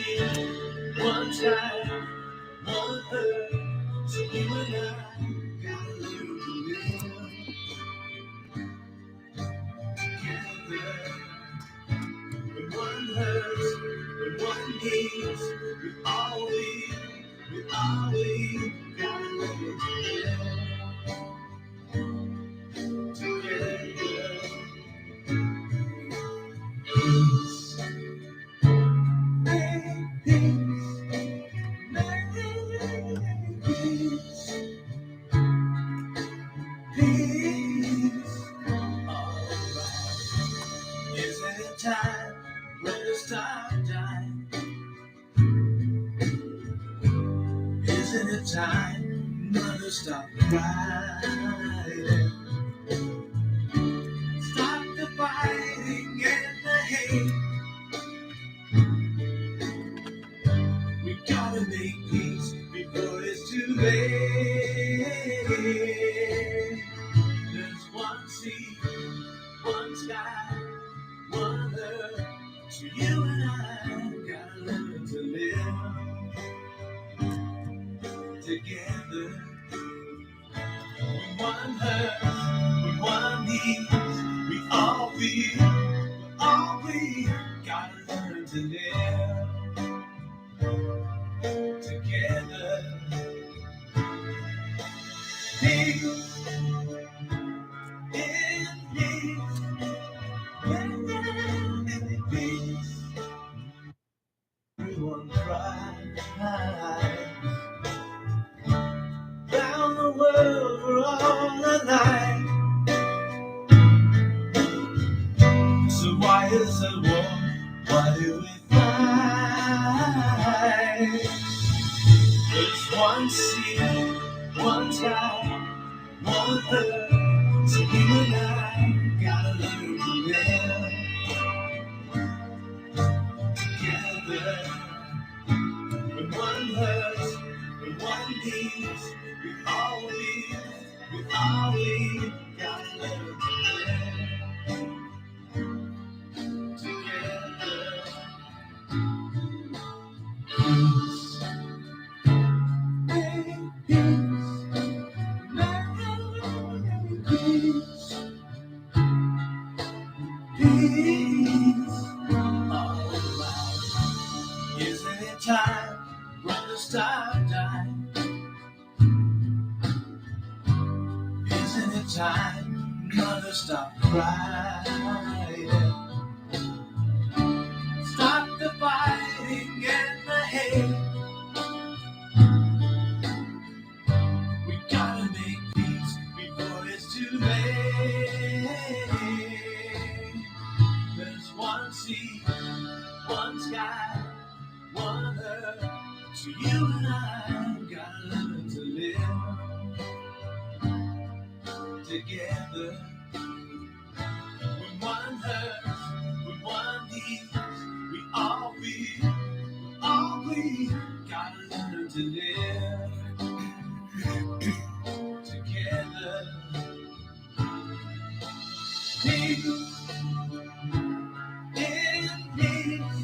sea, one sky, one earth. So you and I gotta learn to live together. When one hurts, when one needs, we all gotta learn to live together. Peace, make peace, make peace, peace. Alright. Isn't it time when to stop dying? Isn't it time when to stop crying? Stop the fighting and the hate. We gotta make peace before it's too late. There's one sea, one sky, one earth. So you and I gotta learn to live together. When one hurts, when one needs, we gotta learn to live together. Peace in peace, in peace. Everyone cries down the world for all alike. So why is there war? Why do we fight? There's one sea, one sky, one earth. So you and I gotta learn to live together. When one hurts, when one needs, we all gotta learn to live together. Peace, make peace, make peace, peace. Alright. Isn't it time when to stop dying? Isn't it time not to stop crying? Stop the fighting and the hate. We gotta make peace before it's too late. There's one sea, one sky, one earth. So you and I gotta learn to live together. When one hurts, when one needs, we gotta learn to live together. Peace in peace,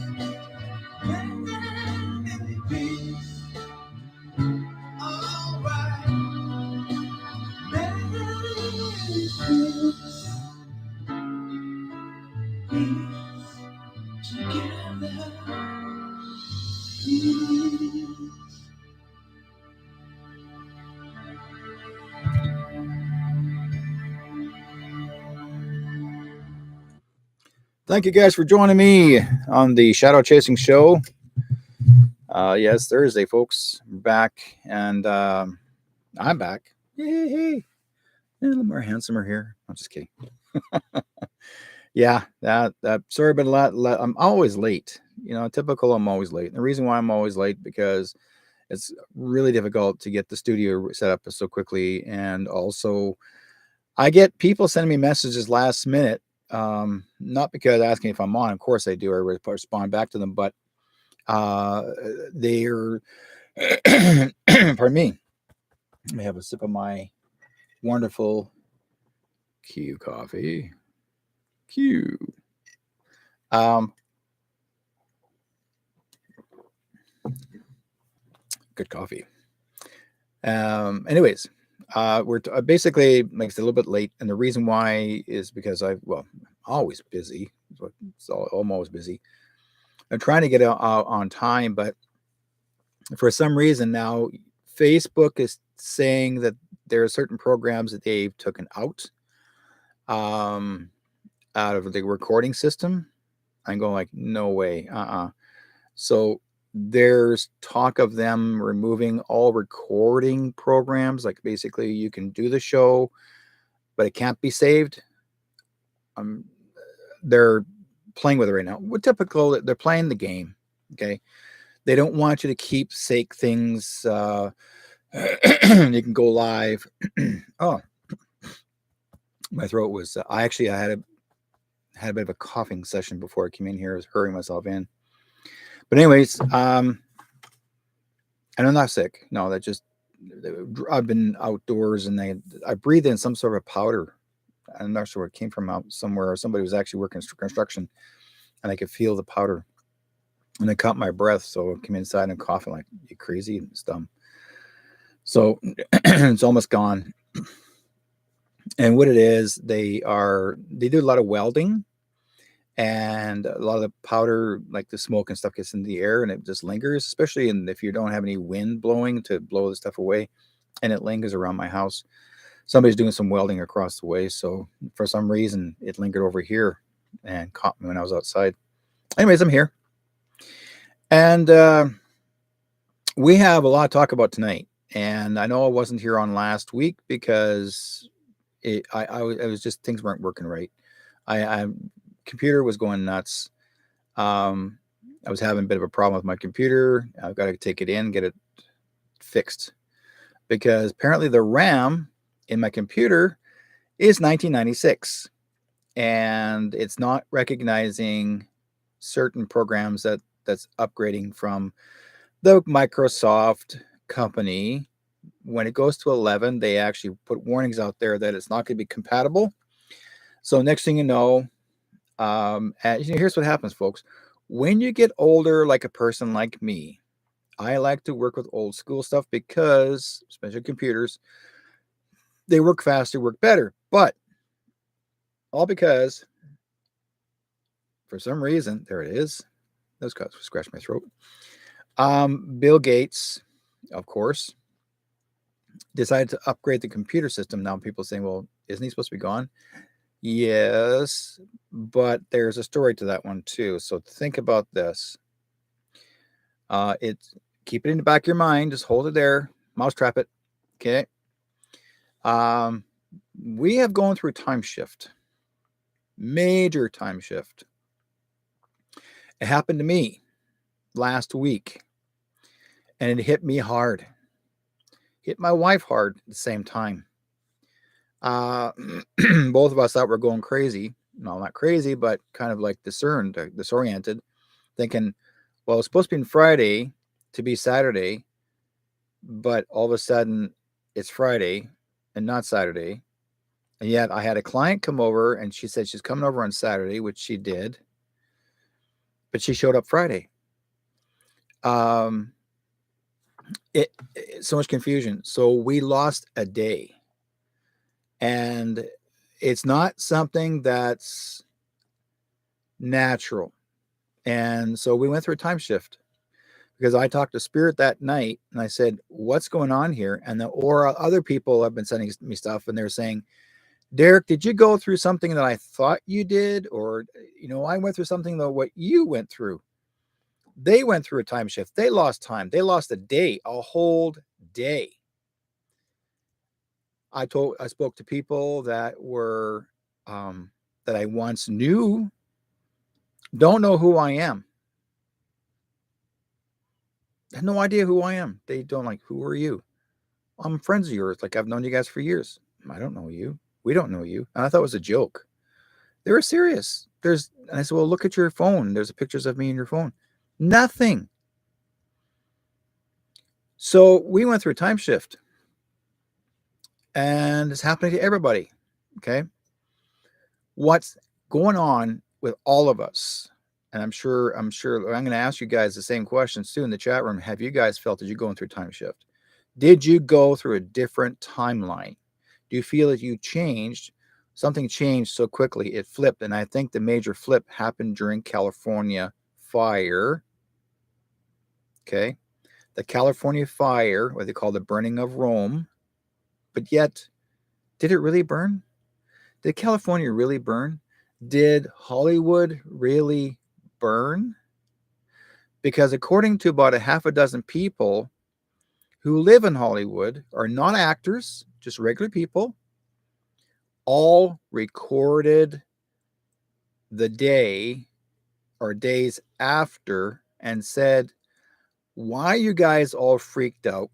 in peace. Alright, make peace, peace together. Peace. Thank you guys for joining me on the Shadow Chasing Show. Yes, Thursday, folks. We're back, and I'm back. Yay! A little more handsomer here. I'm just kidding. Yeah, that sorry, but I'm always late. You know, typical. I'm always late. And the reason why I'm always late because it's really difficult to get the studio set up so quickly, and also I get people sending me messages last minute. Not because asking if I'm on. Of course I do. I respond back to them, but they're pardon me. Let me have a sip of my wonderful Q coffee. Q. Um, good coffee. Anyways, we're basically makes it a little bit late, and the reason why is because always busy. I'm always busy. I'm trying to get out on time, but for some reason now, Facebook is saying that there are certain programs that they've taken um, out of the recording system. I'm going like, no way, So there's talk of them removing all recording programs. Like basically, you can do the show, but it can't be saved. They're playing with it right now. What typical? They're playing the game. Okay, they don't want you to keep sake things. You can go live. Oh, my throat was. I had a bit of a coughing session before I came in here. I was hurrying myself in. But anyways, and I'm not sick. No, that just I've been outdoors and I breathed in some sort of powder. I'm not sure where it came from out somewhere. Somebody was actually working construction, and I could feel the powder. And I caught my breath, so I came inside and coughing like you crazy. It's dumb. So it's almost gone. And what it is, they do a lot of welding, and a lot of the powder, like the smoke and stuff, gets in the air and it just lingers, especially if you don't have any wind blowing to blow the stuff away, and it lingers around my house. Somebody's doing some welding across the way, so for some reason it lingered over here and caught me when I was outside. Anyways, I'm here, and we have a lot to talk about tonight. And I know I wasn't here on last week because it was just things weren't working right. I computer was going nuts. I was having a bit of a problem with my computer. I've got to take it in, get it fixed, because apparently the RAM in my computer is 1996, and it's not recognizing certain programs that's upgrading from the Microsoft company. When it goes to 11, they actually put warnings out there that it's not going to be compatible. So next thing you know, here's what happens, folks. When you get older, like a person like me, I like to work with old school stuff because, especially computers, they work faster, work better. But all because, for some reason, there it is. Those guys scratch my throat. Bill Gates, of course, decided to upgrade the computer system. Now people are saying, well, isn't he supposed to be gone? Yes, but there's a story to that one too. So think about this. Keep it in the back of your mind. Just hold it there. Mousetrap it. Okay. We have gone through time shift. Major time shift. It happened to me last week, and it hit me hard. Hit my wife hard at the same time. Both of us thought we're going crazy. No, not crazy, but kind of like disoriented, thinking, well, it's supposed to be Friday to be Saturday, but all of a sudden it's Friday and not Saturday. And yet I had a client come over and she said she's coming over on Saturday, which she did, but she showed up Friday. So much confusion. So we lost a day. And it's not something that's natural. And so we went through a time shift, because I talked to Spirit that night and I said, what's going on here? And other people have been sending me stuff, and they're saying, Derek, did you go through something that I thought you did? Or, I went through something though, what you went through. They went through a time shift. They lost time. They lost a whole day. I spoke to people that were, that I once knew, don't know who I am. I have no idea who I am. They don't like, who are you? I'm friends of yours. Like, I've known you guys for years. I don't know you. We don't know you. And I thought it was a joke. They were serious. And I said, well, look at your phone. There's pictures of me in your phone. Nothing. So we went through a time shift. And it's happening to everybody. Okay. What's going on with all of us And I'm going to ask you guys the same questions too in the chat room. Have you guys felt as you going through time shift? Did you go through a different timeline? Do you feel that you changed? Something changed so quickly, it flipped. And I think the major flip happened during California fire. Okay. The California fire, what they call the burning of Rome. But yet, did it really burn? Did California really burn? Did Hollywood really burn? Because according to about a half a dozen people who live in Hollywood, are not actors, just regular people, all recorded the day or days after and said, why are you guys all freaked out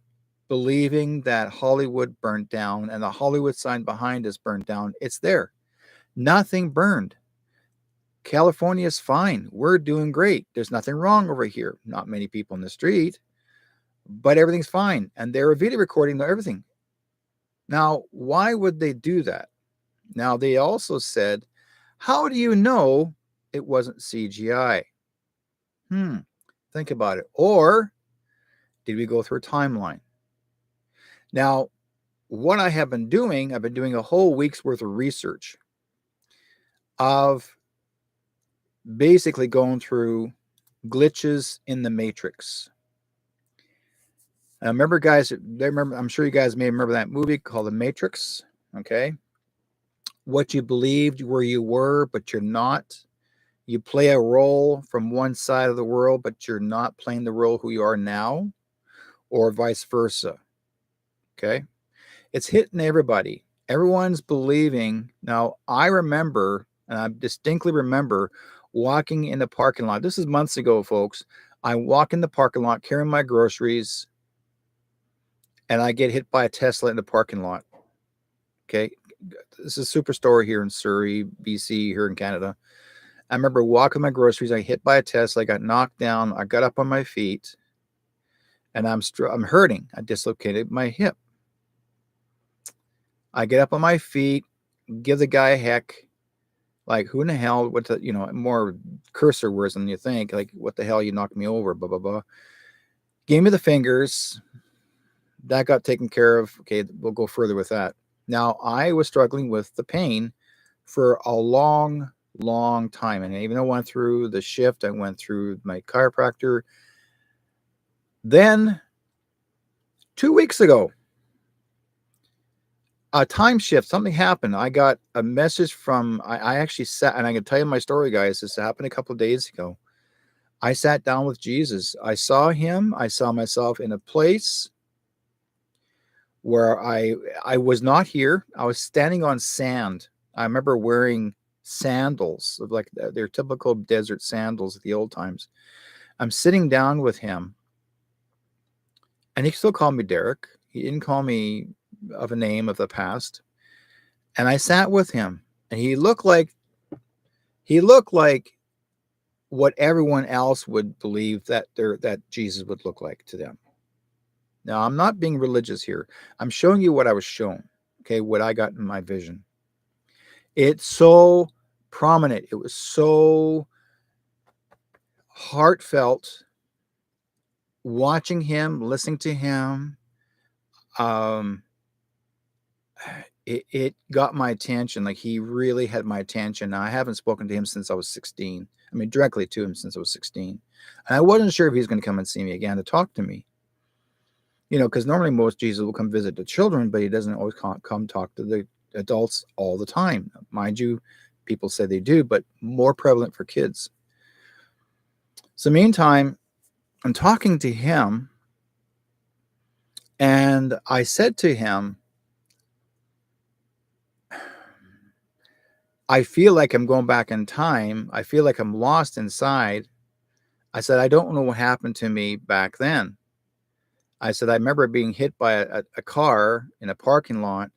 believing that Hollywood burnt down and the Hollywood sign behind us burnt down? It's there. Nothing burned. California is fine. We're doing great. There's nothing wrong over here. Not many people in the street, but everything's fine. And they're video recording everything. Now, why would they do that? Now, they also said, how do you know it wasn't CGI? Think about it. Or did we go through a timeline? Now, what I have been doing, I've been doing a whole week's worth of research of basically going through glitches in the Matrix. Remember, guys, I'm sure you guys may remember that movie called The Matrix. Okay. What you believed where you were, but you're not. You play a role from one side of the world, but you're not playing the role who you are now, or vice versa. Okay. It's hitting everybody. Everyone's believing. Now, I remember, and I distinctly remember walking in the parking lot. This is months ago, folks. I walk in the parking lot carrying my groceries, and I get hit by a Tesla in the parking lot. Okay. This is a superstore here in Surrey, BC, here in Canada. I remember walking my groceries. I hit by a Tesla. I got knocked down. I got up on my feet, and I'm hurting. I dislocated my hip. I get up on my feet, give the guy a heck, like, who in the hell, what the, more cursor words than you think, like, what the hell, you knocked me over, blah, blah, blah. Gave me the fingers. That got taken care of. Okay, we'll go further with that. Now, I was struggling with the pain for a long time. And even though I went through the shift, I went through my chiropractor. Then 2 weeks ago, a time shift, something happened. I got a message from, I actually sat, and I can tell you my story, guys. This happened a couple of days ago. I sat down with Jesus. I saw him. I saw myself in a place where I was not here. I was standing on sand. I remember wearing sandals, like their typical desert sandals of the old times. I'm sitting down with him, and he still called me Derek. He didn't call me of a name of the past. And I sat with him, and he looked like what everyone else would believe that Jesus would look like to them. Now, I'm not being religious here. I'm showing you what I was shown. Okay, what I got in my vision. It's so prominent. It was so heartfelt watching him, listening to him. It got my attention. Like, he really had my attention. Now, I haven't spoken to him since I was 16. I mean, directly to him since I was 16. And I wasn't sure if he was going to come and see me again to talk to me. Because normally most Jesus will come visit the children, but he doesn't always come talk to the adults all the time. Mind you, people say they do, but more prevalent for kids. So meantime, I'm talking to him, and I said to him, I feel like I'm going back in time. I feel like I'm lost inside. I said, I don't know what happened to me back then. I said, I remember being hit by a car in a parking lot.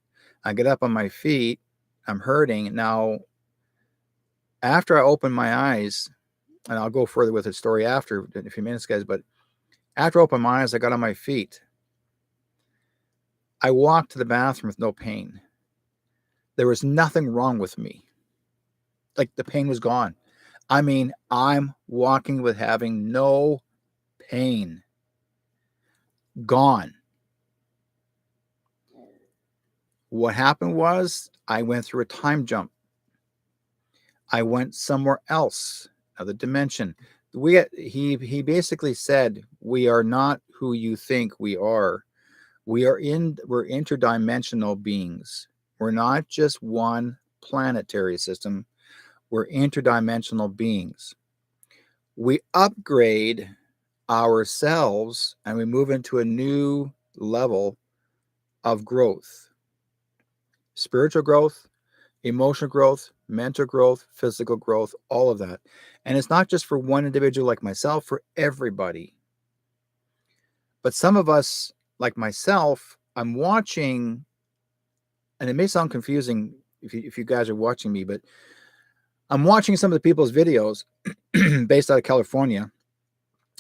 I get up on my feet. I'm hurting. Now, after I opened my eyes, and I'll go further with the story after in a few minutes, guys, but after I opened my eyes, I got on my feet. I walked to the bathroom with no pain. There was nothing wrong with me. Like, the pain was gone. I mean, I'm walking with having no pain. Gone. What happened was I went through a time jump. I went somewhere else, another dimension. He basically said we are not who you think we are. We're interdimensional beings. We're not just one planetary system. We're interdimensional beings. We upgrade ourselves and we move into a new level of growth. Spiritual growth, emotional growth, mental growth, physical growth, all of that. And it's not just for one individual like myself, for everybody. But some of us, like myself, I'm watching, and it may sound confusing if you guys are watching me, but I'm watching some of the people's videos based out of California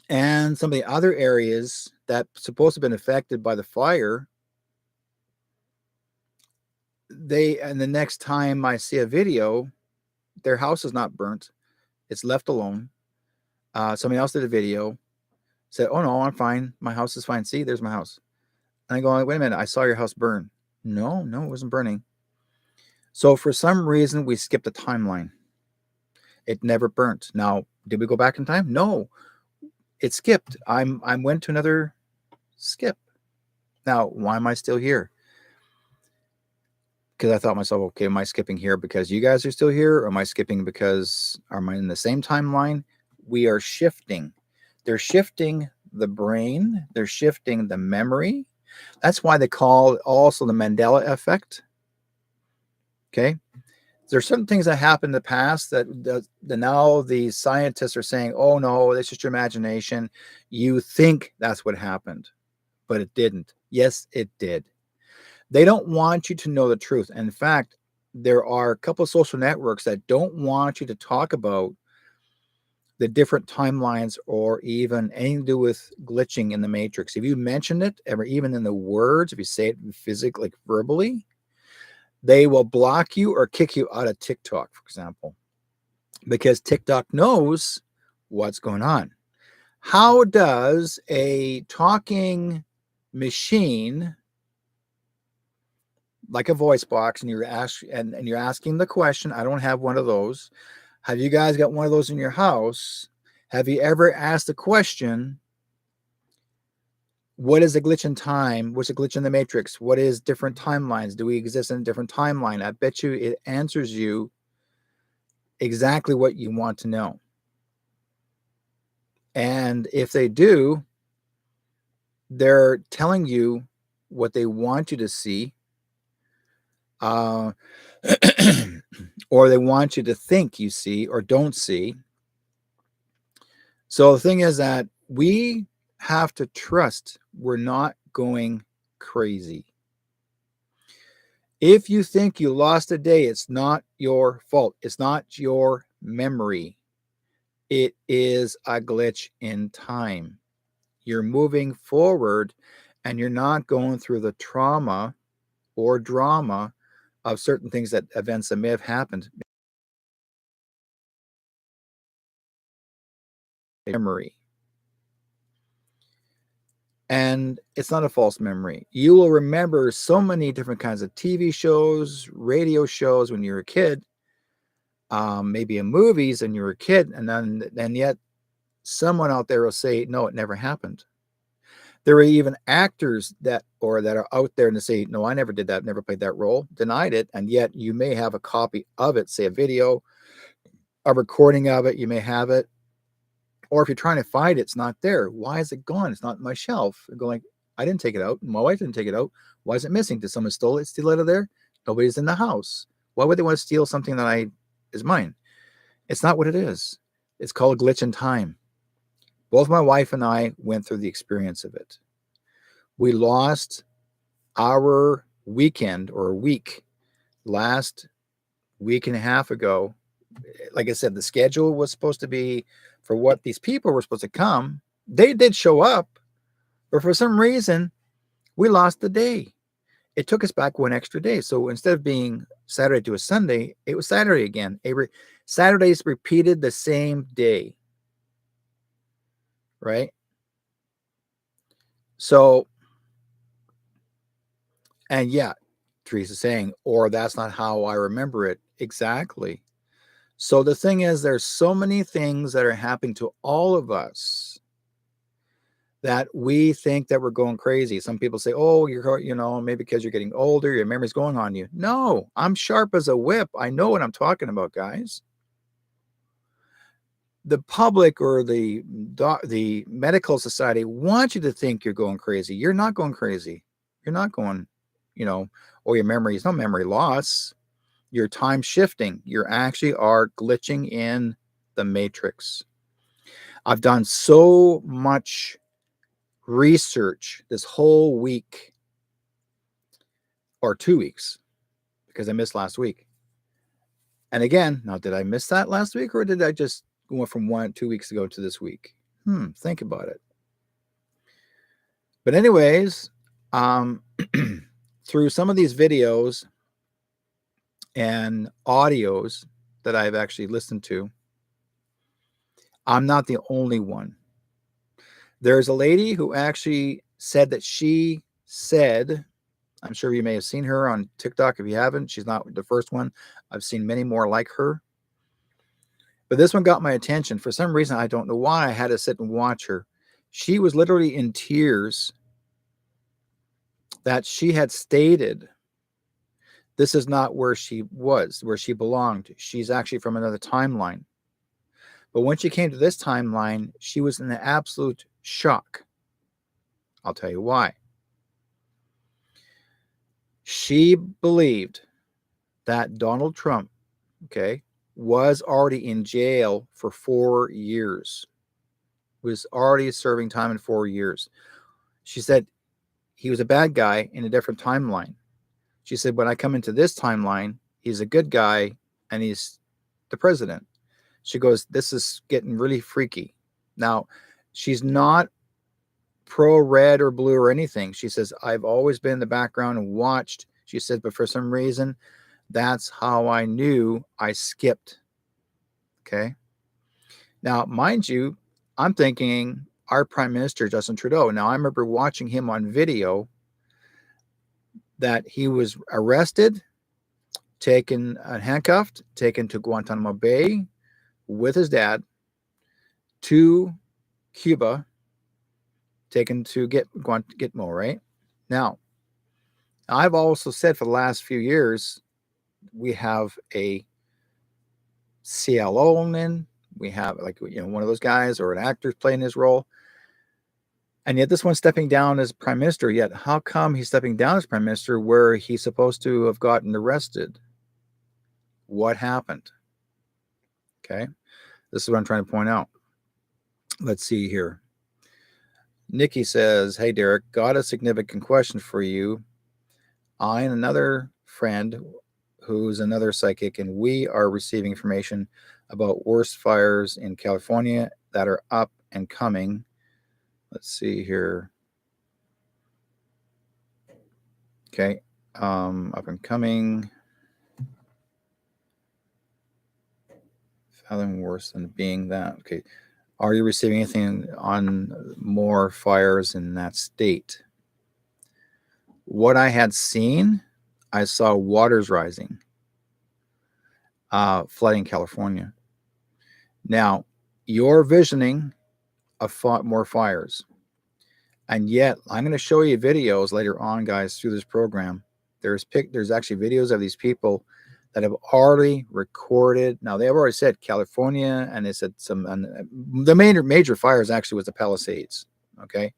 and some of the other areas that supposed to have been affected by the fire. And the next time I see a video, their house is not burnt. It's left alone. Somebody else did a video, said, "Oh no, I'm fine. My house is fine. See, there's my house." And I go, "Wait a minute. I saw your house burn." No, it wasn't burning. So for some reason, we skipped a timeline. It never burnt. Now, did we go back in time? No, it skipped. I went to another skip. Now, why am I still here? Because I thought to myself, okay, am I skipping here because you guys are still here? Or am I skipping because am I in the same timeline? We are shifting. They're shifting the brain. They're shifting the memory. That's why they call it also the Mandela effect. Okay. There's certain things that happened in the past that now the scientists are saying, oh no, that's just your imagination. You think that's what happened, but it didn't. Yes, it did. They don't want you to know the truth. In fact, there are a couple of social networks that don't want you to talk about the different timelines or even anything to do with glitching in the matrix. If you mention it, or even in the words, if you say it physically, like verbally, they will block you or kick you out of TikTok, for example, because TikTok knows what's going on. How does a talking machine, like a voice box, and you're asking the question? I don't have one of those. Have you guys got one of those in your house? Have you ever asked the question, what is a glitch in time? What's a glitch in the matrix? What is different timelines? Do we exist in a different timeline? I bet you it answers you exactly what you want to know. And if they do, they're telling you what they want you to see, or they want you to think you see or don't see. So the thing is that we have to trust we're not going crazy. If you think you lost a day, it's not your fault. It's not your memory. It is a glitch in time. You're moving forward and you're not going through the trauma or drama of certain things, that events that may have happened. Memory. And it's not a false memory. You will remember so many different kinds of TV shows, radio shows when you were a kid, maybe in movies and you were a kid, and yet someone out there will say, no, it never happened. There are even actors that are out there and they say, no, I never did that, never played that role, denied it, and yet you may have a copy of it, say a video, a recording of it, you may have it. Or if you're trying to find it, it's not there. Why is it gone? It's not on my shelf. I'm going, I didn't take it out. My wife didn't take it out. Why is it missing? Did someone steal it out of there? Nobody's in the house. Why would they want to steal something that is mine? It's not what it is. It's called a glitch in time. Both my wife and I went through the experience of it. We lost our weekend or a week last week and a half ago. Like I said, the schedule was supposed to be for what these people were supposed to come. They did show up, but for some reason, we lost the day. It took us back one extra day. So instead of being Saturday to a Sunday, it was Saturday again. Saturdays repeated the same day, right? So, and yeah, Teresa's saying, or that's not how I remember it. Exactly. So the thing is, there's so many things that are happening to all of us that we think that we're going crazy. Some people say, oh, maybe because you're getting older, your memory's going on you. No, I'm sharp as a whip. I know what I'm talking about, guys. The public or the medical society wants you to think you're going crazy. You're not going crazy. You're not going, or your memory is no memory loss. You're time shifting. You actually are glitching in the matrix. I've done so much research this whole week or 2 weeks because I missed last week. And again, now did I miss that last week or did I just go from 2 weeks ago to this week? Think about it. But anyways, through some of these videos and audios that I've actually listened to, I'm not the only one. There's a lady who actually said that she said, I'm sure you may have seen her on TikTok. If you haven't, she's not the first one. I've seen many more like her. But this one got my attention. For some reason, I don't know why, I had to sit and watch her. She was literally in tears that she had stated this is not where she was, where she belonged. She's actually from another timeline. But when she came to this timeline, she was in an absolute shock. I'll tell you why. She believed that Donald Trump, was already in jail for 4 years, was already serving time in 4 years. She said he was a bad guy in a different timeline. She said, when I come into this timeline, he's a good guy and he's the president. She goes, this is getting really freaky. Now, she's not pro red or blue or anything. She says, I've always been in the background and watched. She said, but for some reason, that's how I knew I skipped. Okay. Now, mind you, I'm thinking our Prime Minister, Justin Trudeau. Now, I remember watching him on video that he was arrested, taken handcuffed, taken to Guantanamo Bay with his dad to Cuba, taken to Gitmo, right? Now, I've also said for the last few years, we have a CLO in, we have one of those guys or an actor playing his role. And yet this one's stepping down as prime minister. Yet how come he's stepping down as prime minister where he's supposed to have gotten arrested? What happened? Okay. This is what I'm trying to point out. Let's see here. Nikki says, hey, Derek, got a significant question for you. I and another friend who's another psychic, and we are receiving information about worst fires in California that are up and coming. Let's see here. Okay. Up and coming. Fathom worse than being that. Okay. Are you receiving anything on more fires in that state? What I had seen, I saw waters rising, flooding California. Now, you're visioning more fires. And yet, I'm going to show you videos later on, guys, through this program. There's actually videos of these people that have already recorded. Now, they have already said California, and they said the major fires actually was the Palisades, okay?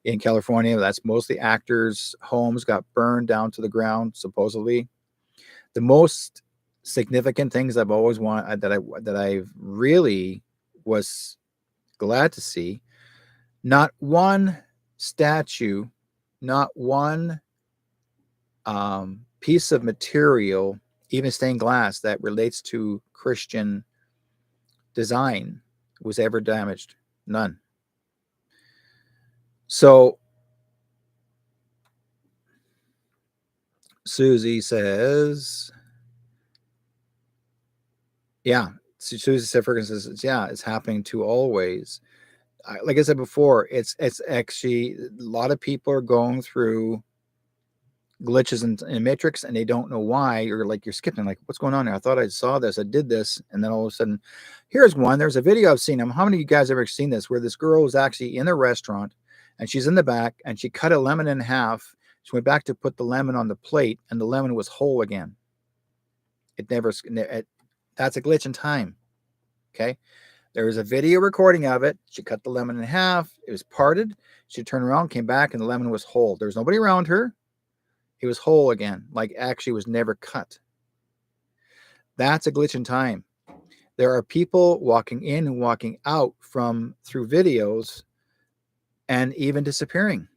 In California, that's mostly actors' homes got burned down to the ground, supposedly. The most significant things I've always wanted, that I really was glad to see, not one statue, not one piece of material, even stained glass that relates to Christian design was ever damaged. None. So Susie says, yeah, Susie said, Ferguson says, yeah, it's happening to always. Like I said before, it's actually a lot of people are going through glitches in Matrix and they don't know why. You're like, you're skipping, like, what's going on here? I thought I saw this, I did this, and then all of a sudden, here's one. There's a video I've seen. How many of you guys ever seen this? Where this girl was actually in a restaurant and she's in the back and she cut a lemon in half. She went back to put the lemon on the plate and the lemon was whole again. That's a glitch in time. Okay. There was a video recording of it. She cut the lemon in half. It was parted. She turned around, came back, and the lemon was whole. There was nobody around her. It was whole again, like actually was never cut. That's a glitch in time. There are people walking in and walking out through videos and even disappearing.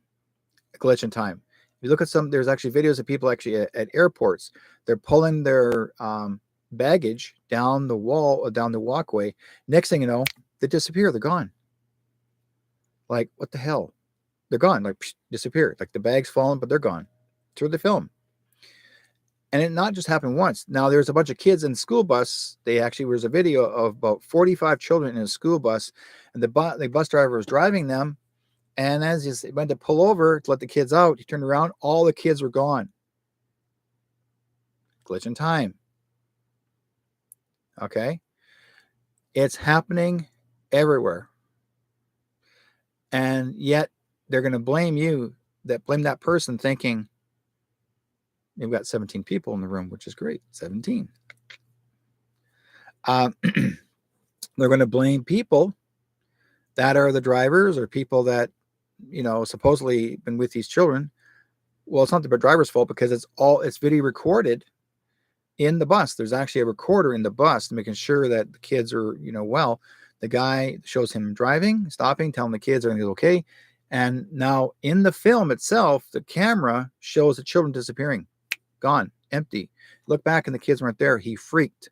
A glitch in time. If you look at there's actually videos of people actually at airports. They're pulling their baggage down the walkway. Next thing you know, they disappear. They're gone. Like, what the hell? They're gone. Like, disappeared. Like the bag's fallen, but they're gone. Through the film. And it not just happened once. Now there's a bunch of kids in the school bus. Was a video of about 45 children in a school bus, and the bus driver was driving them. And as he went to pull over to let the kids out, he turned around. All the kids were gone. Glitch in time. Okay. It's happening everywhere. And yet they're going to blame that person, thinking you've got 17 people in the room, which is great. 17. They're going to blame people that are the drivers or people that, supposedly been with these children. Well, it's not the driver's fault because it's video recorded in the bus. There's actually a recorder in the bus making sure that the kids are, well. The guy shows him driving, stopping, telling the kids everything's okay. And now in the film itself, the camera shows the children disappearing. Gone, empty. Look back and the kids weren't there. He freaked.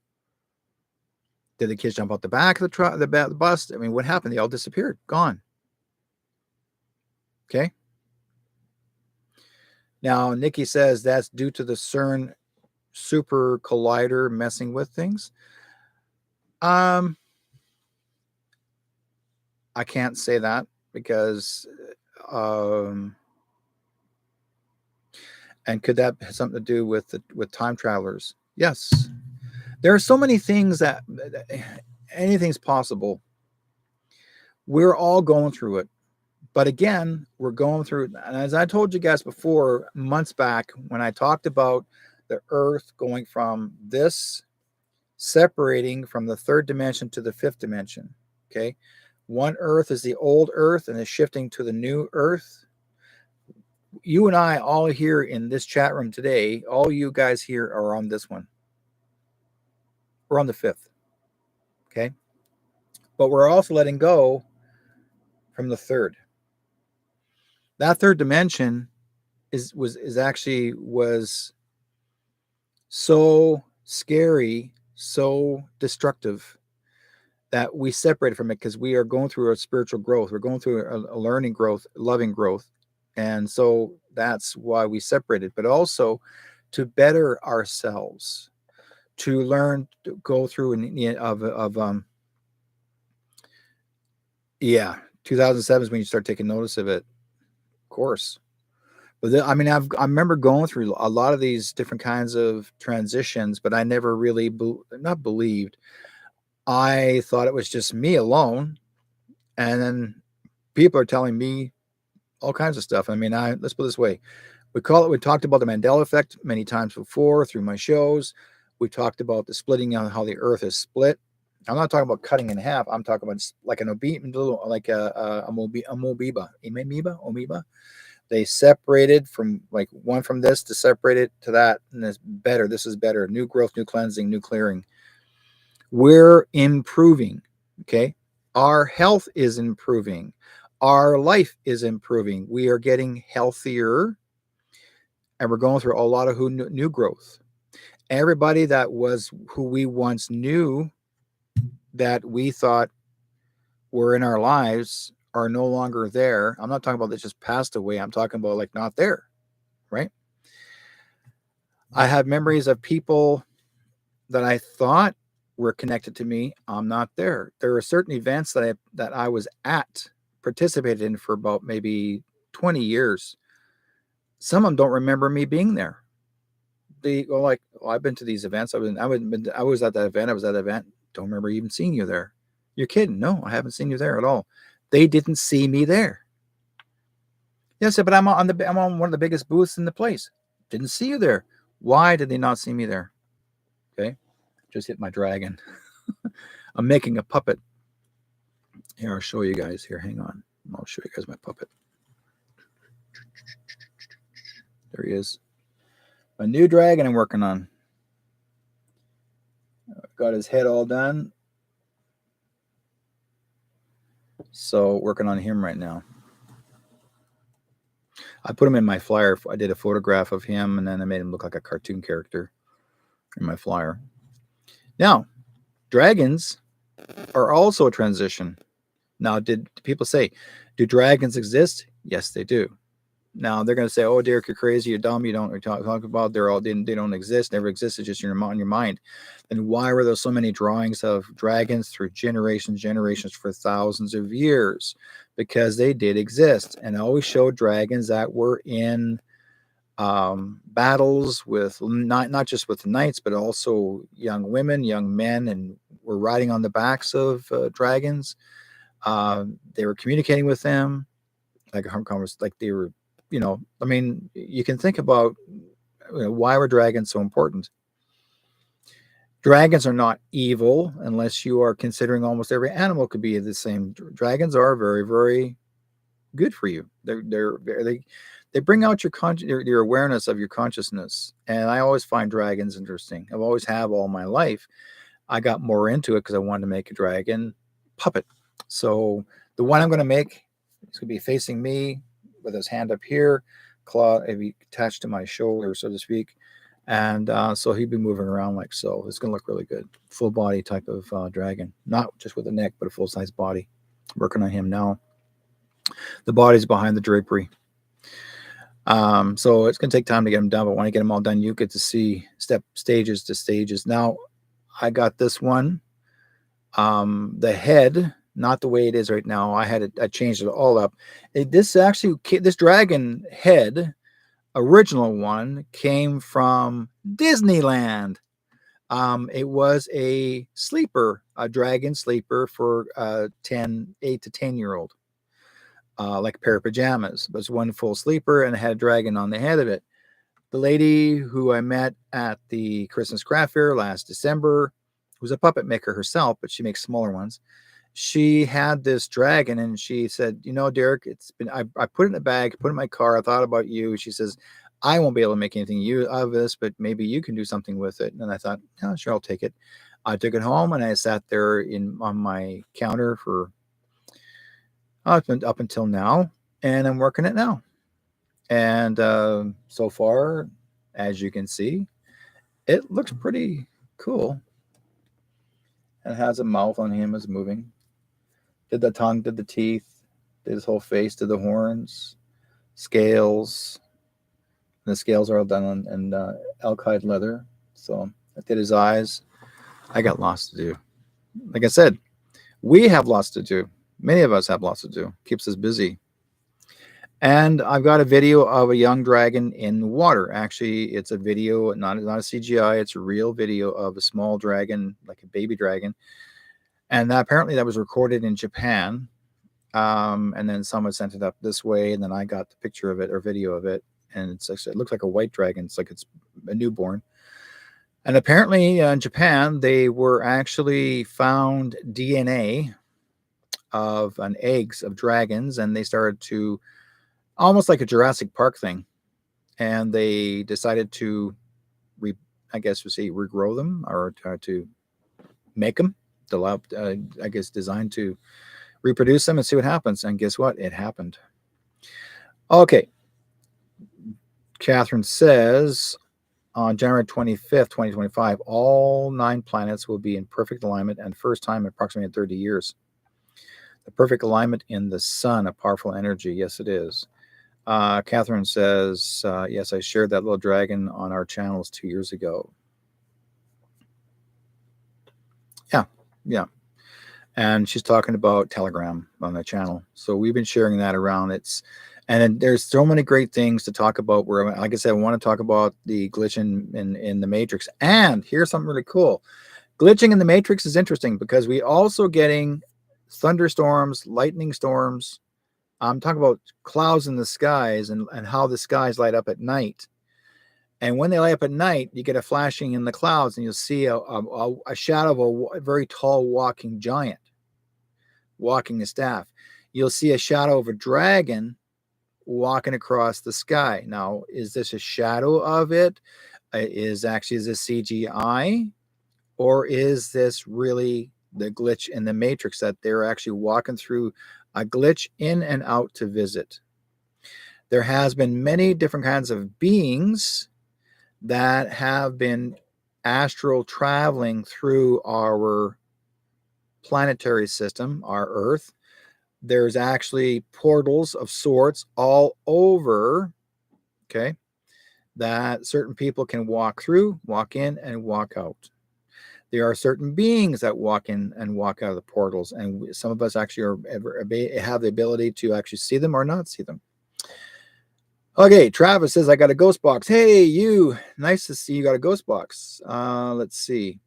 Did the kids jump out the back of the bus? I mean, what happened? They all disappeared. Gone. Okay. Now, Nikki says that's due to the CERN super collider messing with things. I can't say that because and could that have something to do with time travelers? Yes. There are so many things that anything's possible. We're all going through it. But again, we're going through, and as I told you guys before, months back, when I talked about the Earth going from this, separating from the third dimension to the fifth dimension. Okay. One Earth is the old Earth and is shifting to the new Earth. You and I all here in this chat room today, all you guys here are on this one. We're on the fifth. Okay. But we're also letting go from the third. That third dimension was actually so scary, so destructive that we separated from it because we are going through a spiritual growth. We're going through a learning growth, loving growth. And so that's why we separated, but also to better ourselves, to learn to go through 2007 is when you start taking notice of it, of course. But I remember going through a lot of these different kinds of transitions, but I never really not believed. I thought it was just me alone, and then people are telling me all kinds of stuff. Let's put it this way: we talked about the Mandela effect many times before through my shows. We talked about the splitting on how the Earth is split. I'm not talking about cutting in half. I'm talking about like an amoeba. They separated from like one from this to separate it to that, and it's better. This is better. New growth, new cleansing, new clearing. We're improving. Okay. Our health is improving. Our life is improving. We are getting healthier, and we're going through a lot of new growth. Everybody that was who we once knew that we thought were in our lives are no longer there. I'm not talking about that just passed away. I'm talking about like not there, right? I have memories of people that I thought were connected to me. I'm not there. There are certain events that I was at, participated in for about maybe 20 years. Some of them don't remember me being there. They go like, "Oh, I've been to these events. I was at that event. I was at that event. Don't remember even seeing you there." You're kidding? No, I haven't seen you there at all. They didn't see me there. Yes, but I'm on one of the biggest booths in the place. Didn't see you there. Why did they not see me there? Okay, just hit my dragon. I'm making a puppet. Here, I'll show you guys. Here, hang on. I'll show you guys my puppet. There he is. A new dragon I'm working on. I've got his head all done. So working on him right now. I put him in my flyer. I did a photograph of him, and then I made him look like a cartoon character in my flyer. Now, dragons are also a transition. Now, did people say, do dragons exist? Yes, they do. Now they're going to say, "Oh, Derek, you're crazy. You're dumb. You don't talk about. They don't exist. Never existed. Just in your mind." Then why were there so many drawings of dragons through generations for thousands of years? Because they did exist, and always showed dragons that were in battles with not just with knights, but also young women, young men, and were riding on the backs of dragons. They were communicating with them, like they were. I mean, you can think about why were dragons so important. Dragons are not evil unless you are considering almost every animal could be the same. Dragons are very, very good for you. They bring out your awareness of your consciousness, and I always find dragons interesting. I've always have all my life. I got more into it because I wanted to make a dragon puppet. So the one I'm going to make is going to be facing me with his hand up here, claw maybe attached to my shoulder, so to speak. And so he'd be moving around like so. It's going to look really good. Full body type of dragon, not just with a neck, but a full size body. Working on him now. The body's behind the drapery. So it's going to take time to get them done, but when I get them all done, you get to see stages to stages. Now, I got this one. The head, not the way it is right now. I changed it all up. This dragon head, original one, came from Disneyland. It was a dragon sleeper for 8 to 10-year-old. Like a pair of pajamas. It was one full sleeper and it had a dragon on the head of it. The lady who I met at the Christmas craft fair last December, who's a puppet maker herself, but she makes smaller ones. She had this dragon and she said, Derek, I put it in a bag, put it in my car. I thought about you. She says, I won't be able to make anything out of this, but maybe you can do something with it. And I thought, yeah, sure, I'll take it. I took it home and I sat there on my counter for up until now, and I'm working it now. And so far, as you can see, it looks pretty cool. It has a mouth on him, is moving. Did the tongue, did the teeth, did his whole face, did the horns, scales. And the scales are all done in elk hide leather. So I did his eyes. I got lots to do. Like I said, we have lots to do. Many of us have lots to do. Keeps us busy. And I've got a video of a young dragon in water. Actually, it's a video, not a CGI. It's a real video of a small dragon, like a baby dragon. And apparently that was recorded in Japan. And then someone sent it up this way. And then I got the picture of it or video of it. And it looks like a white dragon. It's like it's a newborn. And apparently in Japan, they were actually found DNA of eggs of dragons, and they started to almost like a Jurassic Park thing, and they decided to regrow them or to make them, designed to reproduce them and see what happens. And guess what? It happened. Okay. Catherine says on January 25th, 2025, all 9 planets will be in perfect alignment and first time in approximately 30 years. The perfect alignment in the sun, a powerful energy. Yes, it is. Catherine says, yes, I shared that little dragon on our channels 2 years ago. Yeah. And she's talking about Telegram on the channel. So we've been sharing that around. And then there's so many great things to talk about. Where, like I said, I want to talk about the glitch in the Matrix. And here's something really cool. Glitching in the Matrix is interesting because we also getting thunderstorms, lightning storms. I'm talking about clouds in the skies and how the skies light up at night. And when they light up at night, you get a flashing in the clouds, and you'll see a shadow of a very tall walking giant walking a staff. You'll see a shadow of a dragon walking across the sky. Now, is this a shadow of it? Is this CGI? Or is this really the glitch in the Matrix that they're actually walking through a glitch in and out to visit? There has been many different kinds of beings that have been astral traveling through our planetary system, our Earth. There's actually portals of sorts all over, okay, that certain people can walk through, walk in, and walk out. There are certain beings that walk in and walk out of the portals, and some of us actually have the ability to actually see them or not see them. Okay, Travis says, I got a ghost box. Hey, you. Nice to see you got a ghost box. Let's see.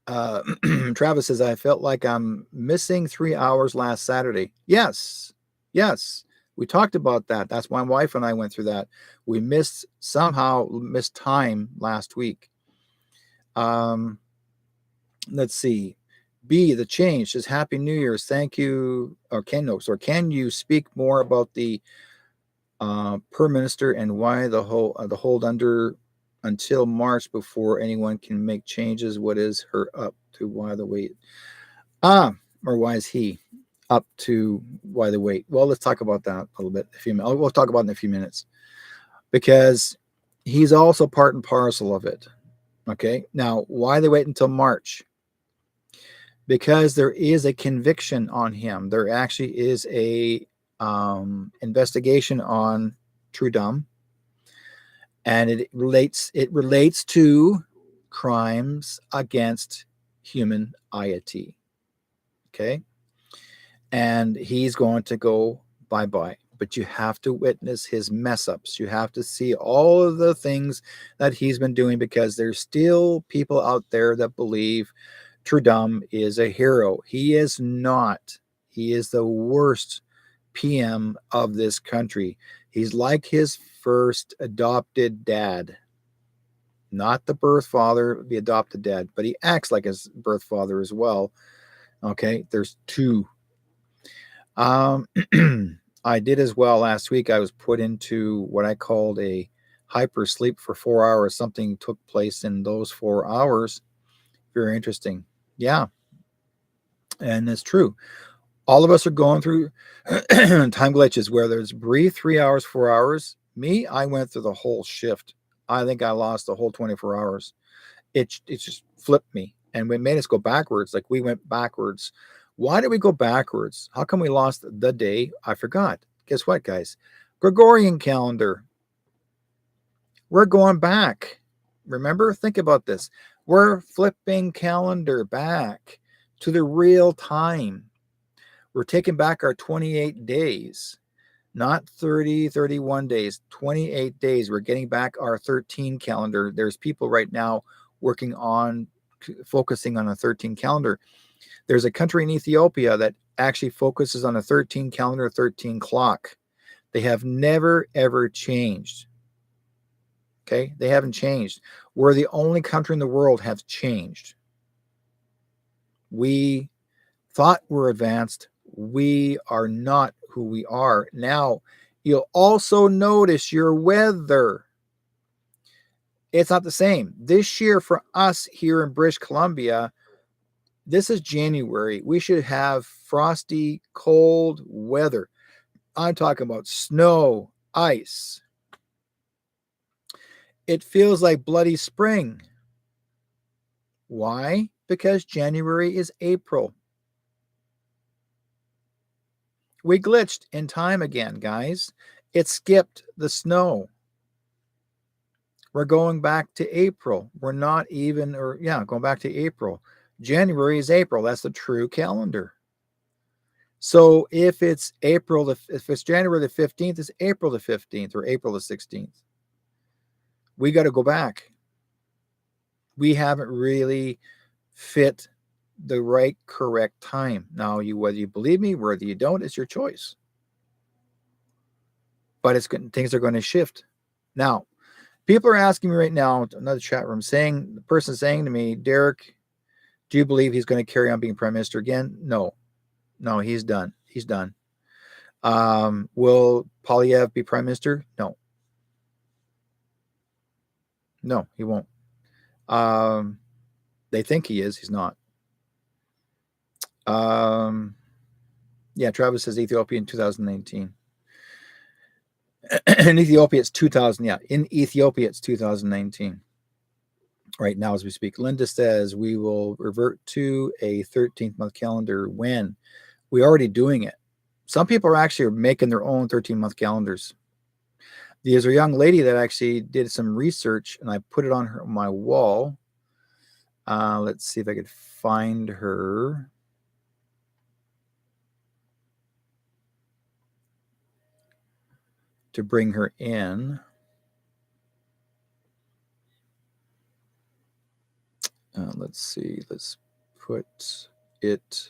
Travis says, I felt like I'm missing 3 hours last Saturday. Yes. We talked about that. That's why my wife and I went through that. We somehow missed time last week. Let's see. B, the change says, Happy New Year's. Thank you. Or can you speak more about the per minister and why the hold under until March before anyone can make changes? What is her up to? Why the wait? Or why is he up to? Why the wait? Well, let's talk about that a little bit. We'll talk about it in a few minutes, because he's also part and parcel of it. Okay. Now, why they wait until March? Because there is a conviction on him. There actually is a investigation on Trudum, and it relates to crimes against humanity. Okay, and he's going to go bye-bye. But you have to witness his mess ups. You have to see all of the things that he's been doing, because there's still people out there that believe Trudum is a hero. He is not. He is the worst PM of this country. He's like his first adopted dad. Not the birth father, the adopted dad, but he acts like his birth father as well. Okay, there's two. I did as well last week. I was put into what I called a hyper sleep for 4 hours. Something took place in those 4 hours. Very interesting. Yeah. And it's true. All of us are going through time glitches where there's breathe 3 hours, 4 hours. Me, I went through the whole shift. I think I lost the whole 24 hours. It just flipped me, and it made us go backwards. Like, we went backwards. Why did we go backwards? How come we lost the day? I forgot. Guess what, guys? Gregorian calendar. We're going back. Remember? Think about this. We're flipping calendar back to the real time. We're taking back our 28 days, not 30, 31 days, 28 days. We're getting back our 13 calendar. There's people right now focusing on a 13 calendar. There's a country in Ethiopia that actually focuses on a 13 calendar, 13 clock. They have never, ever changed. Okay? They haven't changed. We're the only country in the world have changed. We thought we're advanced. We are not who we are. Now, you'll also notice your weather. It's not the same. This year for us here in British Columbia, this is January. We should have frosty, cold weather. I'm talking about snow, ice. It feels like bloody spring. Why? Because January is April. We glitched in time again, guys. It skipped the snow. We're going back to April. We're not even, or yeah, going back to April. January is April. That's the true calendar. So if it's if it's January the 15th, it's April the 15th or April the 16th. We got to go back. We haven't really fit the right, correct time. Now, whether you believe me, whether you don't, it's your choice. But things are going to shift. Now, people are asking me right now, another chat room, the person saying to me, Derek, do you believe he's going to carry on being prime minister again? No, he's done. He's done. Will Poilievre be prime minister? No, he won't. They think he is. He's not. Yeah, Travis says Ethiopia in 2019. In Ethiopia, it's 2000. Yeah, in Ethiopia, it's 2019. Right now, as we speak. Linda says we will revert to a 13th month calendar when we're already doing it. Some people are actually making their own 13-month calendars. There's a young lady that actually did some research, and I put it on my wall. Let's see if I could find her. To bring her in. Let's see. Let's put it.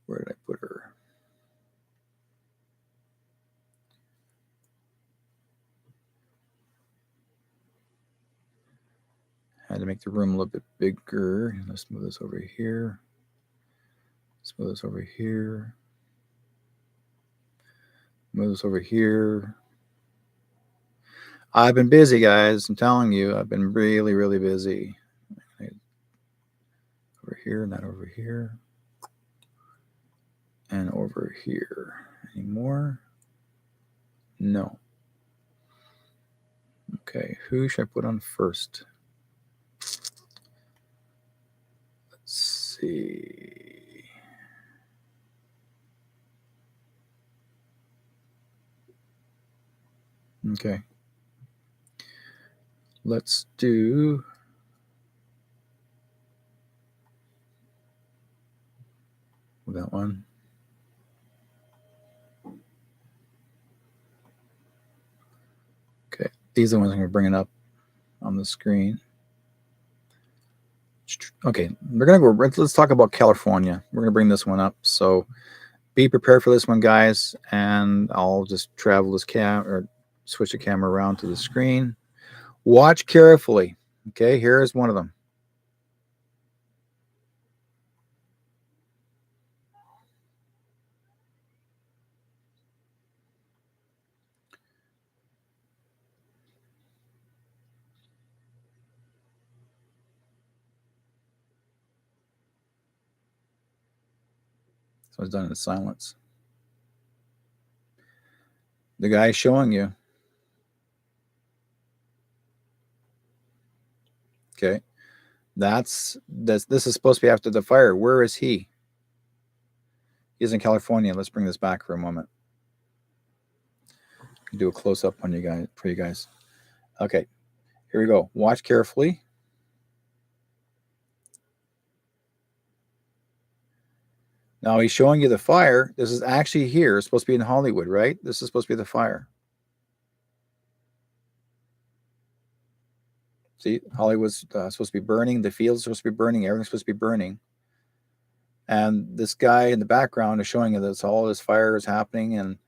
Where did I put her? I had to make the room a little bit bigger. Let's move this over here. Let's move this over here. Move this over here. I've been busy, guys. I'm telling you, I've been really, really busy. Over here, not over here. And over here. Any more? No. Okay, who should I put on first? Let's see. Okay. Let's do that one. Okay, these are the ones I'm going to bring it up on the screen. Okay, we're going to go. Let's talk about California. We're going to bring this one up. So be prepared for this one, guys. And I'll just travel this or switch the camera around to the screen. Watch carefully. Okay, here is one of them. So it's done in silence. The guy is showing you. Okay. This is supposed to be after the fire. Where is he? He's in California. Let's bring this back for a moment. Do a close up on you guys for you guys. Okay. Here we go. Watch carefully. Now he's showing you the fire. This is actually here. It's supposed to be in Hollywood, right? This is supposed to be the fire. See, Hollywood's supposed to be burning. The field's supposed to be burning. Everything's supposed to be burning. And this guy in the background is showing you that all this fire is happening, and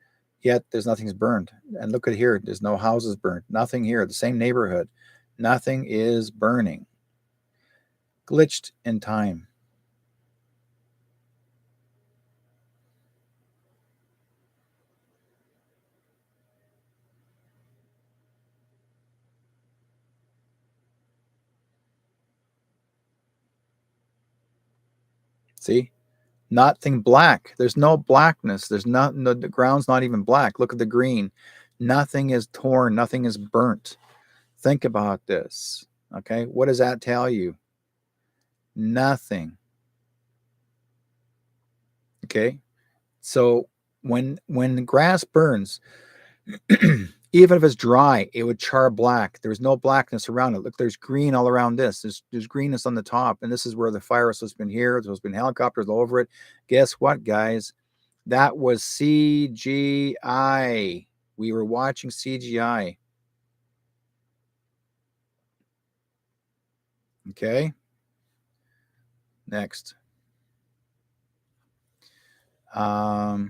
yet there's nothing's burned. And look at here. There's no houses burned. Nothing here. The same neighborhood. Nothing is burning. Glitched in time. See? Nothing black. There's no blackness. There's the ground's not even black. Look at the green. Nothing is torn. Nothing is burnt. Think about this. Okay. What does that tell you? Nothing. Okay. So when grass burns, Even if it's dry, it would char black. There's no blackness around it. Look, there's green all around this. There's greenness on the top, and this is where the fire has been here. There's been helicopters all over it. Guess what, guys? That was CGI. We were watching CGI. Okay. Next. I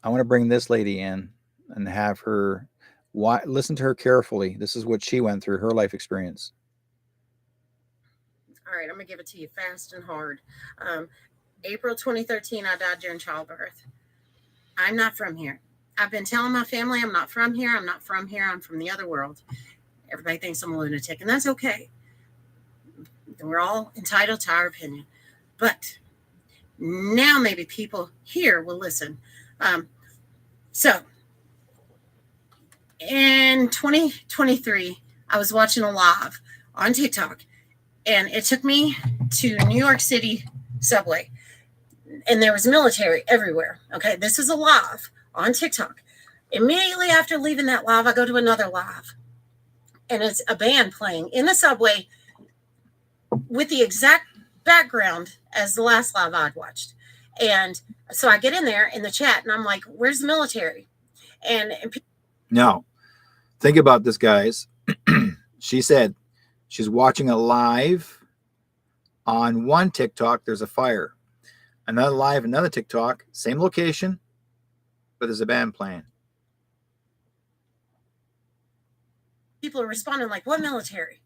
want to bring this lady in and have her listen to her carefully. This is what she went through, her life experience. All right, I'm going to give it to you fast and hard. April 2013, I died during childbirth. I'm not from here. I've been telling my family I'm not from here. I'm not from here. I'm from the other world. Everybody thinks I'm a lunatic, and that's okay. We're all entitled to our opinion. But now maybe people here will listen. So in 2023, I was watching a live on TikTok, and it took me to New York City subway, and there was military everywhere. Okay, this is a live on TikTok. Immediately after leaving that live, I go to another live, and it's a band playing in the subway with the exact background as the last live I'd watched. And so I get in there in the chat, and I'm like, where's the military? And now, think about this, guys. She said she's watching it live on one TikTok. There's a fire. Another live, another TikTok, same location, but there's a band playing. People are responding like, what military?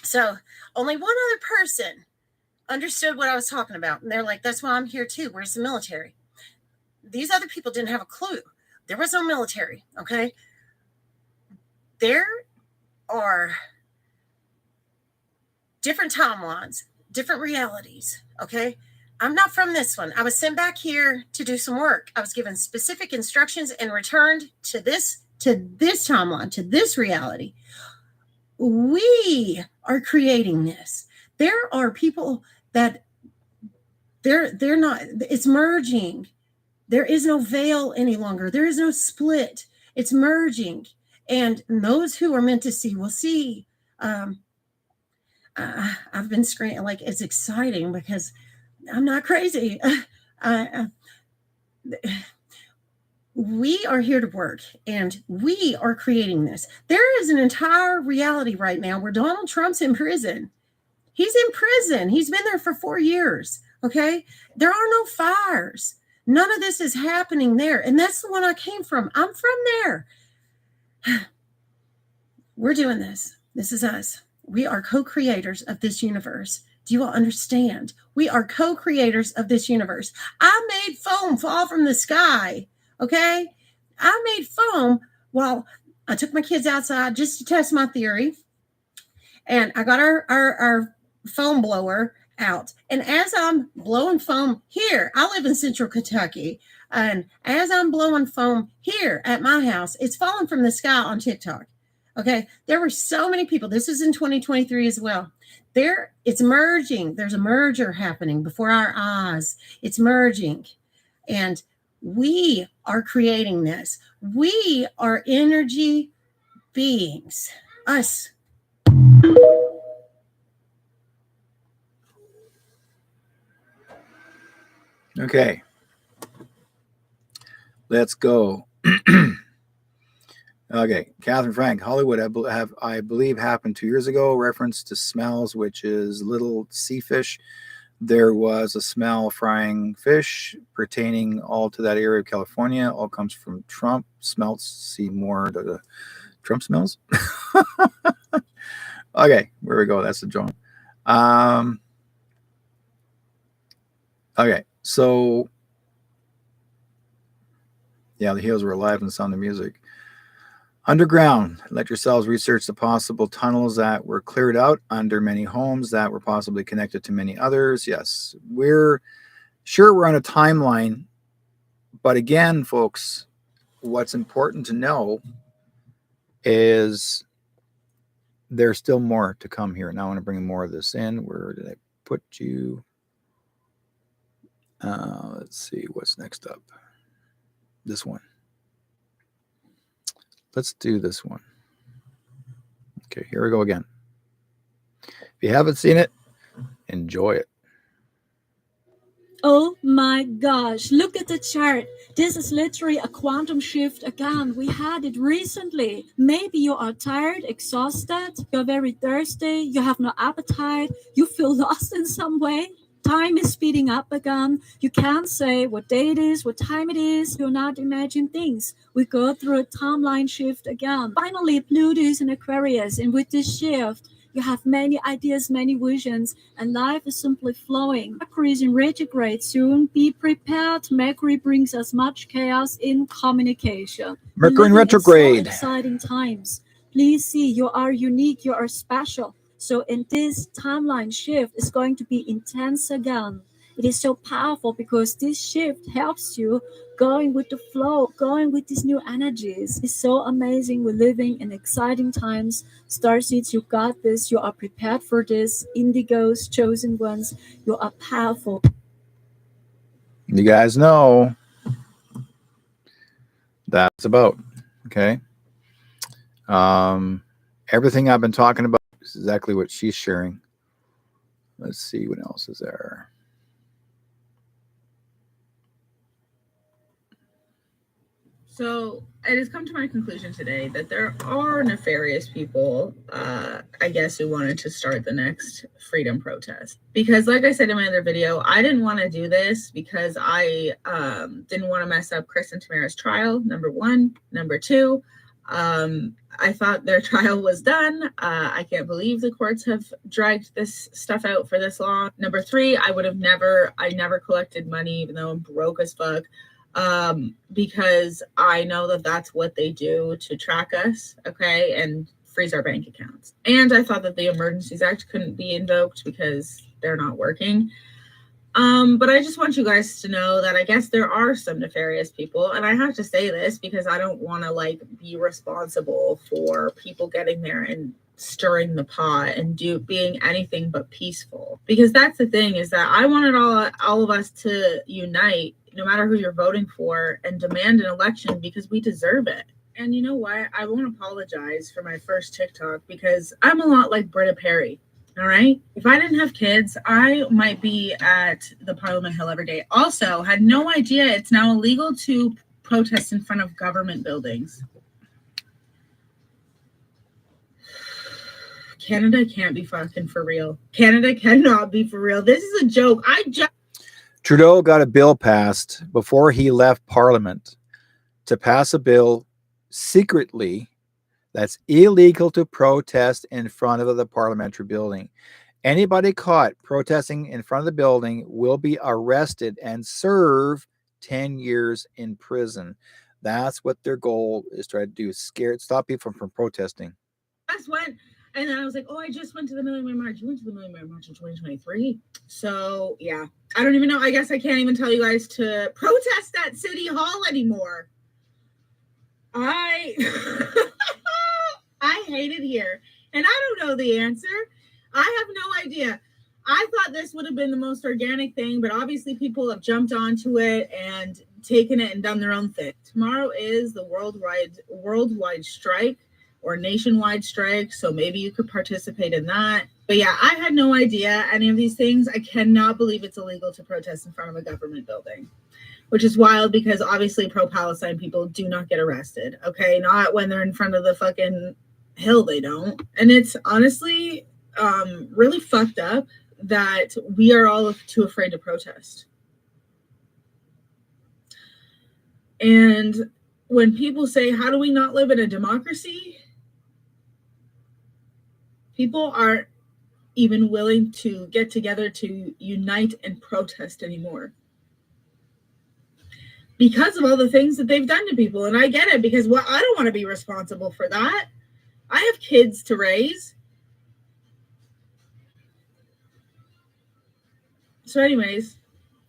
So only one other person understood what I was talking about. And they're like, that's why I'm here too. Where's the military? These other people didn't have a clue. There was no military, okay? There are different timelines, different realities, okay? I'm not from this one. I was sent back here to do some work. I was given specific instructions and returned to this timeline, to this reality. We are creating this. There are people that they're not, it's merging. There is no veil any longer. There is no split. It's merging. And those who are meant to see will see. I've been screaming, like, it's exciting because I'm not crazy. We are here to work, and we are creating this. There is an entire reality right now where Donald Trump's in prison. He's in prison. He's been there for 4 years, okay? There are no fires. None of this is happening there, and that's the one I came from. I'm from there. We're doing this. This is us. We are co-creators of this universe. Do you all understand? We are co-creators of this universe. I made foam fall from the sky, okay? I made foam while I took my kids outside just to test my theory. And I got our foam blower out. And as I'm blowing foam here, I live in Central Kentucky. And as I'm blowing foam here at my house, it's falling from the sky on TikTok. Okay, there were so many people. This is in 2023 as well. It's merging. There's a merger happening before our eyes. It's merging. And we are creating this. We are energy beings. Us. Okay. Let's go. Okay, Catherine Frank, Hollywood, I believe happened 2 years ago. Reference to smells, which is little sea fish. There was a smell of frying fish pertaining all to that area of California. All comes from Trump. Smelts, see more the Trump smells. Okay, where we go. That's the joint. Okay, so yeah, the heels were alive and the sound of music. Underground, let yourselves research the possible tunnels that were cleared out under many homes that were possibly connected to many others. Yes, we're on a timeline. But again, folks, what's important to know is there's still more to come here. Now I want to bring more of this in. Where did I put you? Let's see what's next up. This one. let's do this one. Okay, here we go again. If you haven't seen it, enjoy it. Oh my gosh, look at the chart. This is literally a quantum shift again. We had it recently. Maybe you are tired, exhausted, you're very thirsty, you have no appetite, you feel lost in some way. Time is speeding up again. You can't say what day it is, what time it is. You're not imagine things. We go through a timeline shift again. Finally, Pluto is in Aquarius, and with this shift, you have many ideas, many visions, and life is simply flowing. Mercury is in retrograde soon. Be prepared. Mercury brings us much chaos in communication. Mercury in We're living in retrograde. so exciting times. Please see, you are unique, you are special. So in this timeline shift is going to be intense again. It is so powerful because this shift helps you going with the flow, going with these new energies. It's so amazing. We're living in exciting times. Starseeds, you got this. You are prepared for this. Indigos, chosen ones, you are powerful. You guys know that's about. Okay. Everything I've been talking about is exactly what she's sharing. Let's see what else is there. So it has come to my conclusion today that there are nefarious people, I guess, who wanted to start the next freedom protest. Because like I said in my other video, I didn't want to do this because I didn't want to mess up Chris and Tamara's trial, number one. Number two, I thought their trial was done. I can't believe the courts have dragged this stuff out for this long. Number three, I never collected money, even though I'm broke as fuck. Because I know that that's what they do to track us, okay, and freeze our bank accounts. And I thought that the Emergencies Act couldn't be invoked because they're not working. But I just want you guys to know that I guess there are some nefarious people, and I have to say this because I don't want to like be responsible for people getting there and stirring the pot and being anything but peaceful. Because that's the thing, is that I wanted all of us to unite, no matter who you're voting for, and demand an election because we deserve it. And you know what? I won't apologize for my first TikTok because I'm a lot like Britta Perry. All right. If I didn't have kids, I might be at the Parliament Hill every day. Also, had no idea it's now illegal to protest in front of government buildings. Canada can't be fucking for real. Canada cannot be for real. This is a joke. Trudeau got a bill passed before he left Parliament to pass a bill secretly that's illegal to protest in front of the parliamentary building. Anybody caught protesting in front of the building will be arrested and serve 10 years in prison. That's what their goal is, try to do, stop people from protesting. That's when, and then I was like, oh, I just went to the Million Man March. You went to the Million Man March in 2023. So yeah, I don't even know. I guess I can't even tell you guys to protest at City Hall anymore. I hate it here. And I don't know the answer. I have no idea. I thought this would have been the most organic thing, but obviously people have jumped onto it and taken it and done their own thing. Tomorrow is the worldwide strike or nationwide strike, so maybe you could participate in that. But yeah, I had no idea any of these things. I cannot believe it's illegal to protest in front of a government building, which is wild because obviously pro-Palestine people do not get arrested, okay? Not when they're in front of the fucking hill, they don't. And it's honestly really fucked up that we are all too afraid to protest. And when people say, how do we not live in a democracy? People aren't even willing to get together to unite and protest anymore because of all the things that they've done to people. And I get it, because I don't want to be responsible for that. I have kids to raise. So anyways,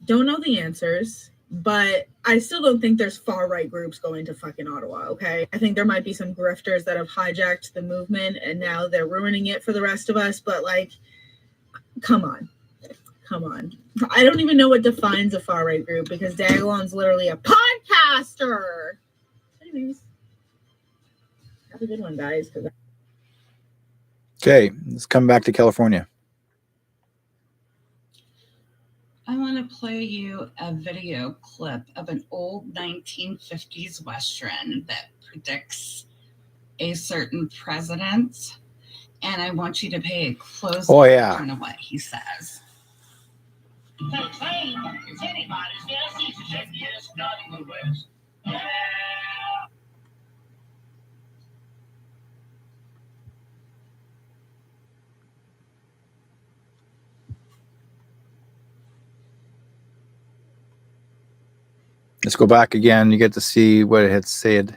don't know the answers, but I still don't think there's far-right groups going to fucking Ottawa, okay? I think there might be some grifters that have hijacked the movement and now they're ruining it for the rest of us, but like, come on. I don't even know what defines a far-right group because Dagalon's literally a podcaster. Anyways. Have a good one, guys. Okay, let's come back to California. I want to play you a video clip of an old 1950s Western that predicts a certain president. And I want you to pay a close attention to what he says. The train is anybody's guess. Yes, nothing but West. Let's go back again. You get to see what it had said.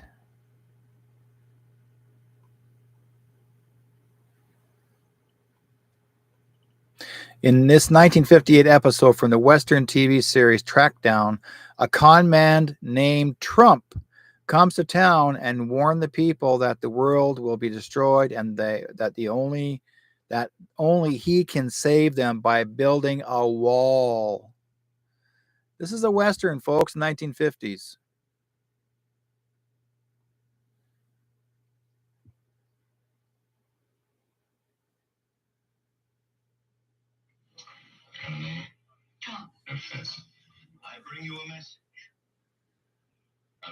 In this 1958 episode from the Western TV series Trackdown, a con man named Trump comes to town and warns the people that the world will be destroyed and that only he can save them by building a wall. This is a Western, folks, 1950s. I bring you a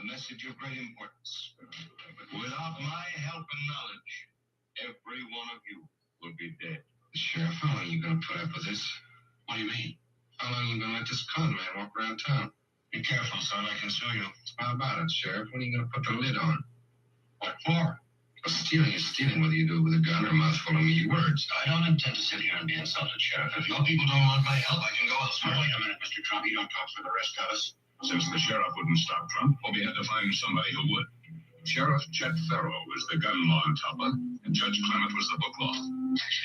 message of great importance. Without my help and knowledge, every one of you will be dead. Sheriff, how long are you going to put up with this? What do you mean? How long are you going to let this con man walk around town? Be careful, son. I can sue you. How about it, Sheriff? When are you going to put the lid on? What for? Well, stealing is stealing, whether you do it with a gun or a mouthful of meaty words. I don't intend to sit here and be insulted, Sheriff. If your people don't want my help, I can go elsewhere. Wait a minute, Mr. Trump. You don't talk for the rest of us. Since the sheriff wouldn't stop Trump, well, we had to find somebody who would. Sheriff Chet Farrow was the gun law in Tulsa, and Judge Clement was the book law.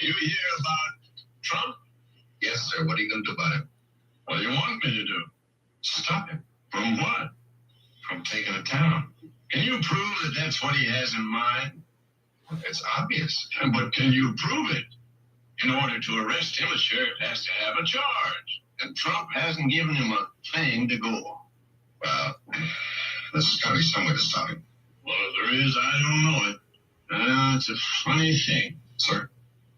You hear about Trump? Yes, sir. What are you going to do about him? What do you want me to do? Stop him. From what? From taking a town. Can you prove that that's what he has in mind? It's obvious. But can you prove it? In order to arrest him, a sheriff has to have a charge. And Trump hasn't given him a thing to go. Well, there's got to be some way to stop him. Well, if there is, I don't know it. It's a funny thing, sir.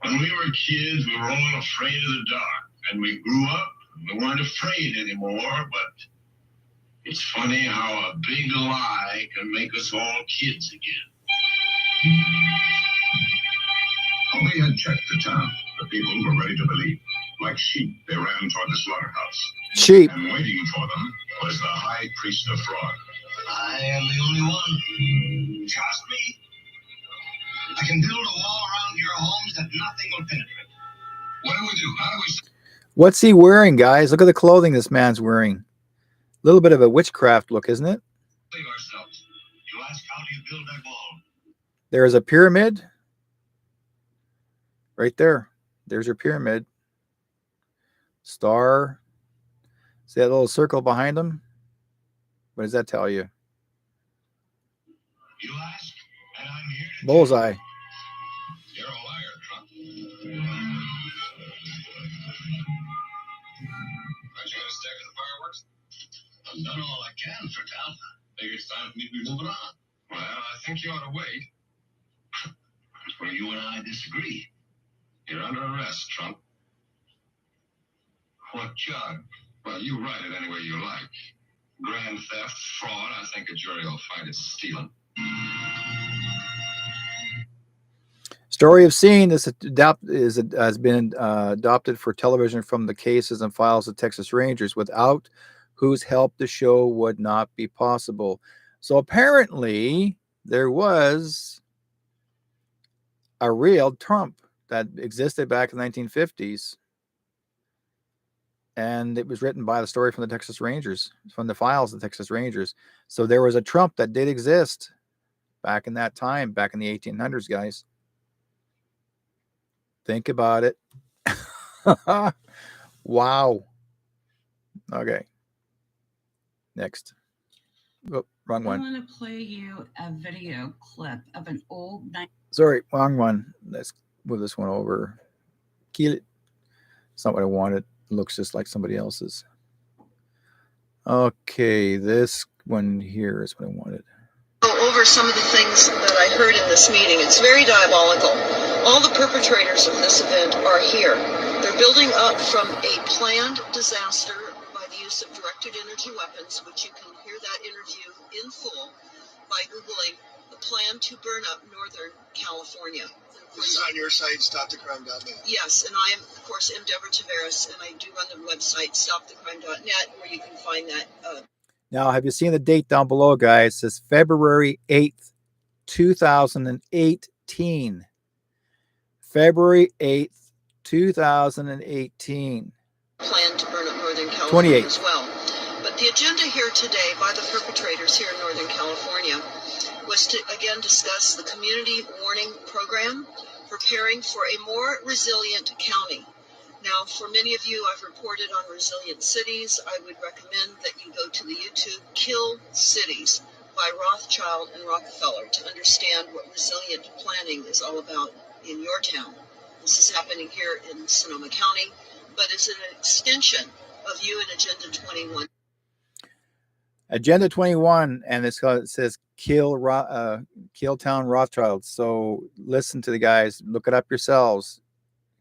When we were kids, we were all afraid of the dark. And we grew up, and we weren't afraid anymore. But it's funny how a big lie can make us all kids again. When we had checked the town, the people were ready to believe. Like sheep, they ran toward the slaughterhouse. Sheep. And waiting for them was the high priest of fraud. I am the only one. Trust me. I can build a wall around your homes that nothing will penetrate. What do we do? How do we... What's he wearing, guys? Look at the clothing this man's wearing. A little bit of a witchcraft look, isn't it? Save ourselves. You ask, how do you build that wall? There's a pyramid. Right there. There's your pyramid. Star. See that little circle behind him? What does that tell you? You ask, and I'm here to Bullseye. You're a liar, Trump. Aren't you going to stay for the fireworks? I've done all I can for town. Think it's time for me to be moving on. Well, I think you ought to wait. That's where you and I disagree. You're under arrest, Trump. What charge? Well, you write it any way you like. Grand theft, fraud, I think a jury will find it stealing. Story of Scene has been adopted for television from the cases and files of Texas Rangers, without whose help the show would not be possible. So apparently there was a real Trump that existed back in the 1950s. And it was written by the story from the Texas Rangers, from the files of the Texas Rangers. So there was a Trump that did exist back in that time, back in the 1800s, guys. Think about it. Wow. Okay. Next. Oh, wrong one. I want to play you a video clip of an old... Sorry, wrong one. Let's move this one over. Kill it. It's not what I wanted. It looks just like somebody else's. Okay, this one here is what I wanted. Over over some of the things that I heard in this meeting. It's very diabolical. All the perpetrators of this event are here. They're building up from a planned disaster by the use of directed energy weapons, which you can hear that interview in full by Googling the plan to burn up Northern California. This is on your site, stopthecrime.net. Yes, and I am, of course, M. Deborah Tavares, and I do run the website, stopthecrime.net, where you can find that. Now, have you seen the date down below, guys? It says February 8th, 2018. February 8th, 2018. Plan to burn up Northern California 28. as well. But the agenda here today by the perpetrators here in Northern California was to, again, discuss the community warning program, preparing for a more resilient county. Now, for many of you, I've reported on resilient cities. I would recommend that you go to the YouTube Kill Cities by Rothschild and Rockefeller to understand what resilient planning is all about in your town. This is happening here in Sonoma County, but it's an extension of UN Agenda 21. Agenda 21, and it says Kill Town Rothschild. So listen to the guys, look it up yourselves.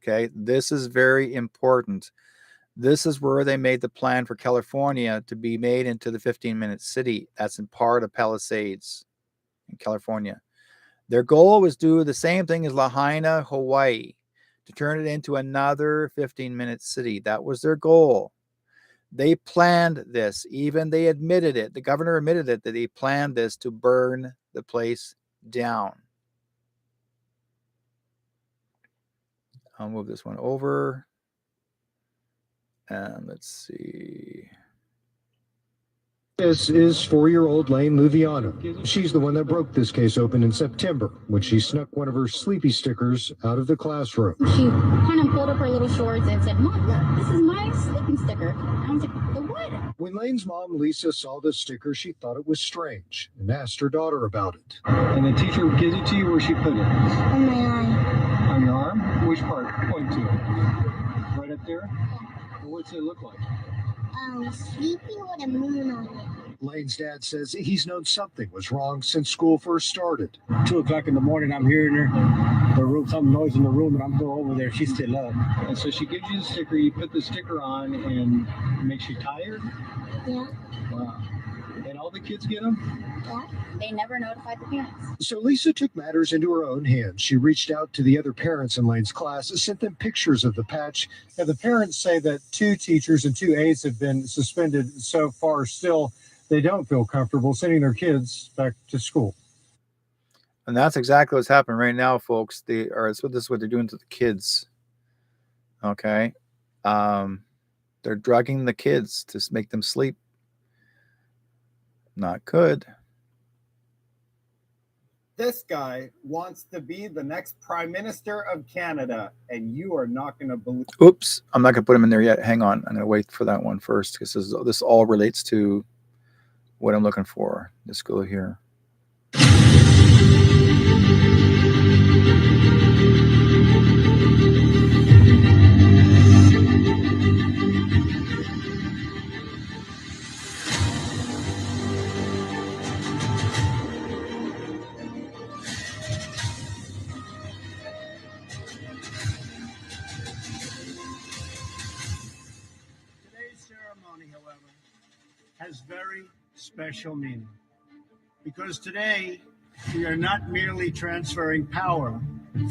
Okay, this is very important. This is where they made the plan for California to be made into the 15-minute city. That's in part of Palisades in California. Their goal was to do the same thing as Lahaina, Hawaii, to turn it into another 15-minute city. That was their goal. They planned this. Even they admitted it. The governor admitted it, that he planned this to burn the place down. I'll move this one over. And let's see. This is 4-year-old Lane Luviano. She's the one that broke this case open in September when she snuck one of her sleepy stickers out of the classroom. She kind of pulled up her little shorts and said, "Mom, look, this is my sleeping sticker." And I was like, "The what?" When Lane's mom, Lisa, saw the sticker, she thought it was strange and asked her daughter about it. And the teacher gives it to you, where she put it? On my eye. On your arm? Which part? Point to it. Right up there? What's it look like? Sleeping with a moon on it. Lane's dad says he's known something was wrong since school first started. 2 o'clock in the morning, I'm hearing her room, some noise in the room, and I'm going over there. She's still up. And so she gives you the sticker. You put the sticker on, and it makes you tired? Yeah. Wow. And all the kids get them? Yeah. They never notified the parents. So Lisa took matters into her own hands. She reached out to the other parents in Lane's class and sent them pictures of the patch. And the parents say that 2 teachers and 2 aides have been suspended so far. Still, they don't feel comfortable sending their kids back to school. And that's exactly what's happening right now, folks. This is what they're doing to the kids. Okay. They're drugging the kids to make them sleep. Not good. This guy wants to be the next Prime Minister of Canada, and you are not going to believe. Oops, I'm not going to put him in there yet. Hang on. I'm going to wait for that one first, because this all relates to what I'm looking for. Let's go here. Has very special meaning, because today we are not merely transferring power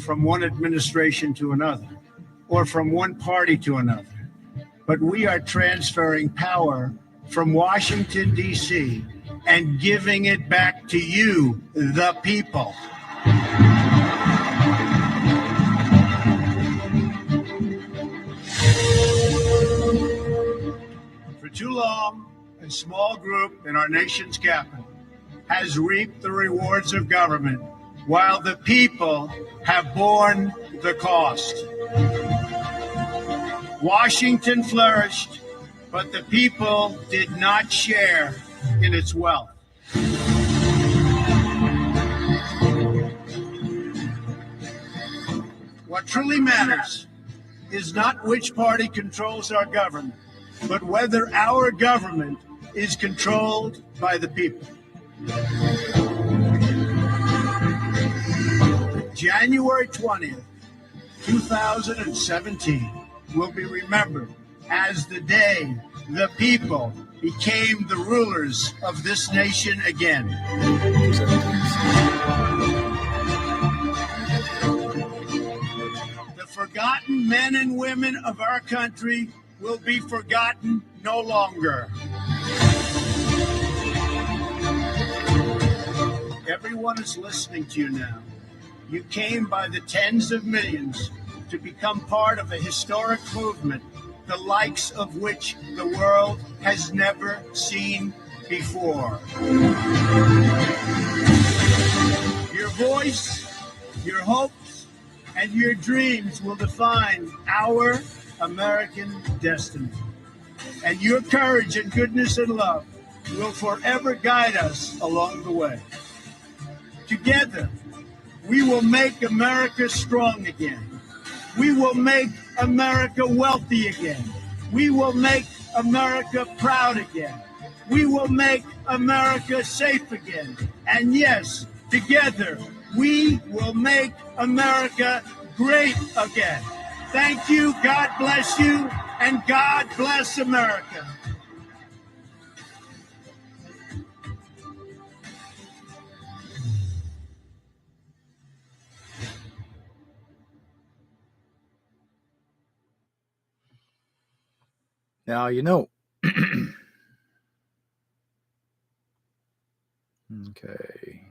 from one administration to another or from one party to another, but we are transferring power from Washington, D.C. and giving it back to you, the people. For too long, a small group in our nation's capital has reaped the rewards of government while the people have borne the cost. Washington flourished, but the people did not share in its wealth. What truly matters is not which party controls our government, but whether our government is controlled by the people. January 20th, 2017 will be remembered as the day the people became the rulers of this nation again. The forgotten men and women of our country will be forgotten no longer. Everyone is listening to you now. You came by the tens of millions to become part of a historic movement, the likes of which the world has never seen before. Your voice, your hopes, and your dreams will define our American destiny. And your courage and goodness and love will forever guide us along the way. Together, we will make America strong again. We will make America wealthy again. We will make America proud again. We will make America safe again. And yes, together, we will make America great again. Thank you, God bless you, and God bless America. Now you know. Okay.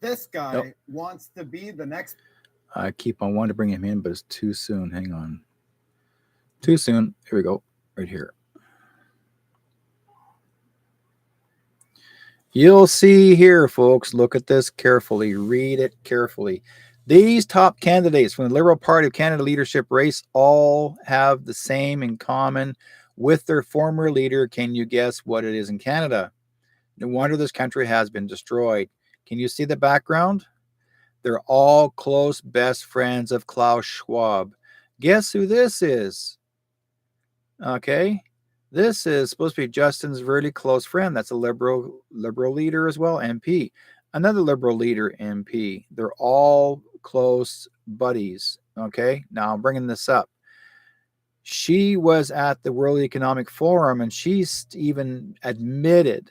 This guy Nope. wants to be the next. I keep on wanting to bring him in, but it's too soon. Hang on. Too soon. Here we go. Right here. You'll see here, folks. Look at this carefully. Read it carefully. These top candidates from the Liberal Party of Canada leadership race all have the same in common with their former leader. Can you guess what it is in Canada? No wonder this country has been destroyed. Can you see the background? They're all close best friends of Klaus Schwab. Guess who this is? Okay. This is supposed to be Justin's really close friend. That's a liberal leader as well, MP. Another liberal leader, MP. They're all close buddies. Okay. Now I'm bringing this up. She was at the World Economic Forum and she's even admitted,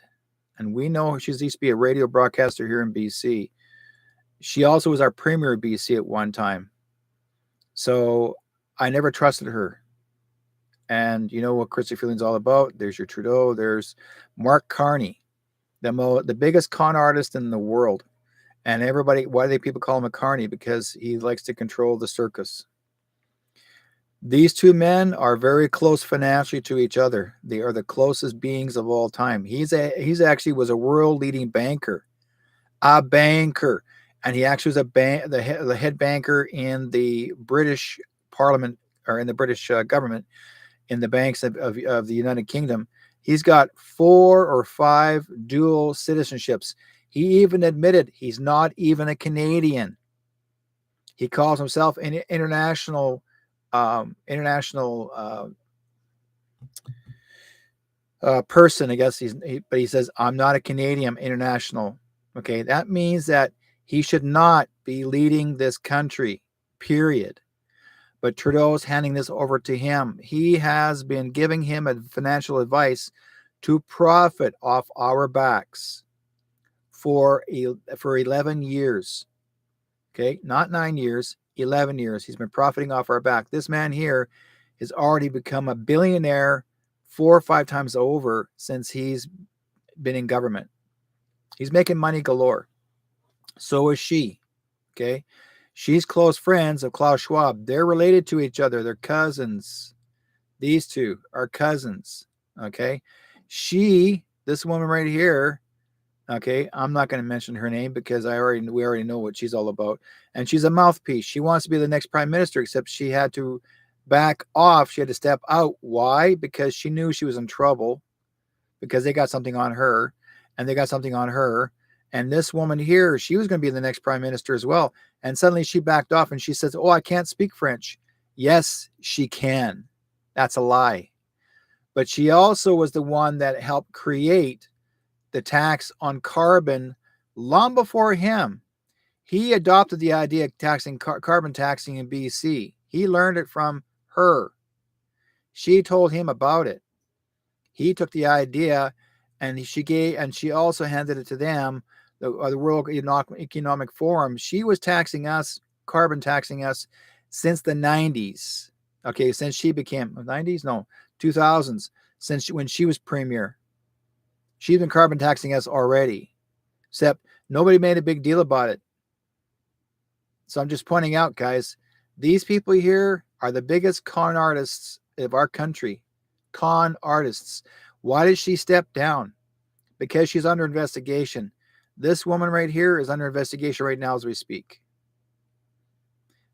and we know she used to be a radio broadcaster here in BC. She also was our premier of BC at one time. So I never trusted her. And you know what Chrystia Freeland's all about. There's your Trudeau. There's Mark Carney, the biggest con artist in the world. And everybody, why do people call him a Carney? Because he likes to control the circus. These two men are very close financially to each other. They are the closest beings of all time. He's actually was a world leading banker, and he actually was the head banker in the British Parliament, or in the British government, in the banks of the United Kingdom. He's got 4 or 5 dual citizenships. He even admitted he's not even a Canadian. He calls himself an international person, I guess. But he says, I'm not a Canadian, international. Okay, that means that he should not be leading this country, period. But Trudeau is handing this over to him. He has been giving him financial advice to profit off our backs for 11 years. Okay, not 9 years, 11 years. He's been profiting off our back. This man here has already become a billionaire 4 or 5 times over since he's been in government. He's making money galore. So is she. Okay. She's close friends of Klaus Schwab. They're related to each other. They're cousins. These two are cousins. Okay. This woman right here, okay, I'm not going to mention her name because we already know what she's all about. And she's a mouthpiece. She wants to be the next prime minister, except she had to back off. She had to step out. Why? Because she knew she was in trouble, because they got something on her, and they got something on her. And this woman here, she was going to be the next prime minister as well. And suddenly she backed off and she says, oh, I can't speak French. Yes, she can. That's a lie. But she also was the one that helped create the tax on carbon long before him. He adopted the idea of taxing carbon taxing in BC. He learned it from her. She told him about it. He took the idea, and she also handed it to them, the World Economic Forum. She was taxing us, carbon taxing us, since the 90s. Okay, since she became 90s, no, 2000s, when she was premier. She's been carbon taxing us already, except nobody made a big deal about it. So I'm just pointing out, guys, these people here are the biggest con artists of our country. Con artists. Why did she step down? Because she's under investigation. This woman right here is under investigation right now as we speak.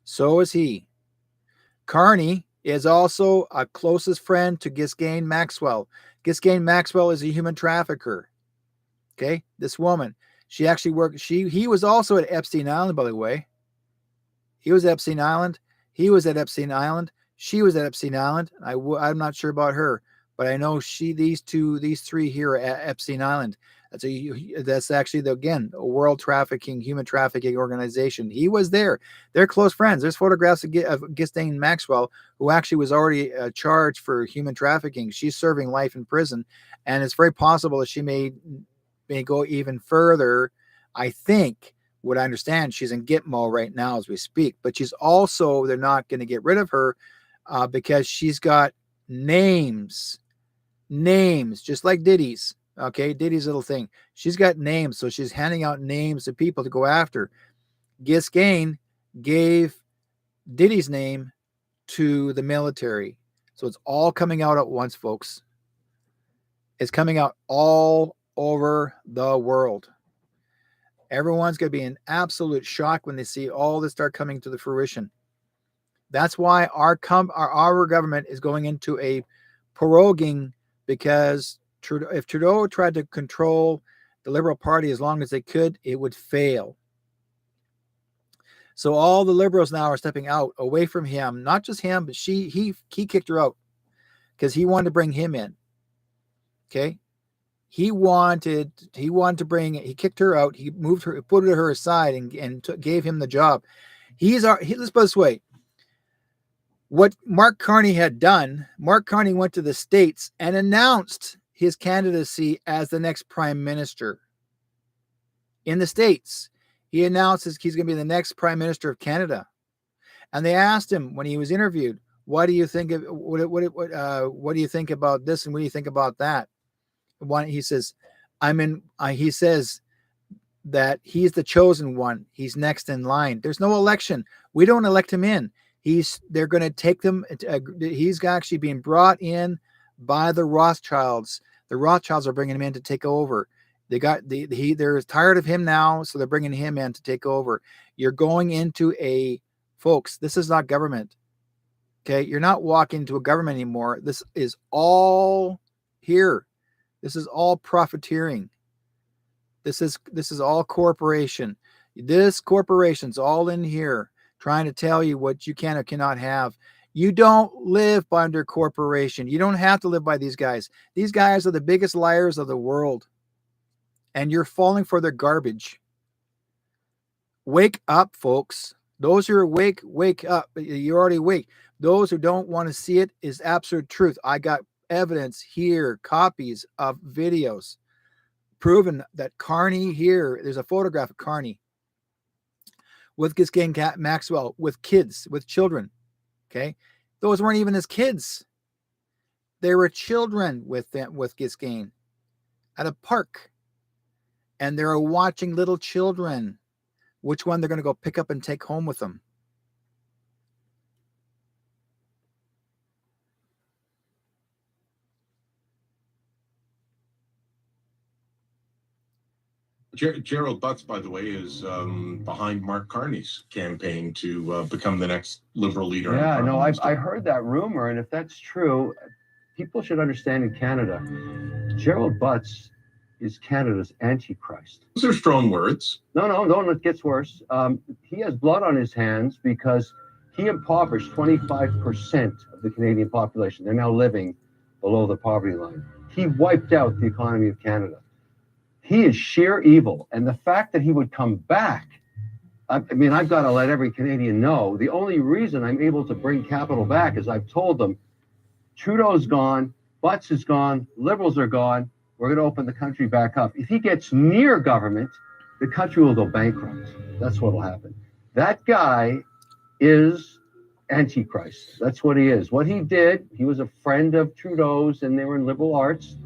So is he. Carney is also a closest friend to Ghislaine Maxwell. Ghislaine Maxwell is a human trafficker. Okay, this woman. She actually worked. He was also at Epstein Island, by the way. He was at Epstein Island. He was at Epstein Island. She was at Epstein Island. I'm not sure about her, but I know these three here are at Epstein Island. That's actually again a world human trafficking organization. He was there. They're close friends. There's photographs of Ghislaine Maxwell, who actually was already charged for human trafficking. She's serving life in prison, and it's very possible that she may go even further. I think, what I understand, she's in Gitmo right now as we speak, but they're not going to get rid of her because she's got names, just like Diddy's. Okay, Diddy's little thing. She's got names, so she's handing out names to people to go after. Ghislaine gave Diddy's name to the military. So it's all coming out at once, folks. It's coming out all over the world. Everyone's going to be in absolute shock when they see all this start coming to the fruition. That's why our government is going into a proroguing, because if Trudeau tried to control the Liberal Party as long as they could, it would fail. So all the Liberals now are stepping out away from him. Not just him, but he kicked her out because he wanted to bring him in. Okay, he kicked her out. He moved her, put her aside, and gave him the job. Let's put it this way. What Mark Carney had done, Mark Carney went to the States and announced his candidacy as the next prime minister. In the States, he announces he's going to be the next prime minister of Canada. And they asked him when he was interviewed, "What do you think of what do you think about this, and what do you think about that?" He says, he says that he's the chosen one. He's next in line. There's no election. We don't elect him in. They're going to take them. He's actually being brought in by the Rothschilds. The Rothschilds are bringing him in to take over. They're tired of him now, so they're bringing him in to take over. You're going into folks, this is not government. Okay, you're not walking into a government anymore. This is all here. This is all profiteering. This is all corporation. This corporation's all in here trying to tell you what you can or cannot have. You don't live under corporation. You don't have to live by these guys. These guys are the biggest liars of the world. And you're falling for their garbage. Wake up, folks. Those who are awake, wake up. You're already awake. Those who don't want to see it is absolute truth. I got evidence here, copies of videos proven that Carney here, there's a photograph of Carney with Ghislaine Maxwell, with kids, with children. Okay, those weren't even his kids. They were children with Ghislaine at a park, and they're watching little children. Which one they're going to go pick up and take home with them? Gerald Butts, by the way, is behind Mark Carney's campaign to become the next Liberal leader. Yeah, no, I heard that rumor, and if that's true, people should understand in Canada, Gerald Butts is Canada's Antichrist. Those are strong words. No, it gets worse. He has blood on his hands because he impoverished 25% of the Canadian population. They're now living below the poverty line. He wiped out the economy of Canada. He is sheer evil. And the fact that he would come back I mean, I've got to let every Canadian know. The only reason I'm able to bring capital back is I've told them, Trudeau's gone, Butts is gone, Liberals are gone. We're going to open the country back up. If he gets near government, the country will go bankrupt. That's what will happen. That guy is Antichrist. That's what he is. What he did, he was a friend of Trudeau's and they were in liberal arts.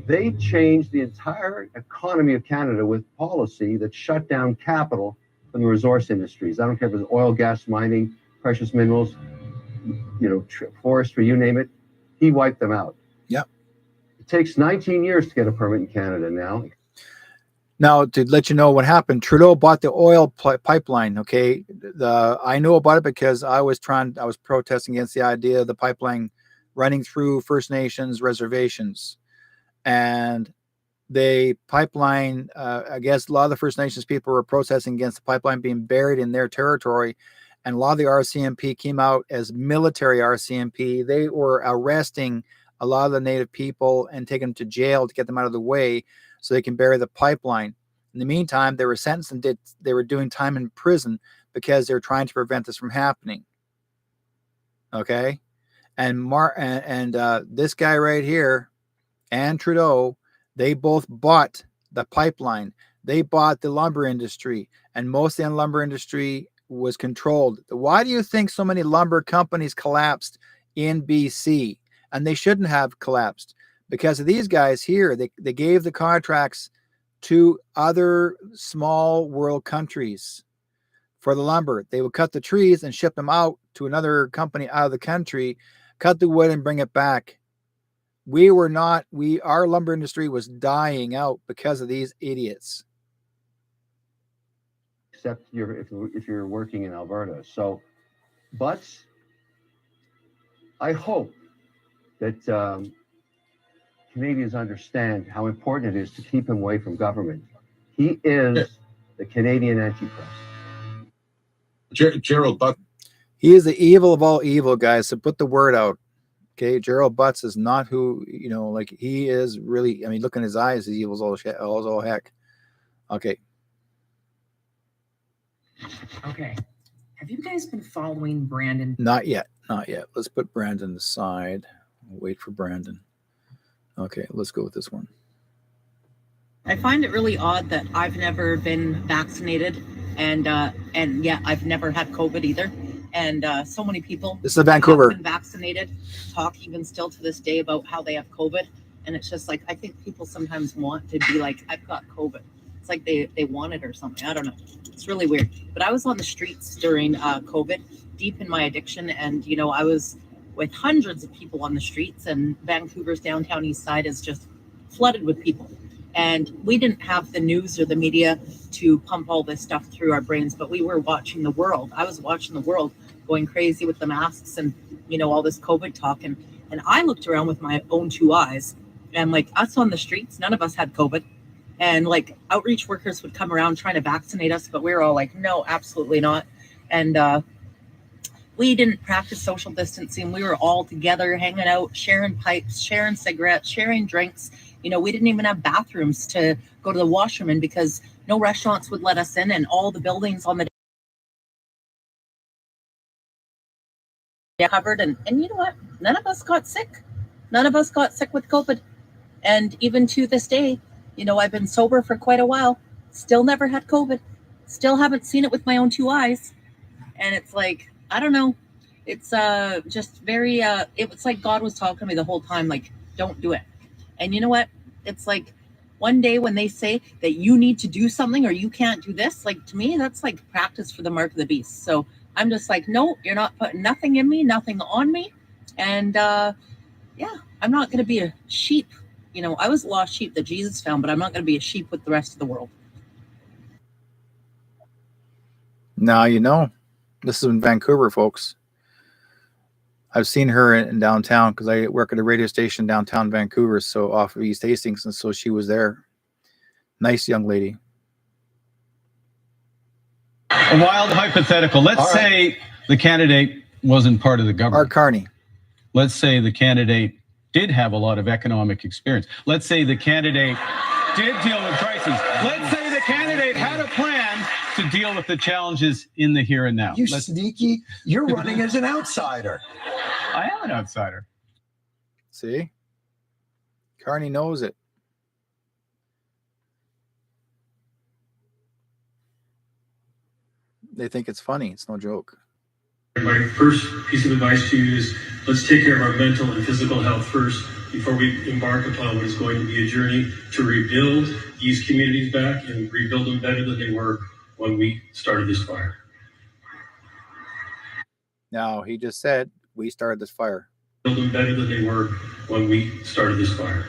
They changed the entire economy of Canada with policy that shut down capital from the resource industries. I don't care if it's oil, gas, mining, precious minerals, forestry, you name it. He wiped them out. Yep. It takes 19 years to get a permit in Canada now. Now, to let you know what happened, Trudeau bought the oil pipeline. Okay, I know about it because I was protesting against the idea of the pipeline running through First Nations reservations, and the pipeline. I guess a lot of the First Nations people were protesting against the pipeline being buried in their territory, and a lot of the RCMP came out as military RCMP. They were arresting a lot of the Native people and taking them to jail to get them out of the way, so they can bury the pipeline. In the meantime, they were sentenced and they were doing time in prison because they were trying to prevent this from happening. Okay, and this guy right here and Trudeau, they both bought the pipeline. They bought the lumber industry, and most of the lumber industry was controlled. Why do you think so many lumber companies collapsed in BC? And they shouldn't have collapsed. Because of these guys here, they gave the contracts to other small world countries for the lumber. They would cut the trees and ship them out to another company out of the country, cut the wood and bring it back. Our lumber industry was dying out because of these idiots. Except if you're working in Alberta. So, but I hope that Canadians understand how important it is to keep him away from government. He is the Canadian Antichrist. Gerald Butts. He is the evil of all evil, guys. So put the word out. Okay, Gerald Butts is not who, like he is really. I mean, look in his eyes, he's evil as all heck. Okay. Okay. Have you guys been following Brandon? Not yet. Let's put Brandon aside. Wait for Brandon. Okay, let's go with this one. I find it really odd that I've never been vaccinated, and yeah, I've never had COVID either. And so many people. This is Vancouver. Have been vaccinated, talk even still to this day about how they have COVID, and it's just like I think people sometimes want to be like, I've got COVID. It's like they want it or something. I don't know. It's really weird. But I was on the streets during COVID, deep in my addiction, and I was with hundreds of people on the streets, and Vancouver's downtown east side is just flooded with people. And we didn't have the news or the media to pump all this stuff through our brains, but we were watching the world. I was watching the world going crazy with the masks and, all this COVID talk. And I looked around with my own two eyes, and like us on the streets, none of us had COVID. And like outreach workers would come around trying to vaccinate us, but we were all like, no, absolutely not. And we didn't practice social distancing. We were all together, hanging out, sharing pipes, sharing cigarettes, sharing drinks. We didn't even have bathrooms to go to the washroom in because no restaurants would let us in, and all the buildings on the covered. And you know what? None of us got sick. None of us got sick with COVID. And even to this day, I've been sober for quite a while. Still never had COVID. Still haven't seen it with my own two eyes. And it's like, I don't know. It's just very, it was like God was talking to me the whole time, like, don't do it. And you know what? It's like one day when they say that you need to do something or you can't do this, like to me, that's like practice for the mark of the beast. So I'm just like, no, you're not putting nothing in me, nothing on me. And yeah, I'm not going to be a sheep. I was a lost sheep that Jesus found, but I'm not going to be a sheep with the rest of the world. Now, this is in Vancouver, folks. I've seen her in downtown because I work at a radio station downtown Vancouver, so off of East Hastings, and so she was there. Nice young lady. A wild hypothetical. Let's say the candidate wasn't part of the government. Mark Carney. Let's say the candidate did have a lot of economic experience. Let's say the candidate did deal with crises. Let's say the candidate had a plan to deal with the challenges in the here and now. You sneaky, you're running as an outsider. I am an outsider. See? Carney knows it. They think it's funny. It's no joke. My first piece of advice to you is let's take care of our mental and physical health first before we embark upon what is going to be a journey to rebuild these communities back and rebuild them better than they were when we started this fire. Now, he just said, we started this fire. Build them better than they were when we started this fire.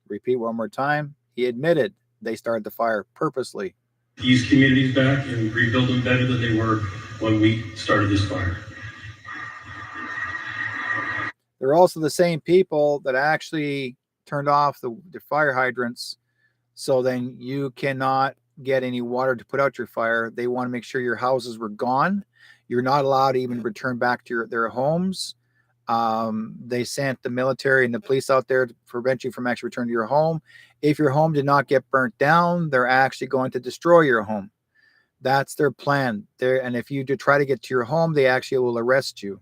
Repeat one more time. He admitted they started the fire purposely. These communities back and rebuild them better than they were when we started this fire. They're also the same people that actually turned off the fire hydrants, so then you cannot get any water to put out your fire. They want to make sure your houses were gone. You're not allowed to even return back to their homes. They sent the military and the police out there to prevent you from actually returning to your home. If your home did not get burnt down, they're actually going to destroy your home. That's their plan. And if you do try to get to your home, they actually will arrest you.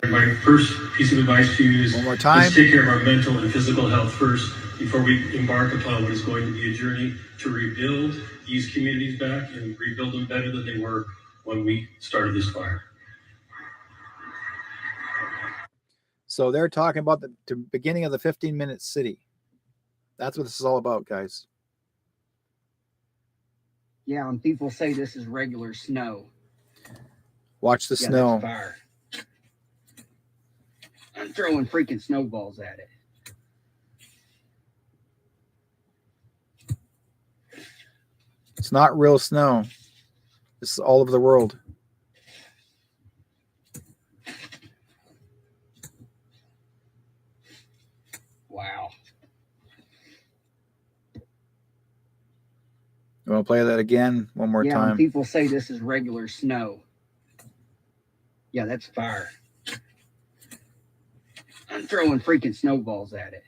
My first piece of advice to you is one more time. Let's take care of our mental and physical health first before we embark upon what is going to be a journey to rebuild these communities back and rebuild them better than they were when we started this fire. So they're talking about the beginning of the 15-minute city. That's what this is all about, guys. Yeah, and people say this is regular snow. Watch the snow. That's fire. I'm throwing freaking snowballs at it. It's not real snow. This is all over the world. Wow. You want to play that again one more Yeah, time? and people say this is regular snow. Yeah, that's fire. I'm throwing freaking snowballs at it.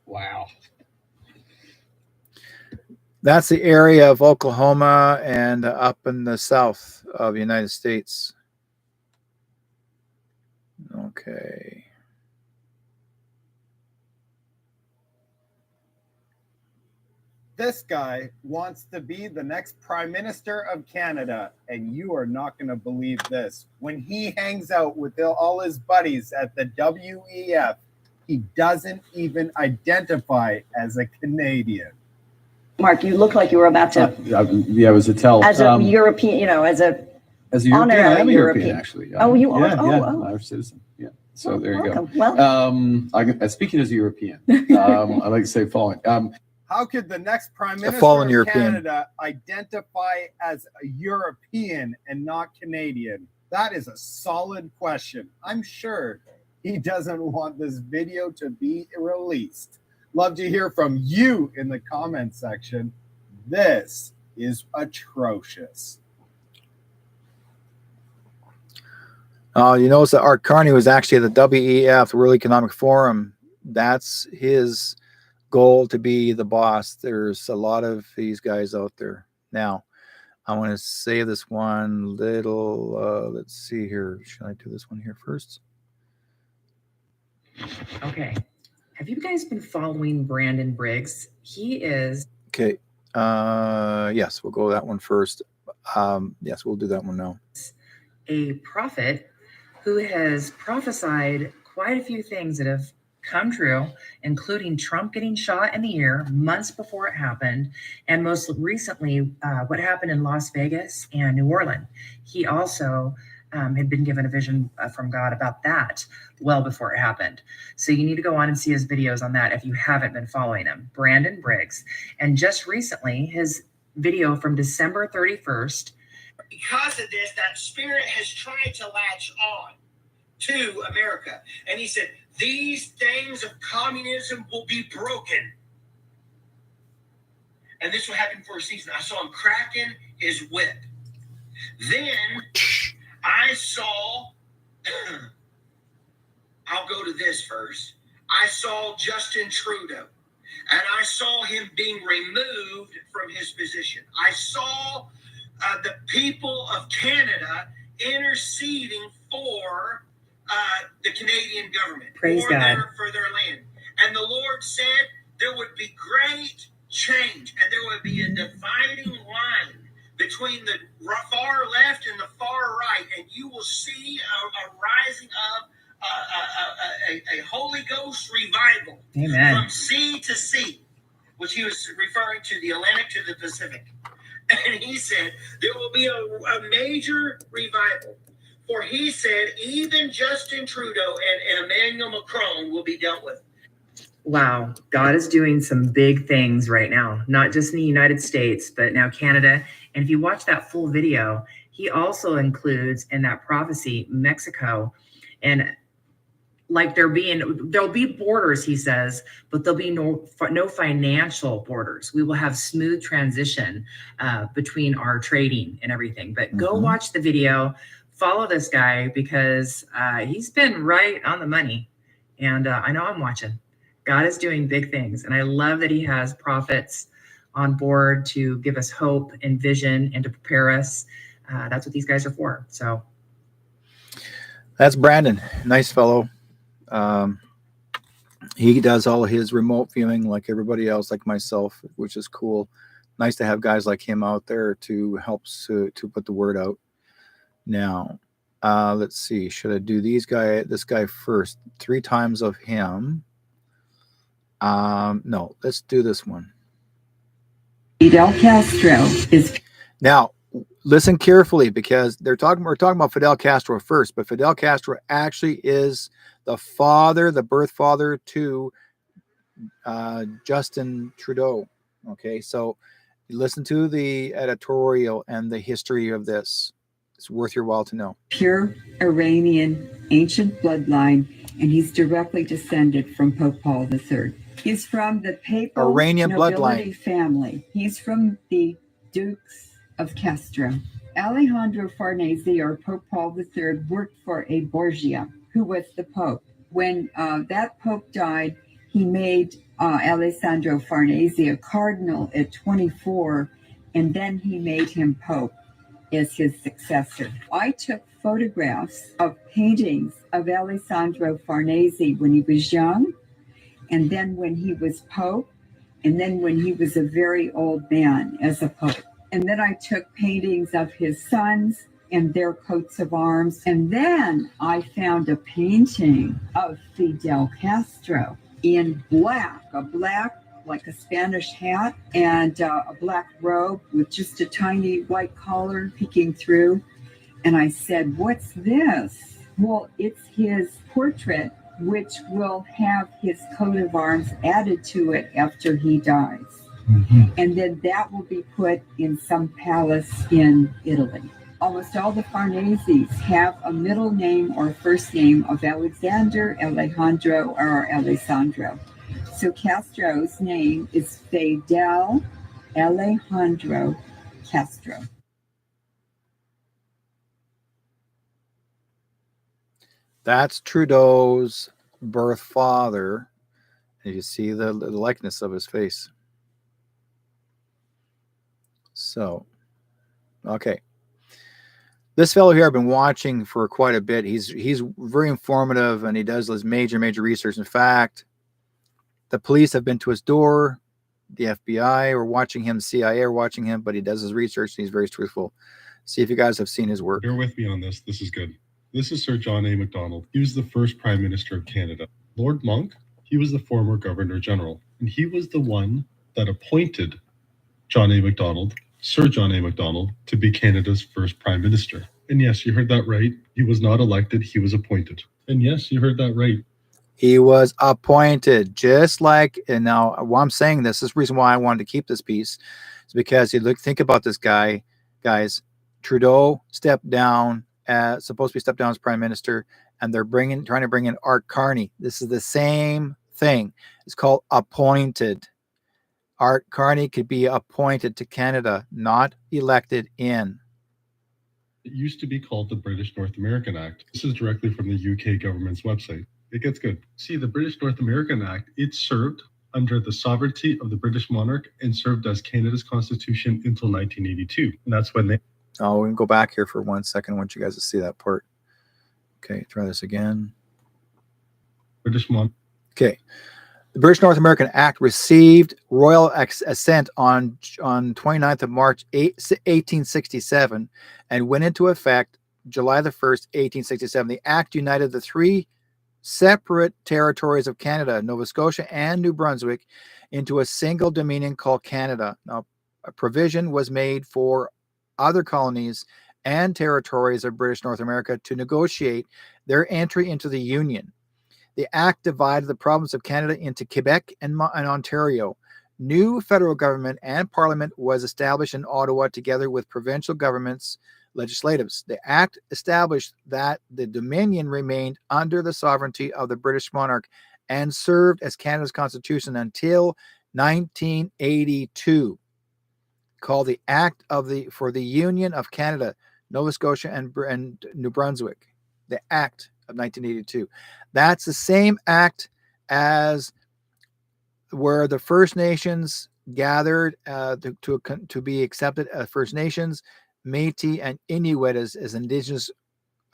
Wow. That's the area of Oklahoma and up in the south of the United States. Okay. This guy wants to be the next Prime Minister of Canada, and you are not going to believe this. When he hangs out with all his buddies at the WEF, he doesn't even identify as a Canadian. Mark, you look like you were about to, Yeah, it was a tell. as a European, as a European, honorary I am a European, European. actually. Oh, you are? Yeah, Oh, yeah, oh. I'm a citizen. Yeah. So there you welcome. go. Speaking as a European, I like to say following. How could the next Prime Minister fallen of European. Canada identify as a European and not Canadian? That is a solid question. I'm sure he doesn't want this video to be released. Love to hear from you in the comment section. This is atrocious. You notice that Art Carney was actually at the WEF, the World Economic Forum. That's his goal, to be the boss. There's a lot of these guys out there. Now, I want to save this one little, let's see here. Should I do this one here first? Okay. Have you guys been following Brandon Briggs? He is. Okay. Yes, we'll go that one first. Yes, we'll do that one now. A prophet who has prophesied quite a few things that have come true, including Trump getting shot in the ear months before it happened, and most recently, what happened in Las Vegas and New Orleans. He also had been given a vision from God about that well before it happened. So you need to go on and see his videos on that if you haven't been following him. Brandon Briggs. And just recently, his video from December 31st. Because of this, that spirit has tried to latch on to America. And he said, these things of communism will be broken. And this will happen for a season. I saw him cracking his whip. Then I saw, I'll go to this first. I saw Justin Trudeau, and I saw him being removed from his position. I saw the people of Canada interceding for the Canadian government, Praise God. For their land. And the Lord said there would be great change, and there would be a dividing line between the far left and the far right, and you will see a rising of a Holy Ghost revival. Amen. From sea to sea, which he was referring to the Atlantic to the Pacific. And he said there will be a major revival. For he said even Justin Trudeau and Emmanuel Macron will be dealt with. Wow, God is doing some big things right now, not just in the United States, but now Canada. And if you watch that full video, he also includes in that prophecy Mexico. And like there'll be borders, he says, but there'll be no financial borders. We will have smooth transition between our trading and everything. But go watch the video, follow this guy, because he's been right on the money. And I know I'm watching. God is doing big things. And I love that he has prophets on board to give us hope and vision and to prepare us. That's what these guys are for. So that's Brandon. Nice fellow. He does all of his remote viewing like everybody else, like myself, which is cool. Nice to have guys like him out there to help to put the word out. Now, let's see. Should I do this guy first? 3 times of him. No, let's do this one. Fidel Castro is now. Listen carefully, because we're talking about Fidel Castro first, but Fidel Castro actually is the birth father to Justin Trudeau. Okay, so listen to the editorial and the history of this. It's worth your while to know. Pure Iranian ancient bloodline, and he's directly descended from Pope Paul III. He's from the papal Iranian nobility bloodline family. He's from the Dukes of Castro. Alejandro Farnese, or Pope Paul III, worked for a Borgia, who was the Pope. When that Pope died, he made Alessandro Farnese a cardinal at 24, and then he made him Pope as his successor. I took photographs of paintings of Alessandro Farnese when he was young, and then when he was Pope, and then when he was a very old man as a Pope. And then I took paintings of his sons and their coats of arms. And then I found a painting of Fidel Castro in black, like a Spanish hat, and a black robe with just a tiny white collar peeking through. And I said, "What's this?" Well, it's his portrait, which will have his coat of arms added to it after he dies. And then that will be put in some palace in Italy. Almost all the Farneses have a middle name or first name of Alexander, Alejandro, or Alessandro. So Castro's name is Fidel Alejandro Castro. That's Trudeau's birth father. And you see the likeness of his face. So, okay. This fellow here I've been watching for quite a bit. He's very informative, and he does this major research. In fact, the police have been to his door. The FBI are watching him. CIA are watching him, but he does his research, and he's very truthful. See if you guys have seen his work. Bear with me on this. This is good. This is Sir John A. Macdonald. He was the first Prime Minister of Canada. Lord Monck, he was the former Governor General, and he was the one that appointed John A. Macdonald, Sir John A. Macdonald, to be Canada's first Prime Minister. And yes, you heard that right. He was not elected, he was appointed. And yes, you heard that right. He was appointed, just like, and now while I'm saying this is the reason why I wanted to keep this piece, is because think about this guy, guys. Trudeau stepped down, supposed to be stepped down as Prime Minister, and they're trying to bring in Art Carney. This is the same thing. It's called appointed. Art Carney could be appointed to Canada, not elected in. It used to be called the British North American Act. This is directly from the UK government's website. It gets good. See, the British North American Act, it served under the sovereignty of the British monarch and served as Canada's constitution until 1982. And that's when they... Oh, we can go back here for 1 second. I want you guys to see that part. Okay, try this again. British monarch. Okay. The British North American Act received royal assent on 29th of March 1867 and went into effect July the 1st, 1867. The Act united the three separate territories of Canada, Nova Scotia and New Brunswick, into a single dominion called Canada. Now, a provision was made for other colonies and territories of British North America to negotiate their entry into the Union. The Act divided the province of Canada into Quebec and Ontario. New federal government and parliament was established in Ottawa together with provincial governments' legislatives. The Act established that the Dominion remained under the sovereignty of the British monarch and served as Canada's constitution until 1982, called the Act for the Union of Canada, Nova Scotia and New Brunswick. The Act of 1982. That's the same act as where the First Nations gathered to be accepted as First Nations, Métis, and Inuit as indigenous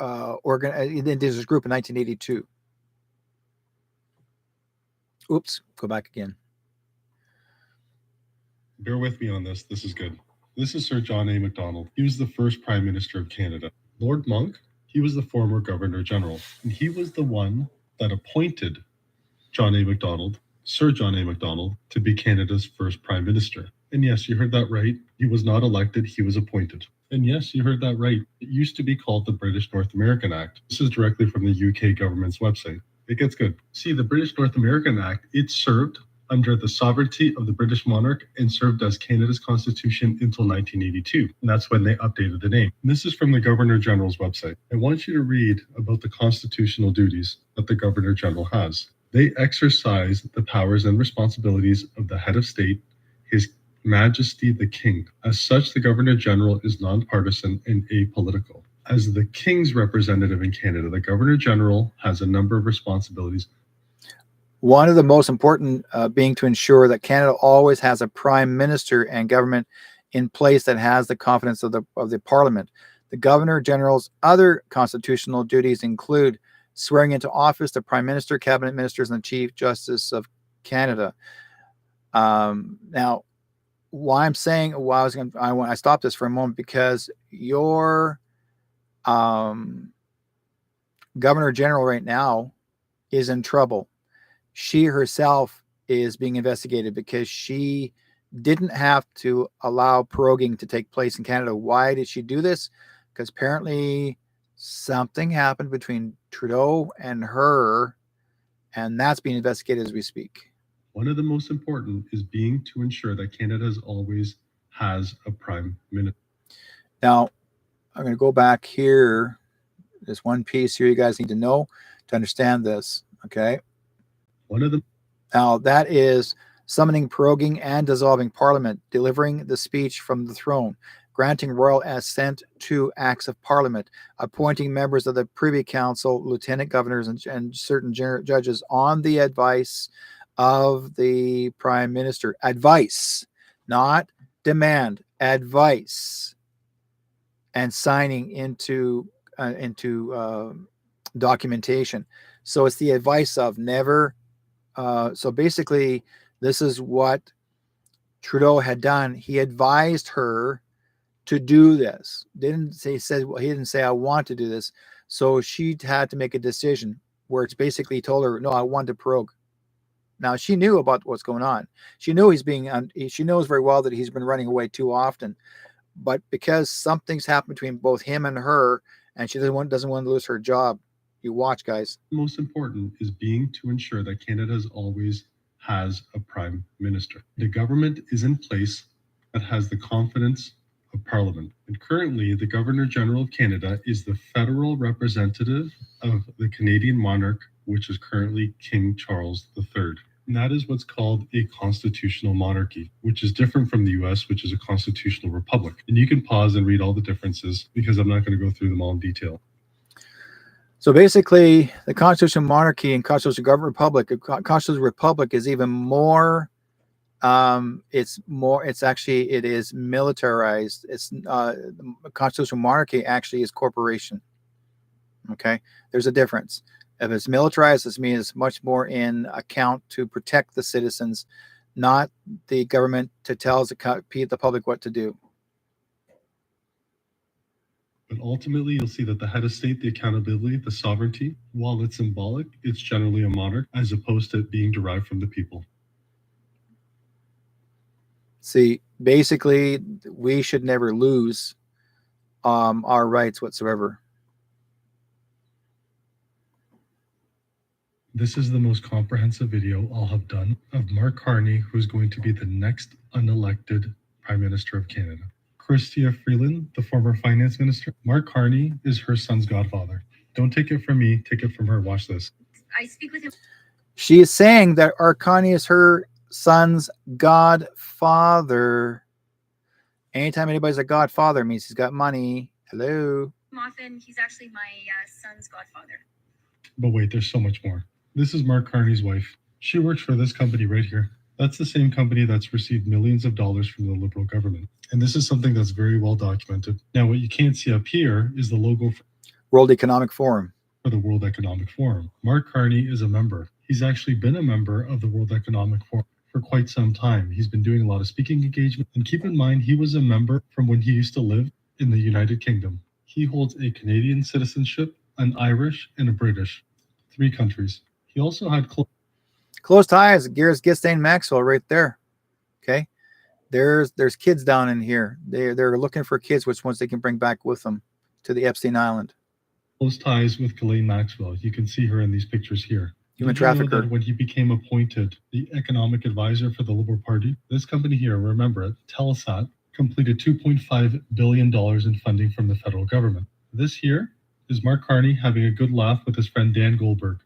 indigenous group in 1982. Oops, go back again. Bear with me on this. This is good. This is Sir John A. Macdonald. He was the first Prime Minister of Canada. Lord Monck, he was the former Governor General, and he was the one that appointed John A. Macdonald, Sir John A. Macdonald, to be Canada's first Prime Minister. And yes, you heard that right. He was not elected, he was appointed. And yes, you heard that right. It used to be called the British North American Act. This is directly from the UK government's website. It gets good. See, the British North American Act, it served under the sovereignty of the British monarch and served as Canada's constitution until 1982. And that's when they updated the name. And this is from the Governor General's website. I want you to read about the constitutional duties that the Governor General has. They exercise the powers and responsibilities of the head of state, His Majesty the King. As such, the Governor General is nonpartisan and apolitical. As the King's representative in Canada, the Governor General has a number of responsibilities. One of the most important being to ensure that Canada always has a prime minister and government in place that has the confidence of the Parliament. The Governor General's other constitutional duties include swearing into office the Prime Minister, Cabinet Ministers, and the Chief Justice of Canada. Now, why I'm saying I stopped this for a moment because your Governor General right now is in trouble. She herself is being investigated because she didn't have to allow proroguing to take place in Canada. Why did she do this? Because apparently something happened between Trudeau and her, and that's being investigated as we speak. One of the most important is being to ensure that Canada always has a prime minister. Now, I'm going to go back here. There's one piece here you guys need to know to understand this, okay? One of them. Now, that is summoning, proroguing, and dissolving Parliament, delivering the speech from the throne, granting royal assent to acts of Parliament, appointing members of the Privy Council, lieutenant governors, and certain judges on the advice of the Prime Minister. Advice, not demand, advice, and signing into documentation. So it's the advice of, never. So basically, this is what Trudeau had done. He advised her to do this. He didn't say, I want to do this. So she had to make a decision where it's basically told her, no, I want to prorogue. Now, she knew about what's going on. She knew she knows very well that he's been running away too often. But because something's happened between both him and her, and she doesn't want to lose her job, you watch, guys. Most important is being to ensure that Canada always has a prime minister. The government is in place that has the confidence of Parliament. And currently, the Governor General of Canada is the federal representative of the Canadian monarch, which is currently King Charles III. And that is what's called a constitutional monarchy, which is different from the US, which is a constitutional republic. And you can pause and read all the differences because I'm not going to go through them all in detail. So basically, the constitutional monarchy and constitutional government republic, constitutional republic is even more. It is militarized. It's the constitutional monarchy actually is corporation. Okay, there's a difference. If it's militarized, this means it's much more in account to protect the citizens, not the government to tell the public what to do. But ultimately, you'll see that the head of state, the accountability, the sovereignty, while it's symbolic, it's generally a monarch as opposed to it being derived from the people. See, basically, we should never lose our rights whatsoever. This is the most comprehensive video I'll have done of Mark Carney, who's going to be the next unelected Prime Minister of Canada. Chrystia Freeland, the former finance minister. Mark Carney is her son's godfather. Don't take it from me, take it from her. Watch this. I speak with him. She is saying that Carney is her son's godfather. Anytime anybody's a godfather, it means he's got money. Hello. Often, he's actually my son's godfather. But wait, there's so much more. This is Mark Carney's wife. She works for this company right here. That's the same company that's received millions of dollars from the Liberal government. And this is something that's very well documented. Now, what you can't see up here is the logo for World Economic Forum. For the World Economic Forum. Mark Carney is a member. He's actually been a member of the World Economic Forum for quite some time. He's been doing a lot of speaking engagement. And keep in mind, he was a member from when he used to live in the United Kingdom. He holds a Canadian citizenship, an Irish, and a British. 3 countries. He also had close ties. Gareth Ghislaine Maxwell right there. Okay. There's kids down in here. They're looking for kids, which ones they can bring back with them to the Epstein Island. Close ties with Ghislaine Maxwell. You can see her in these pictures here. Human Did you know trafficker. that when he became appointed the economic advisor for the Liberal Party, this company here, remember it, Telesat, completed $2.5 billion in funding from the federal government. This here is Mark Carney having a good laugh with his friend Dan Goldberg.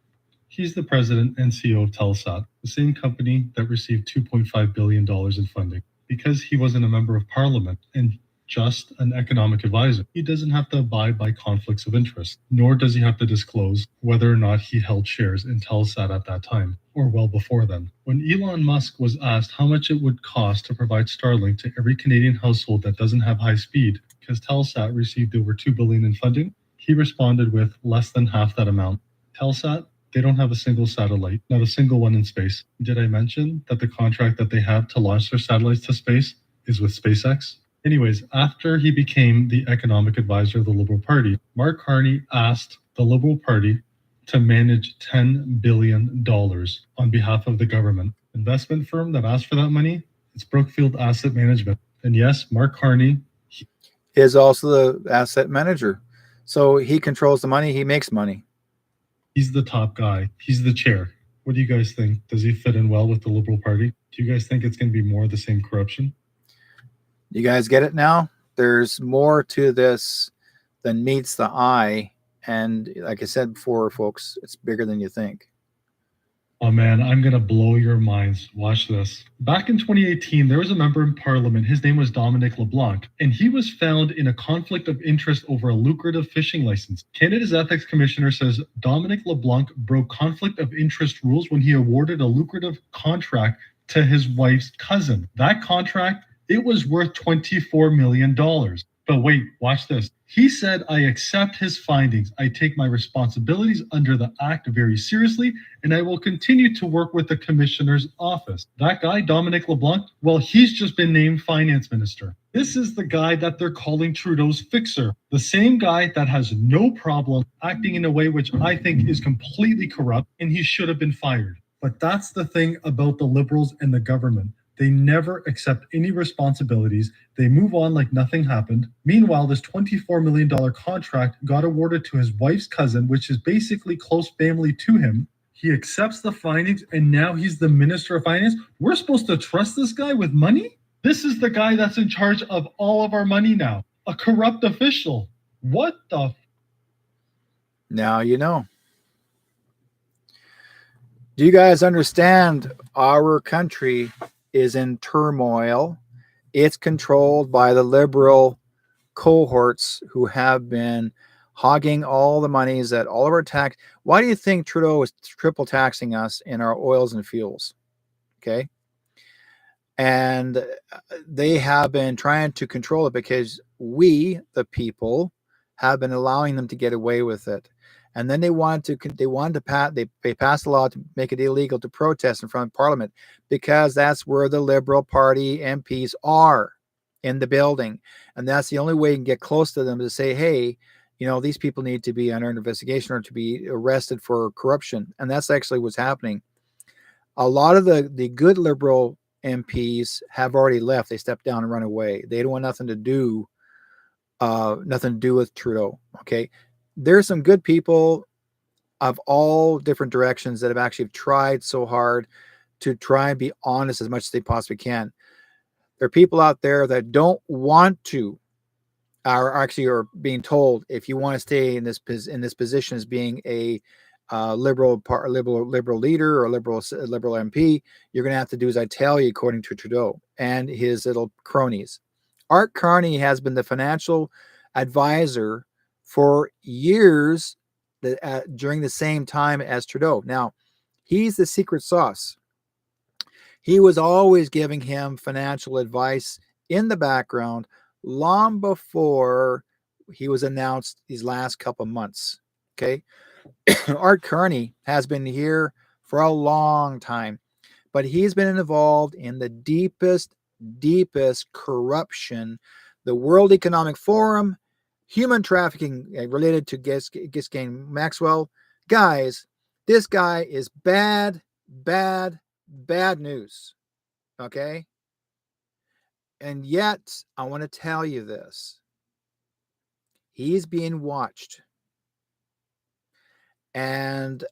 He's the president and CEO of Telesat, the same company that received $2.5 billion in funding. Because he wasn't a member of parliament and just an economic advisor, he doesn't have to abide by conflicts of interest, nor does he have to disclose whether or not he held shares in Telesat at that time, or well before then. When Elon Musk was asked how much it would cost to provide Starlink to every Canadian household that doesn't have high speed, because Telesat received over $2 billion in funding, he responded with less than half that amount. Telesat, they don't have a single satellite, not a single one in space. Did I mention that the contract that they have to launch their satellites to space is with SpaceX? Anyways, after he became the economic advisor of the Liberal Party, Mark Carney asked the Liberal Party to manage $10 billion on behalf of the government. Investment firm that asked for that money, it's Brookfield Asset Management. And yes, Mark Carney is also the asset manager. So he controls the money, he makes money. He's the top guy. He's the chair. What do you guys think? Does he fit in well with the Liberal Party? Do you guys think it's going to be more of the same corruption? You guys get it now? There's more to this than meets the eye. And like I said before, folks, it's bigger than you think. Oh man, I'm going to blow your minds. Watch this. Back in 2018, there was a member in parliament. His name was Dominic LeBlanc, and he was found in a conflict of interest over a lucrative fishing license. Canada's Ethics Commissioner says Dominic LeBlanc broke conflict of interest rules when he awarded a lucrative contract to his wife's cousin. That contract, it was worth $24 million. But wait, watch this. He said, I accept his findings. I take my responsibilities under the act very seriously, and I will continue to work with the commissioner's office. That guy, Dominic LeBlanc, well, he's just been named finance minister. This is the guy that they're calling Trudeau's fixer. The same guy that has no problem acting in a way which I think is completely corrupt, and he should have been fired. But that's the thing about the Liberals and the government. They never accept any responsibilities. They move on like nothing happened. Meanwhile, this $24 million contract got awarded to his wife's cousin, which is basically close family to him. He accepts the findings, and now he's the Minister of Finance. We're supposed to trust this guy with money? This is the guy that's in charge of all of our money now. A corrupt official. What the? Now you know. Do you guys understand our country is in turmoil? It's controlled by the liberal cohorts who have been hogging all the monies that all of our tax. Why do you think Trudeau is triple taxing us in our oils and fuels? Okay. And they have been trying to control it because we, the people, have been allowing them to get away with it. And then they passed a law to make it illegal to protest in front of Parliament because that's where the Liberal Party MPs are, in the building. And that's the only way you can get close to them, to say, hey, you know, these people need to be under investigation or to be arrested for corruption. And that's actually what's happening. A lot of the good Liberal MPs have already left. They stepped down and run away. They don't want nothing to do with Trudeau. Okay. There's some good people of all different directions that have actually tried so hard to try and be honest as much as they possibly can. There are people out there that don't want to, are being told, if you want to stay in this position as being a liberal leader or liberal MP, you're going to have to do as I tell you, according to Trudeau and his little cronies. Art Carney has been the financial advisor for years during the same time as Trudeau. Now, he's the secret sauce. He was always giving him financial advice in the background long before he was announced these last couple months. Okay. Art Carney has been here for a long time, but he's been involved in the deepest corruption. The World Economic Forum, human trafficking related to Ghislaine Maxwell. Guys, this guy is bad news. Okay? And yet, I want to tell you this. He's being watched. And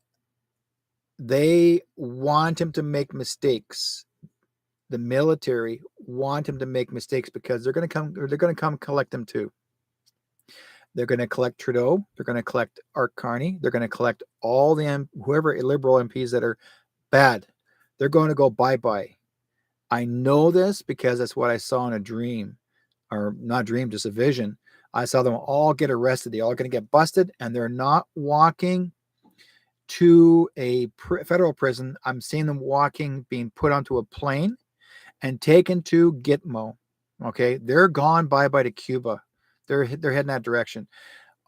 they want him to make mistakes. The military want him to make mistakes because they're going to come collect them too. They're going to collect Trudeau. They're going to collect Art Carney. They're going to collect all the whoever Liberal MPs that are bad. They're going to go bye-bye. I know this because that's what I saw in a dream, or not dream, just a vision. I saw them all get arrested. They all going to get busted, and they're not walking to a federal prison. I'm seeing them being put onto a plane and taken to Gitmo. Okay, they're gone bye-bye to Cuba. They're heading that direction.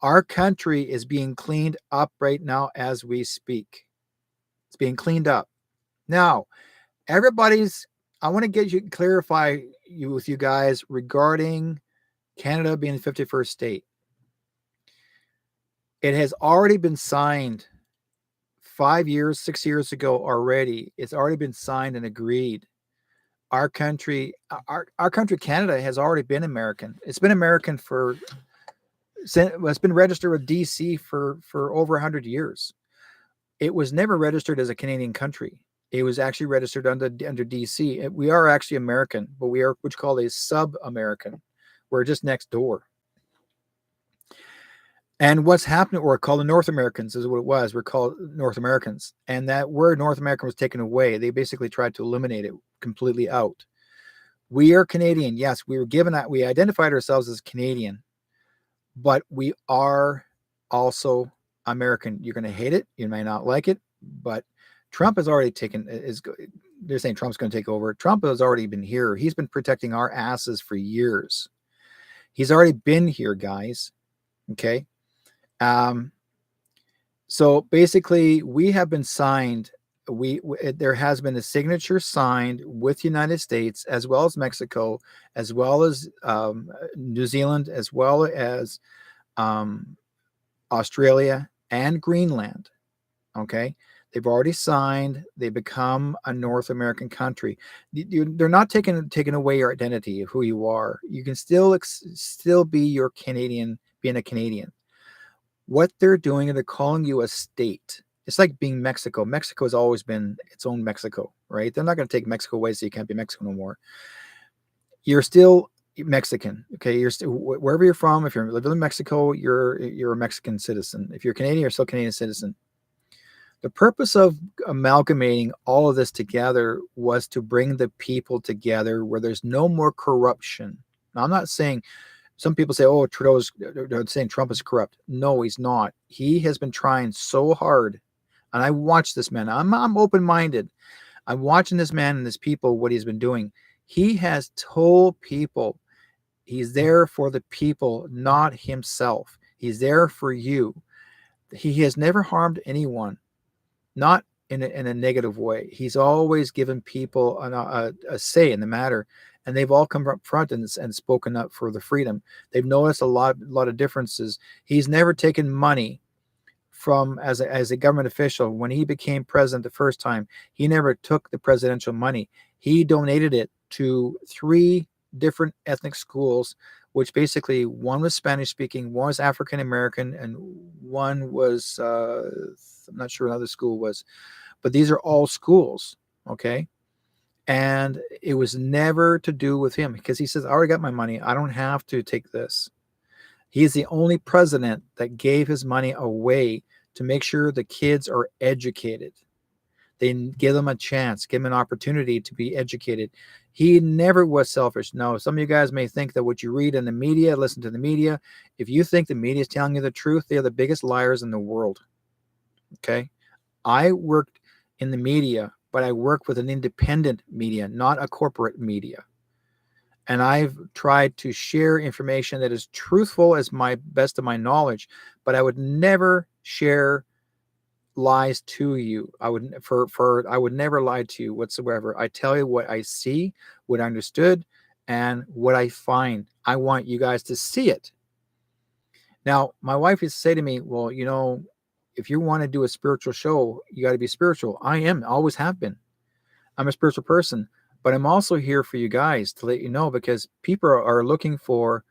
Our country is being cleaned up right now as we speak. It's being cleaned up. Now, I want to clarify with you guys regarding Canada being the 51st state. It has already been signed 6 years ago already. It's already been signed and agreed. Our country, Canada, has already been American. It's been American it's been registered with DC for over 100 years. It was never registered as a Canadian country. It was actually registered under DC. We are actually American, but we are what's called a sub-American. We're just next door. And what's happening, or called the North Americans is what it was. We're called North Americans. And that word North American was taken away. They basically tried to eliminate it completely out. We are Canadian. Yes, we identified ourselves as Canadian, but we are also American. You're going to hate it. You may not like it, but Trump has already they're saying Trump's going to take over. Trump has already been here. He's been protecting our asses for years. He's already been here, guys. Okay. So basically we have been signed. There has been a signature signed with the United States, as well as Mexico, as well as New Zealand, as well as Australia and Greenland. Okay. They've already signed. They become a North American country. They're not taking away your identity of who you are. You can still be your Canadian, being a Canadian. What they're doing is they're calling you a state. It's like being Mexico. Mexico has always been its own Mexico, right? They're not going to take Mexico away so you can't be Mexico no more. You're still Mexican, okay? You're wherever you're from. If you're living in Mexico, you're a Mexican citizen. If you're Canadian, you're still a Canadian citizen. The purpose of amalgamating all of this together was to bring the people together where there's no more corruption. Now, I'm not saying, some people say, oh, Trudeau's saying Trump is corrupt. No, he's not. He has been trying so hard. And I watch this man. I'm open-minded. I'm watching this man and his people, what he's been doing. He has told people he's there for the people, not himself. He's there for you. He has never harmed anyone, not in a negative way. He's always given people a say in the matter, and they've all come up front and spoken up for the freedom. They've noticed a lot of differences. He's never taken money from as a government official. When he became president the first time, he never took the presidential money. He donated it to 3 different ethnic schools, which basically one was Spanish speaking, one was African American, and one was I'm not sure another school was, but these are all schools, okay? And it was never to do with him, because he says, I already got my money, I don't have to take this. He's the only president that gave his money away to make sure the kids are educated. They give them a chance, give them an opportunity to be educated. He never was selfish. No, some of you guys may think that what you read in the media, listen to the media. If you think the media is telling you the truth, they are the biggest liars in the world. Okay? I worked in the media, but I worked with an independent media, not a corporate media. And I've tried to share information that is truthful as my best of my knowledge, but I would never share lies to you. I would never lie to you whatsoever. I tell you what I see, what I understood, and what I find. I want you guys to see it. Now, my wife used to say to me, well, you know, if you want to do a spiritual show, you got to be spiritual. I am, always have been. I'm a spiritual person, but I'm also here for you guys to let you know, because people are looking for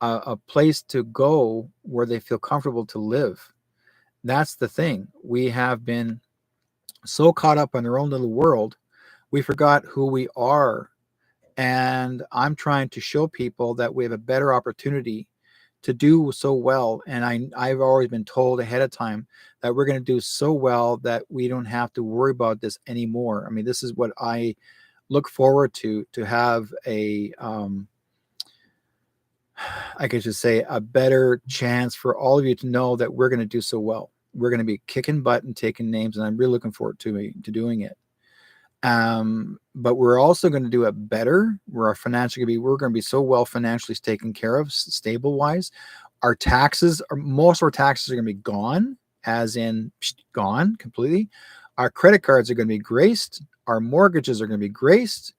a place to go where they feel comfortable to live. That's the thing. We have been so caught up in our own little world, we forgot who we are. And I'm trying to show people that we have a better opportunity to do so well. And I've always been told ahead of time that we're going to do so well that we don't have to worry about this anymore. I mean, this is what I look forward to have I could just say a better chance for all of you to know that we're going to do so well. We're going to be kicking butt and taking names, and I'm really looking forward to doing it. But we're also going to do it better. We're going to be so well financially taken care of, stable wise. Our taxes, most of our taxes are going to be gone, as in gone completely. Our credit cards are going to be graced. Our mortgages are going to be graced.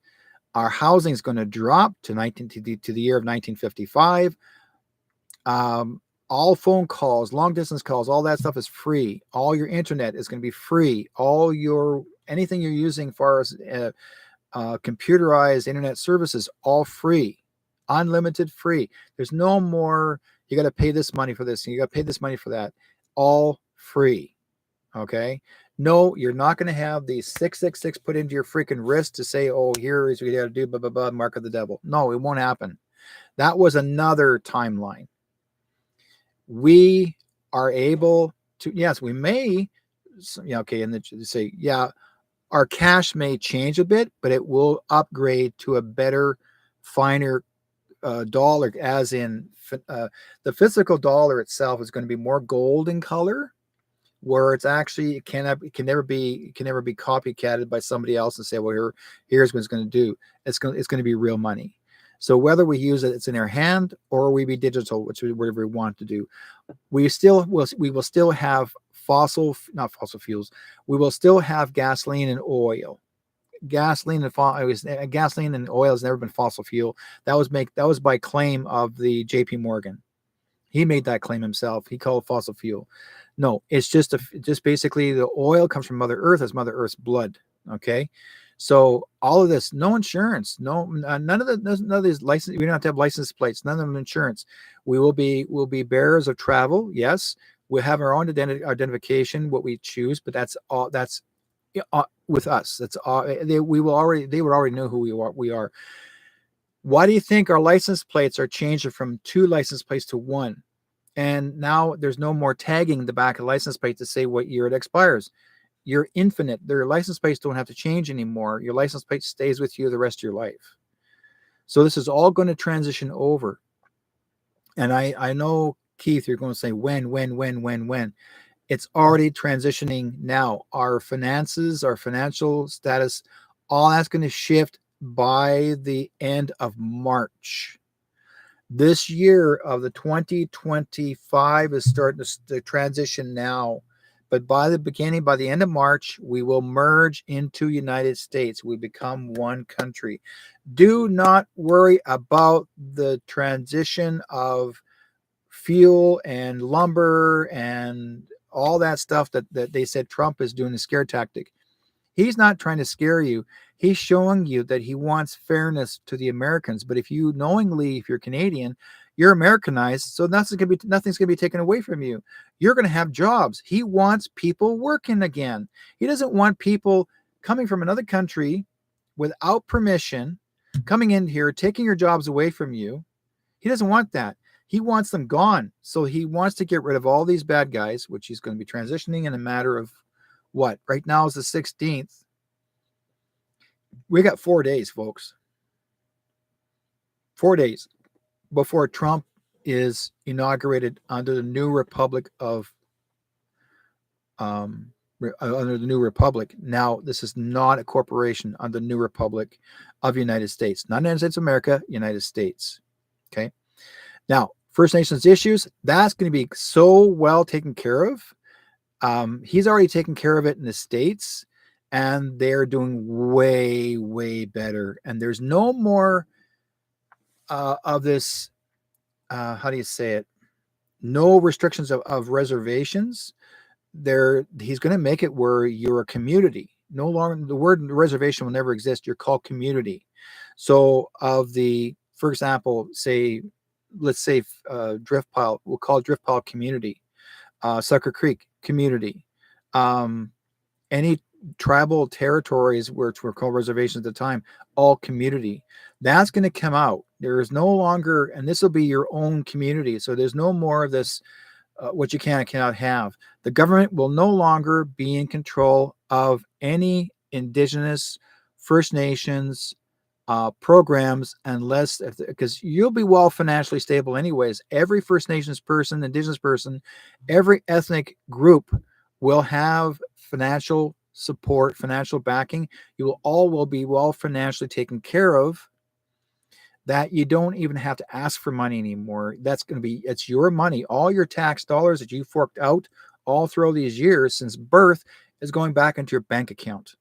Our housing is going to drop to the year of 1955. All phone calls, long distance calls, all that stuff is free. All your internet is going to be free. Anything you're using as far as computerized internet services, all free, unlimited free. There's no more, you got to pay this money for this, and you got to pay this money for that. All free. Okay. No, you're not going to have the 666 put into your freaking wrist to say, oh, here is what you got to do, blah, blah, blah, mark of the devil. No, it won't happen. That was another timeline. We are able to, yes, we may, okay, and then say, yeah, our cash may change a bit, but it will upgrade to a better, finer dollar, as in the physical dollar itself is going to be more gold in color, where it's actually, it can never be copycatted by somebody else and say, well, here's what it's going to do. It's going to be real money. So whether we use it's in our hand or we be digital, which is whatever we want to do, we will still have not fossil fuels. We will still have gasoline and oil. Gasoline and oil has never been fossil fuel. That was by claim of the J.P. Morgan. He made that claim himself. He called it fossil fuel. No, it's just basically the oil comes from Mother Earth as Mother Earth's blood. Okay. So all of this, no insurance, none of these license. We don't have to have license plates. None of them insurance. We'll be bearers of travel. Yes, we'll have our own identification, what we choose, but that's all. That's with us. That's all. They would already know who we are. Why do you think our license plates are changing from 2 license plates to 1? And now there's no more tagging the back of the license plate to say what year it expires. You're infinite. Their license plates don't have to change anymore. Your license plate stays with you the rest of your life. So this is all going to transition over. And I know, Keith, you're going to say when. It's already transitioning now. Our finances, our financial status, all that's going to shift by the end of March. This year of the 2025 is starting to transition now. But by the end of March, we will merge into United States. We become one country. Do not worry about the transition of fuel and lumber and all that stuff that they said Trump is doing a scare tactic. He's not trying to scare you. He's showing you that he wants fairness to the Americans. But if you knowingly, if you're Canadian, you're Americanized, so nothing's gonna be taken away from you. You're gonna have jobs. He wants people working again. He doesn't want people coming from another country without permission, coming in here, taking your jobs away from you. He doesn't want that. He wants them gone. So he wants to get rid of all these bad guys, which he's going to be transitioning in a matter of what? Right now is the 16th. We got 4 days, folks. 4 days before Trump is inaugurated under the new republic of under the new republic. Now, this is not a corporation under the new republic of United States, not United States of America, United States. Okay. Now, First Nations issues, that's going to be so well taken care of. He's already taken care of it in the States, and they're doing way, way better. And there's no more of this, how do you say it? No restrictions of reservations. He's going to make it where you're a community. No longer, the word reservation will never exist. You're called community. So for example, let's say Drift Pile, we'll call Drift Pile community. Sucker Creek community. Any tribal territories which were called reservations at the time, all community. That's going to come out. There is no longer, and this will be your own community. So there's no more of this, what you can and cannot have. The government will no longer be in control of any Indigenous, First Nations programs, unless, because you'll be well financially stable anyways. Every First Nations person, Indigenous person, every ethnic group will have financial support, financial backing. You will be well financially taken care of, that you don't even have to ask for money anymore. It's your money. All your tax dollars that you forked out all through these years since birth is going back into your bank account.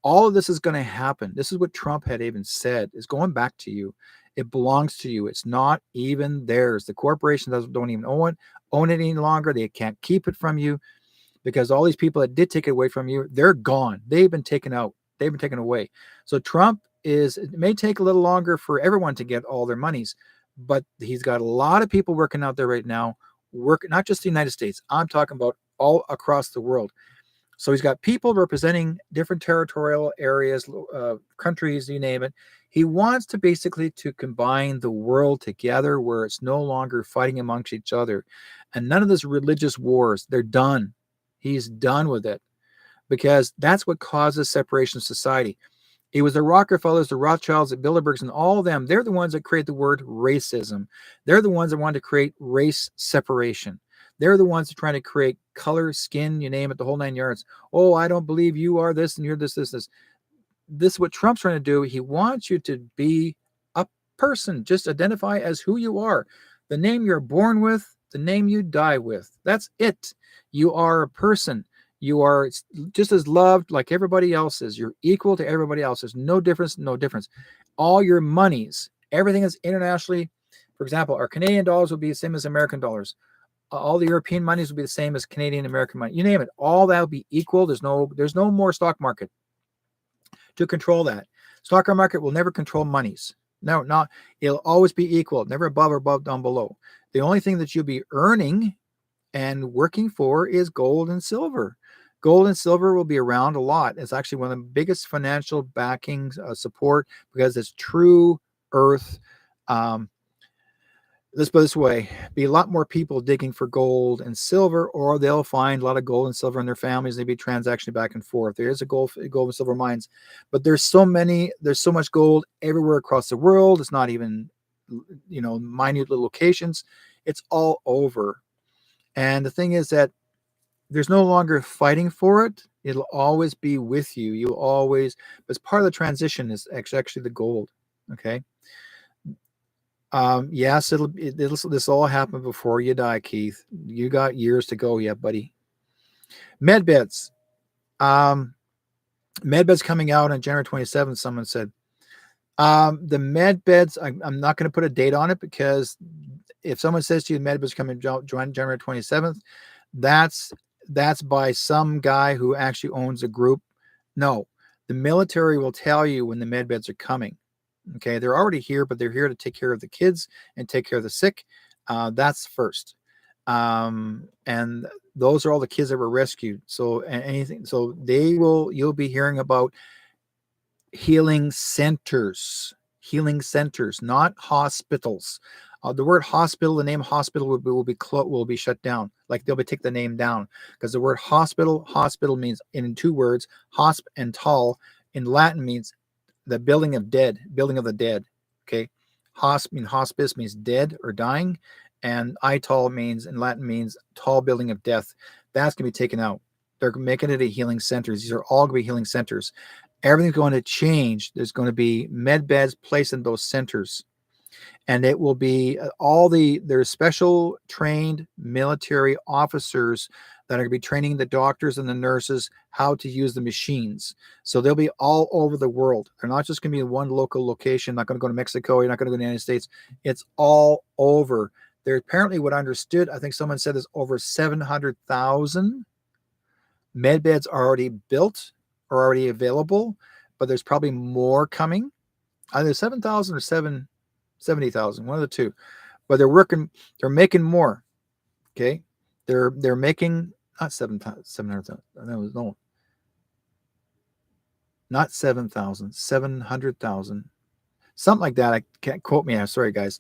All of this is going to happen. This is what Trump had even said, is going back to you. It belongs to you. It's not even theirs. The corporations don't even own it any longer. They can't keep it from you, because all these people that did take it away from you, they're gone. They've been taken out. They've been taken away. So it may take a little longer for everyone to get all their monies, but he's got a lot of people working out there right now, not just the United States. I'm talking about all across the world. So he's got people representing different territorial areas, countries, you name it. He wants to basically combine the world together, where it's no longer fighting amongst each other. And none of this religious wars, they're done. He's done with it, because that's what causes separation of society. It was the Rockefellers, the Rothschilds, the Bilderbergs, and all of them. They're the ones that create the word racism. They're the ones that wanted to create race separation. They're the ones that are trying to create color, skin, you name it, the whole 9 yards. Oh, I don't believe you are this and you're this. This is what Trump's trying to do. He wants you to be a person. Just identify as who you are. The name you're born with, the name you die with. That's it. You are a person. You are just as loved like everybody else is. You're equal to everybody else. There's no difference, no difference. All your monies, everything is internationally. For example, our Canadian dollars will be the same as American dollars. All the European monies will be the same as Canadian American money. You name it. All that will be equal. There's no more stock market to control that. Stock market will never control monies. No, it'll always be equal, never above or down below. The only thing that you'll be earning and working for is gold and silver. Gold and silver will be around a lot. It's actually one of the biggest financial backings, support, because it's true earth. let's put it this way, be a lot more people digging for gold and silver, or they'll find a lot of gold and silver in their families. They'd be transactioning back and forth. There is a gold and silver mines, but there's so much gold everywhere across the world. It's not even, minute little locations. It's all over. And the thing is that there's no longer fighting for it. It'll always be with you. You always, but part of the transition is actually the gold. Okay. Yes, this all happened before you die, Keith. You got years to go yet, buddy. Medbeds. Medbeds coming out on January 27th, someone said. The medbeds, I'm not going to put a date on it, because if someone says to you medbeds coming January 27th, that's by some guy who actually owns a group. No, the military will tell you when the medbeds are coming. Okay, they're already here, but they're here to take care of the kids and take care of the sick. That's first. And those are all the kids that were rescued. So you'll be hearing about healing centers, not hospitals. The word hospital, the name hospital will be shut down. Like they'll take the name down, because the word hospital means in two words, hosp and tal in Latin means the building of the dead. Okay. Hospice means dead or dying. And ital in Latin means tall building of death. That's going to be taken out. They're making it a healing centers. These are all going to be healing centers. Everything's going to change. There's going to be med beds placed in those centers. And it will be there's special trained military officers that are going to be training the doctors and the nurses how to use the machines. So they'll be all over the world. They're not just going to be in one local location. Not going to go to Mexico. You're not going to go to the United States. It's all over. There apparently, what I understood, I think someone said, there's over 700,000 med beds already built or already available, but there's probably more coming. Either 7,000 or 70,000, one of the two. But they're making more. Okay, they're making not 700,000. No, not 7,000, 700,000, something like that. I can't quote me. I'm sorry, guys.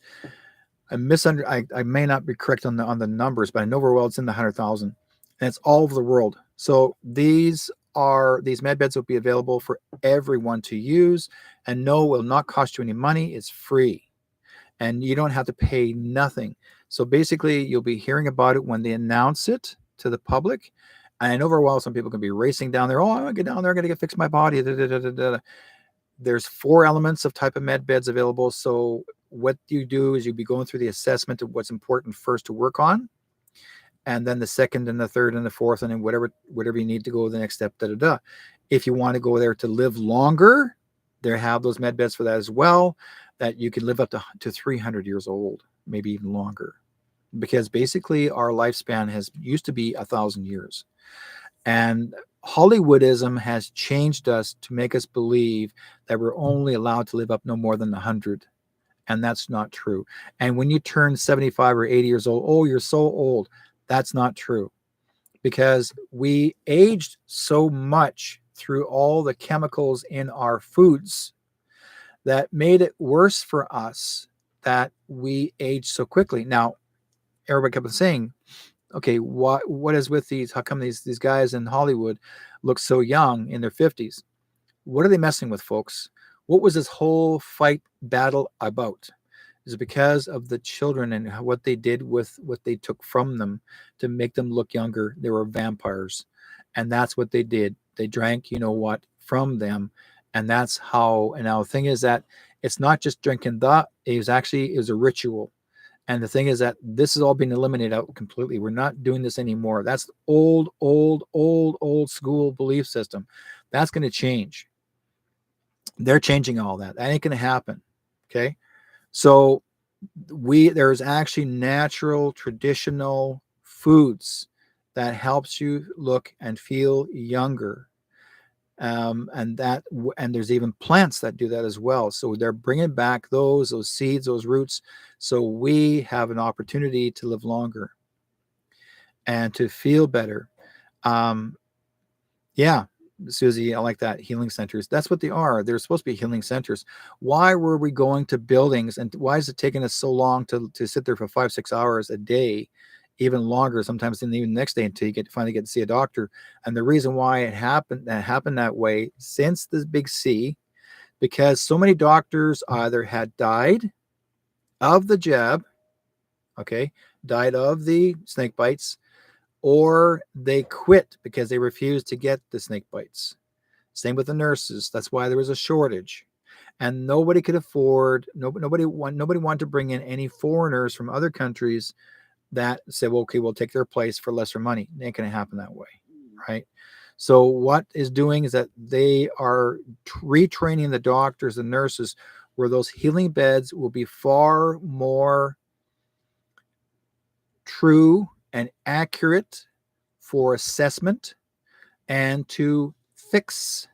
I may not be correct on the numbers, but I know very well it's in the 100,000, and it's all over the world. So these med beds will be available for everyone to use, and no, will not cost you any money. It's free, and you don't have to pay nothing. So basically, you'll be hearing about it when they announce it to the public. And I know very well some people can be racing down there. Oh, I want to get down there. I'm going to fix my body. There's 4 elements of type of med beds available. So what you do is you'll be going through the assessment of what's important first to work on, and then the second and the third and the fourth, and then whatever you need to go to the next step. If you want to go there to live longer, they have those med beds for that as well, that you can live up to 300 years old, maybe even longer, because basically our lifespan used to be 1,000 years. And Hollywoodism has changed us to make us believe that we're only allowed to live up no more than 100. And that's not true. And when you turn 75 or 80 years old, oh, you're so old. That's not true, because we aged so much through all the chemicals in our foods that made it worse for us, that we age so quickly. Now, everybody kept saying, okay, what is with these? How come these guys in Hollywood look so young in their 50s? What are they messing with, folks? What was this whole battle about? Is because of the children and what they did with what they took from them to make them look younger. They were vampires, and that's what they did. They drank, from them, and that's how. And now the thing is that it's not just drinking. It was a ritual. And the thing is that this is all being eliminated out completely. We're not doing this anymore. That's old school belief system. That's going to change. They're changing all that. That ain't going to happen. Okay. So there's actually natural, traditional foods that helps you look and feel younger. And there's even plants that do that as well. So they're bringing back those seeds, those roots. So we have an opportunity to live longer and to feel better. Susie, I like that. Healing centers. That's what they are. They're supposed to be healing centers. Why were we going to buildings, and why is it taking us so long to sit there for 5-6 hours a day, even longer, sometimes even the next day until you finally get to see a doctor? And the reason why it happened that way since the big C, because so many doctors either had died of the jab, okay, died of the snake bites, or they quit because they refused to get the snake bites. Same with the nurses. That's why there was a shortage, and nobody could afford. Nobody wanted to bring in any foreigners from other countries that said, well, okay, we'll take their place for lesser money. It ain't going to happen that way, right? So what is doing is that they are retraining the doctors and nurses, where those healing beds will be far more true and accurate for assessment and to fix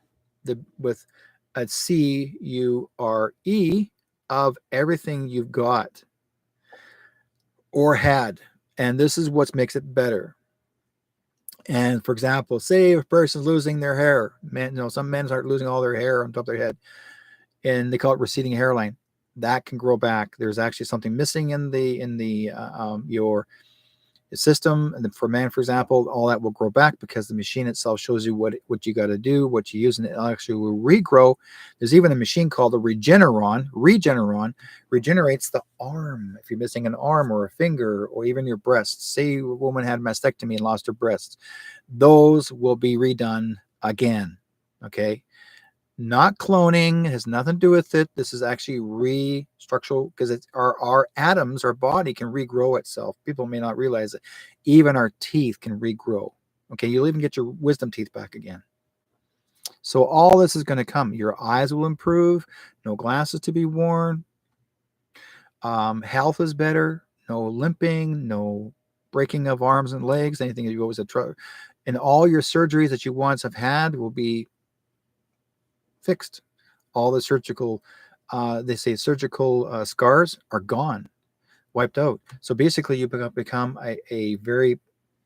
with a CURE of everything you've got or had. And this is what makes it better. And for example, say a person's losing their hair. Some men start losing all their hair on top of their head, and they call it receding hairline. That can grow back. There's actually something missing in your system, and for men, for example, all that will grow back because the machine itself shows you what you got to do, what you use, and it actually will regrow. There's even a machine called the Regeneron regenerates the arm. If you're missing an arm or a finger or even your breasts, say a woman had mastectomy and lost her breasts, those will be redone again. Okay, not cloning, has nothing to do with it. This is actually restructural, because it's our atoms, our body can regrow itself. People may not realize it. Even our teeth can regrow. Okay, you'll even get your wisdom teeth back again. So all this is going to come. Your eyes will improve. No glasses to be worn. Health is better. No limping. No breaking of arms and legs. Anything that you always had trouble. And all your surgeries that you once have had will be fixed. All the surgical, surgical scars are gone, wiped out. So basically, you become a very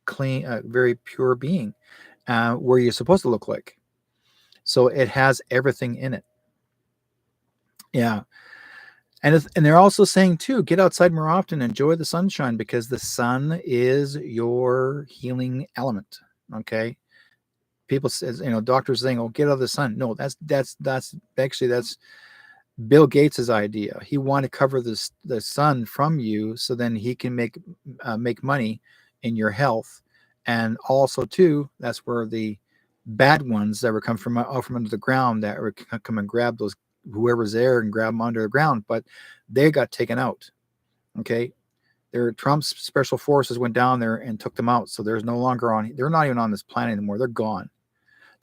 clean, very pure being, where you're supposed to look like. So it has everything in it. Yeah. And they're also saying too, get outside more often, enjoy the sunshine, because the sun is your healing element. Okay. People says, doctors saying, "Oh, get out of the sun." No, that's Bill Gates's idea. He wanted to cover the sun from you, so then he can make money in your health. And also too, that's where the bad ones that would come from under the ground, that would come and grab those, whoever's there, and grab them under the ground, but they got taken out. Okay. Trump's special forces went down there and took them out. So they're not even on this planet anymore. They're gone.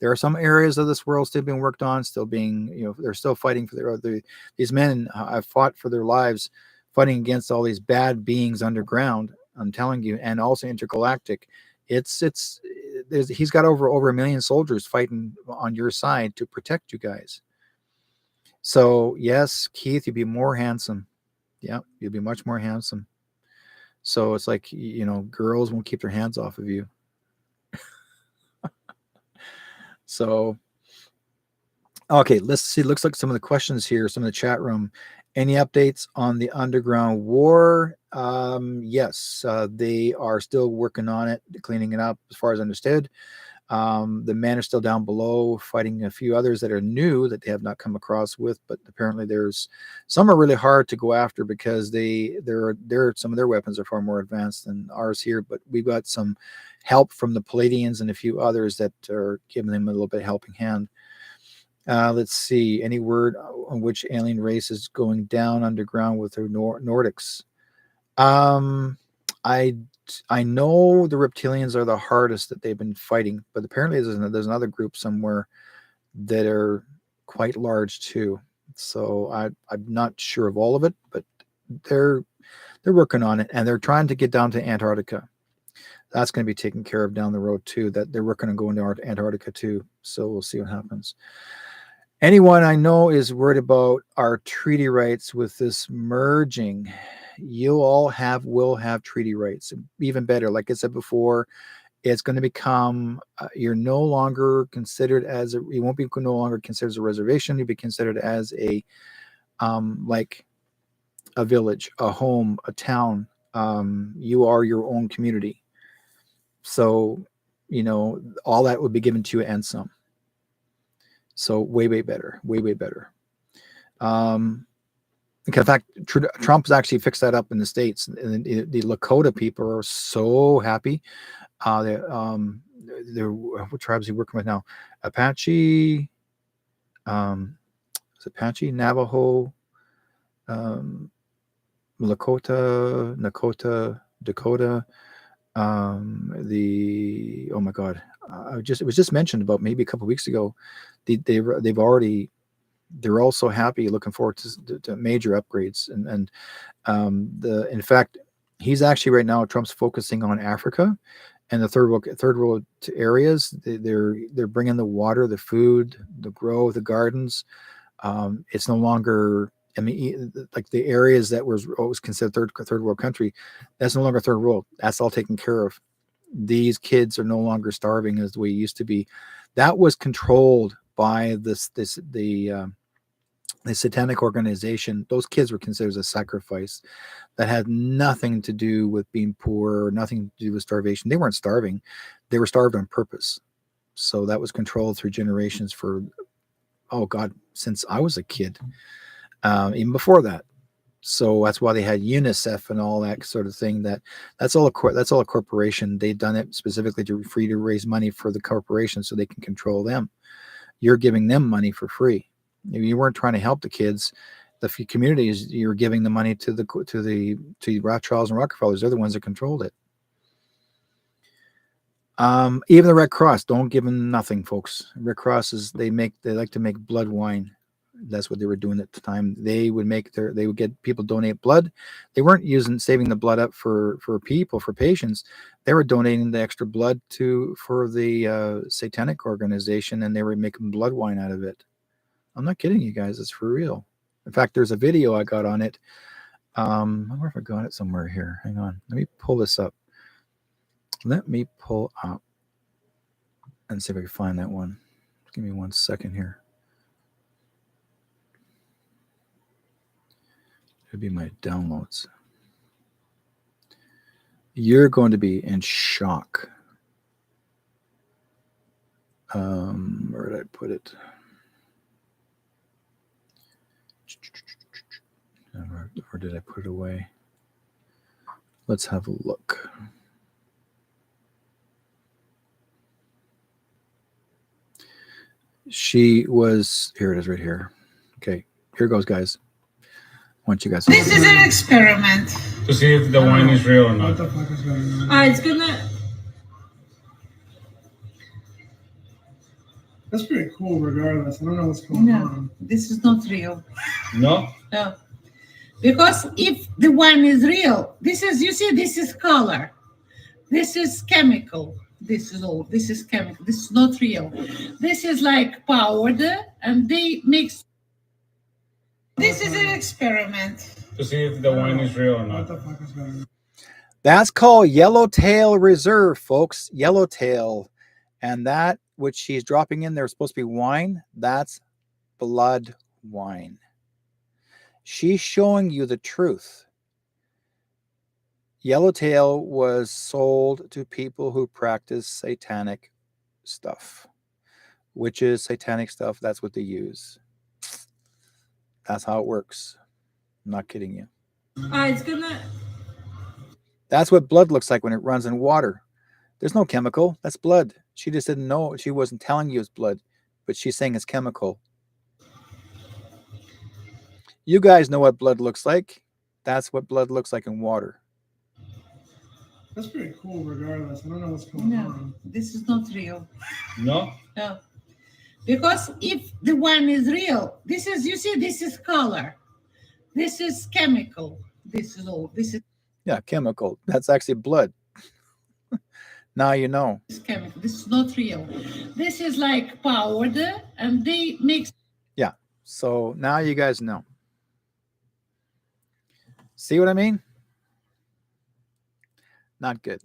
There are some areas of this world still being worked on, still being, they're still fighting for these men have fought for their lives, fighting against all these bad beings underground. I'm telling you, and also intergalactic. He's got over 1 million soldiers fighting on your side to protect you guys. So yes, Keith, you'd be more handsome. Yeah, you'll be much more handsome. So it's like, girls won't keep their hands off of you. So, okay, let's see. Looks like some of the questions here, some of the chat room. Any updates on the underground war? Yes, they are still working on it, cleaning it up, as far as I understood. The men are still down below fighting a few others that are new that they have not come across with, but apparently some are really hard to go after, because some of their weapons are far more advanced than ours here, but we've got some help from the Palladians and a few others that are giving them a little bit helping hand. Let's see, any word on which alien race is going down underground with the Nordics? I know the reptilians are the hardest that they've been fighting, but apparently there's another group somewhere that are quite large too. So I'm not sure of all of it, but they're working on it, and they're trying to get down to Antarctica. That's going to be taken care of down the road too. That they're working on going to Antarctica too. So we'll see what happens. Anyone I know is worried about our treaty rights with this merging. You all will have treaty rights. Even better, like I said before, it's going to become, you're no longer considered as you won't be no longer considered as a reservation. You'll be considered as a, like a village, a home, a town. You are your own community. So, all that would be given to you and some. So way better. In fact, Trump has actually fixed that up in the States. And the Lakota people are so happy. They're what tribes are he working with now? Apache, it's Apache, Navajo, Lakota, Dakota. Oh my God, it was just mentioned about maybe a couple of weeks ago. They're also happy, looking forward to major upgrades, and in fact, he's actually right now, Trump's focusing on Africa and the third world areas. They're bringing the water, the food, the grow, the gardens. It's no longer, like the areas that was always considered third world country, that's no longer third world. That's all taken care of. These kids are no longer starving as the way it used to be. That was controlled by the satanic organization. Those kids were considered a sacrifice. That had nothing to do with being poor, nothing to do with starvation. They weren't starving. They were starved on purpose. So that was controlled through generations for, oh God, since I was a kid, even before that. So that's why they had UNICEF and all that sort of thing. That's all a corporation. They've done it specifically to raise money for the corporation so they can control them. You're giving them money for free. You weren't trying to help the kids. The communities, you're giving the money to the Rothschilds and Rockefellers. They're the ones that controlled it. Even the Red Cross, don't give them nothing, folks. Red Cross they like to make blood wine. That's what they were doing at the time. They would get people donate blood. They weren't saving the blood up for patients. They were donating the extra blood for the satanic organization, and they were making blood wine out of it. I'm not kidding you guys. It's for real. In fact, there's a video I got on it. I wonder if I got it somewhere here. Hang on. Let me pull this up. Let me pull up and see if I can find that one. Give me 1 second here. It'll be my downloads. You're going to be in shock. Where did I put it? Or did I put it away? Let's have a look. Here it is right here. Okay, here goes, guys. I want you guys to This is an experiment. To see if the wine is real or not. What the fuck is going on? It's gonna. That's pretty cool, regardless. I don't know what's going on. This is not real. No? No. Because if the wine is real, this is color. This is chemical. This is chemical. This is not real. This is like powder, and they mix. This is an experiment. To see if the wine is real or not. What the fuck is going on? That's called Yellowtail Reserve, folks. Yellowtail. And that which she's dropping in there is supposed to be wine. That's blood wine. She's showing you the truth. Yellowtail was sold to people who practice satanic stuff. Witches, satanic stuff, that's what they use. That's how it works. I'm not kidding you. It's gonna. That's what blood looks like when it runs in water. There's no chemical. That's blood. She just didn't know. She wasn't telling you it's blood, but she's saying it's chemical. You guys know what blood looks like. That's what blood looks like in water. That's pretty cool, regardless. I don't know what's going on. This is not real. No? No. Because if the wine is real, this is color. This is chemical. This is. Yeah, chemical. That's actually blood. Now you know. This is chemical. This is not real. This is like powder, and they mix. Yeah. So now you guys know. See what I mean? Not good.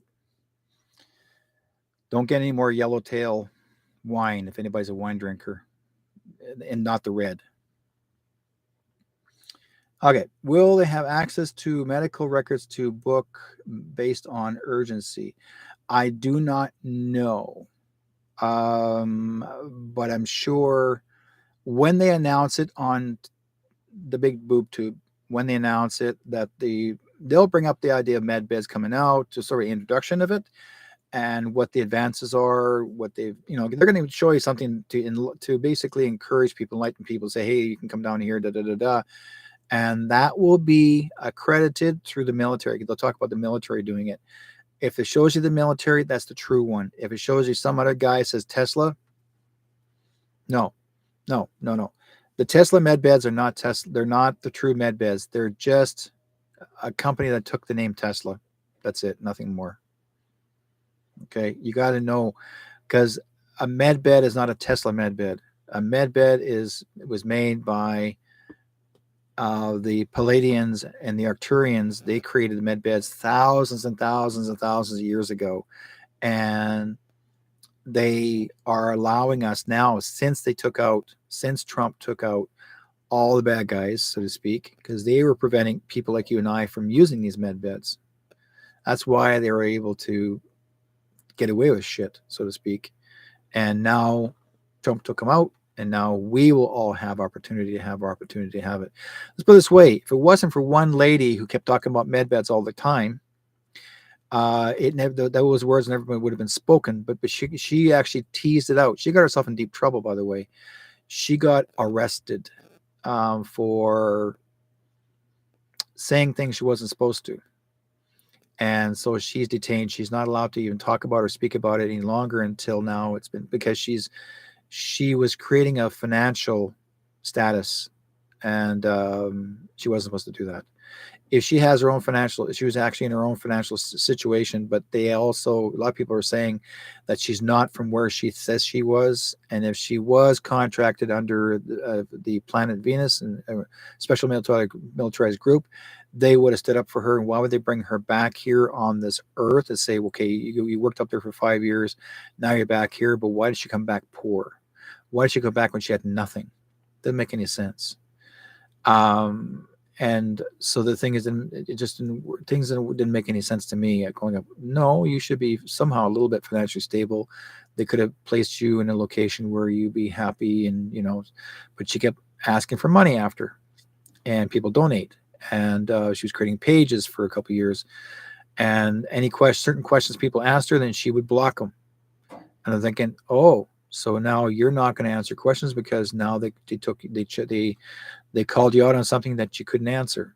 Don't get any more yellowtail wine if anybody's a wine drinker, and not the red. Okay. Will they have access to medical records to book based on urgency? I do not know. But I'm sure when they announce it on the big boob tube, when they announce it, that they'll bring up the idea of med beds coming out, just sort of introduction of it, and what the advances are, what they've, they're going to show you something to basically encourage people, enlighten people, say, hey, you can come down here, da da da da, and that will be accredited through the military. They'll talk about the military doing it. If it shows you the military, that's the true one. If it shows you some other guy says Tesla, no. The Tesla med beds are not Tesla. They're not the true med beds. They're just a company that took the name Tesla. That's it. Nothing more. Okay. You got to know, because a med bed is not a Tesla med bed. A med bed was made by the Palladians and the Arcturians. They created the med beds thousands and thousands and thousands of years ago. And they are allowing us now, since Trump took out all the bad guys, so to speak, because they were preventing people like you and I from using these med beds. That's why they were able to get away with shit, so to speak. And now Trump took them out, and now we will all have opportunity to have it. Let's put it this way: if it wasn't for one lady who kept talking about med beds all the time, those words never would have been spoken. But she actually teased it out. She got herself in deep trouble, by the way. She got arrested for saying things she wasn't supposed to. And so she's detained. She's not allowed to even talk about or speak about it any longer until now. It's been because she was creating a financial status, and she wasn't supposed to do that. If she has her own she was actually in her own financial situation, but a lot of people are saying that she's not from where she says she was. And if she was contracted under the planet Venus and special militarized group, they would have stood up for her. And why would they bring her back here on this earth and say, okay, you worked up there for 5 years, now you're back here, but why did she come back poor? Why did she go back when she had nothing? Doesn't make any sense. And so the thing is, things didn't make any sense to me growing up. No, you should be somehow a little bit financially stable. They could have placed you in a location where you'd be happy, and but she kept asking for money after, and people donate. And she was creating pages for a couple of years, and any certain questions people asked her, then she would block them. And I'm thinking, oh, so now you're not going to answer questions because now they called you out on something that you couldn't answer.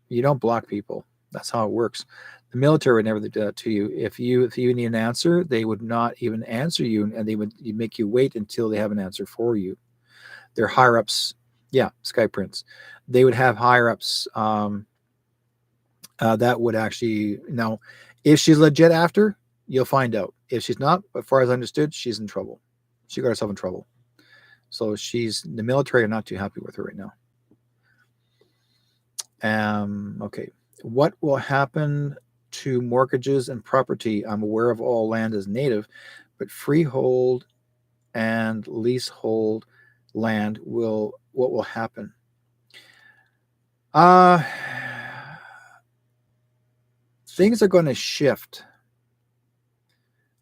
You don't block people. That's how it works. The military would never do that to you. If you need an answer, they would not even answer you, and they would make you wait until they have an answer for you. Their higher ups, Sky Prince, they would have higher ups that would actually. Now, if she's legit after, you'll find out. If she's not, as far as I understood, she's in trouble. She got herself in trouble. So the military are not too happy with her right now. Okay. What will happen to mortgages and property? I'm aware of all land is native, but freehold and leasehold land what will happen? Things are going to shift.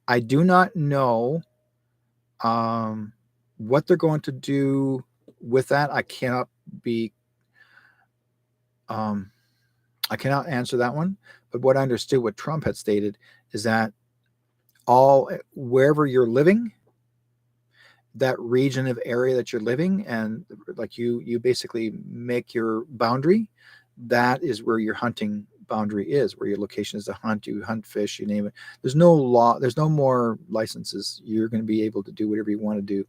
I do not know what they're going to do with that. I cannot answer that one. But what I understood, what Trump had stated, is that wherever you're living, that region of area that you're living, and like you basically make your boundary, that is where your hunting boundary is, where your location is to hunt. You hunt fish, you name it. There's no law, there's no more licenses. You're going to be able to do whatever you want to do.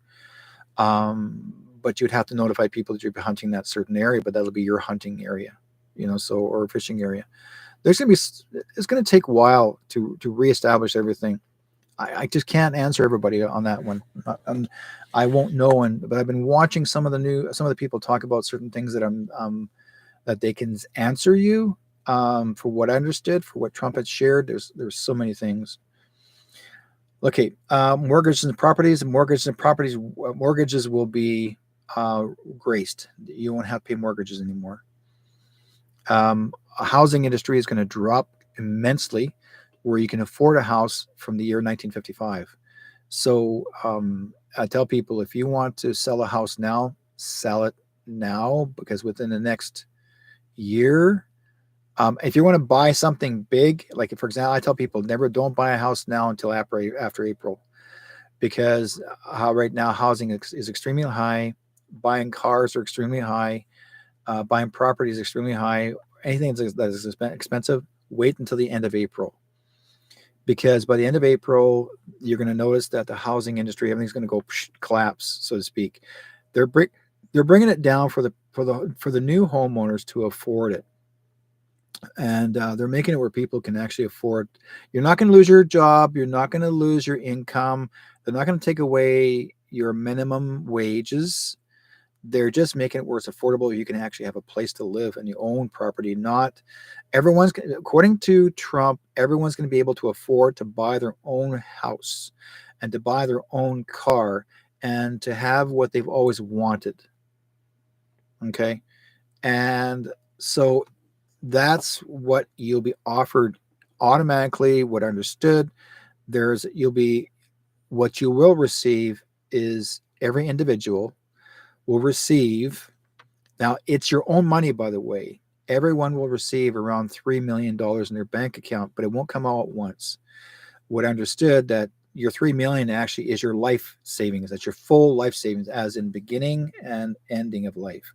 But you'd have to notify people that you're hunting that certain area, but that'll be your hunting area, or fishing area. It's going to take a while to reestablish everything. I just can't answer everybody on that one. I won't know. But I've been watching some of the people talk about certain things that that they can answer you. For what I understood, for what Trump had shared, there's so many things. Okay, mortgages and properties. Mortgages will be graced. You won't have to pay mortgages anymore. A housing industry is going to drop immensely, where you can afford a house from the year 1955. So I tell people, if you want to sell a house now, sell it now, because within the next year, if you want to buy something big, like for example, I tell people don't buy a house now until after April, because right now housing is extremely high, buying cars are extremely high, buying property is extremely high. Anything that is expensive, wait until the end of April, because by the end of April, you're going to notice that the housing industry, everything's going to go collapse, so to speak. They're bringing it down for the new homeowners to afford it. And they're making it where people can actually afford. You're not going to lose your job. You're not going to lose your income. They're not going to take away your minimum wages. They're just making it where it's affordable. You can actually have a place to live and you own property. Not everyone's, according to Trump, everyone's going to be able to afford to buy their own house and to buy their own car and to have what they've always wanted. Okay. And so that's what you'll be offered automatically. What I understood, what you will receive is every individual will receive. Now it's your own money, by the way. Everyone will receive around $3 million in their bank account, but it won't come all at once. What I understood, that your $3 million actually is your life savings. That's your full life savings, as in beginning and ending of life.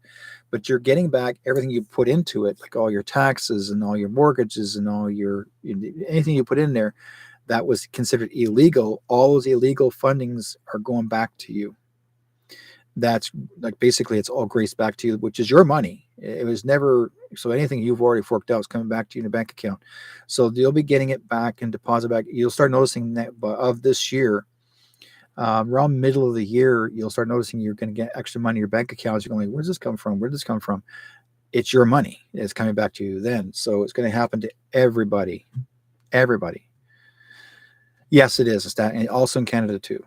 But you're getting back everything you put into it, like all your taxes and all your mortgages and all your anything you put in there that was considered illegal. All those illegal fundings are going back to you. That's like basically it's all graced back to you, which is your money. It was never, so anything you've already forked out is coming back to you in a bank account. So you'll be getting it back and deposit back. You'll start noticing that of this year, around middle of the year, you'll start noticing you're going to get extra money in your bank accounts. You're going, where's this come from? Where did this come from? It's your money. It's coming back to you then. So it's going to happen to everybody. Everybody. Yes, it is. It's that, and also in Canada too.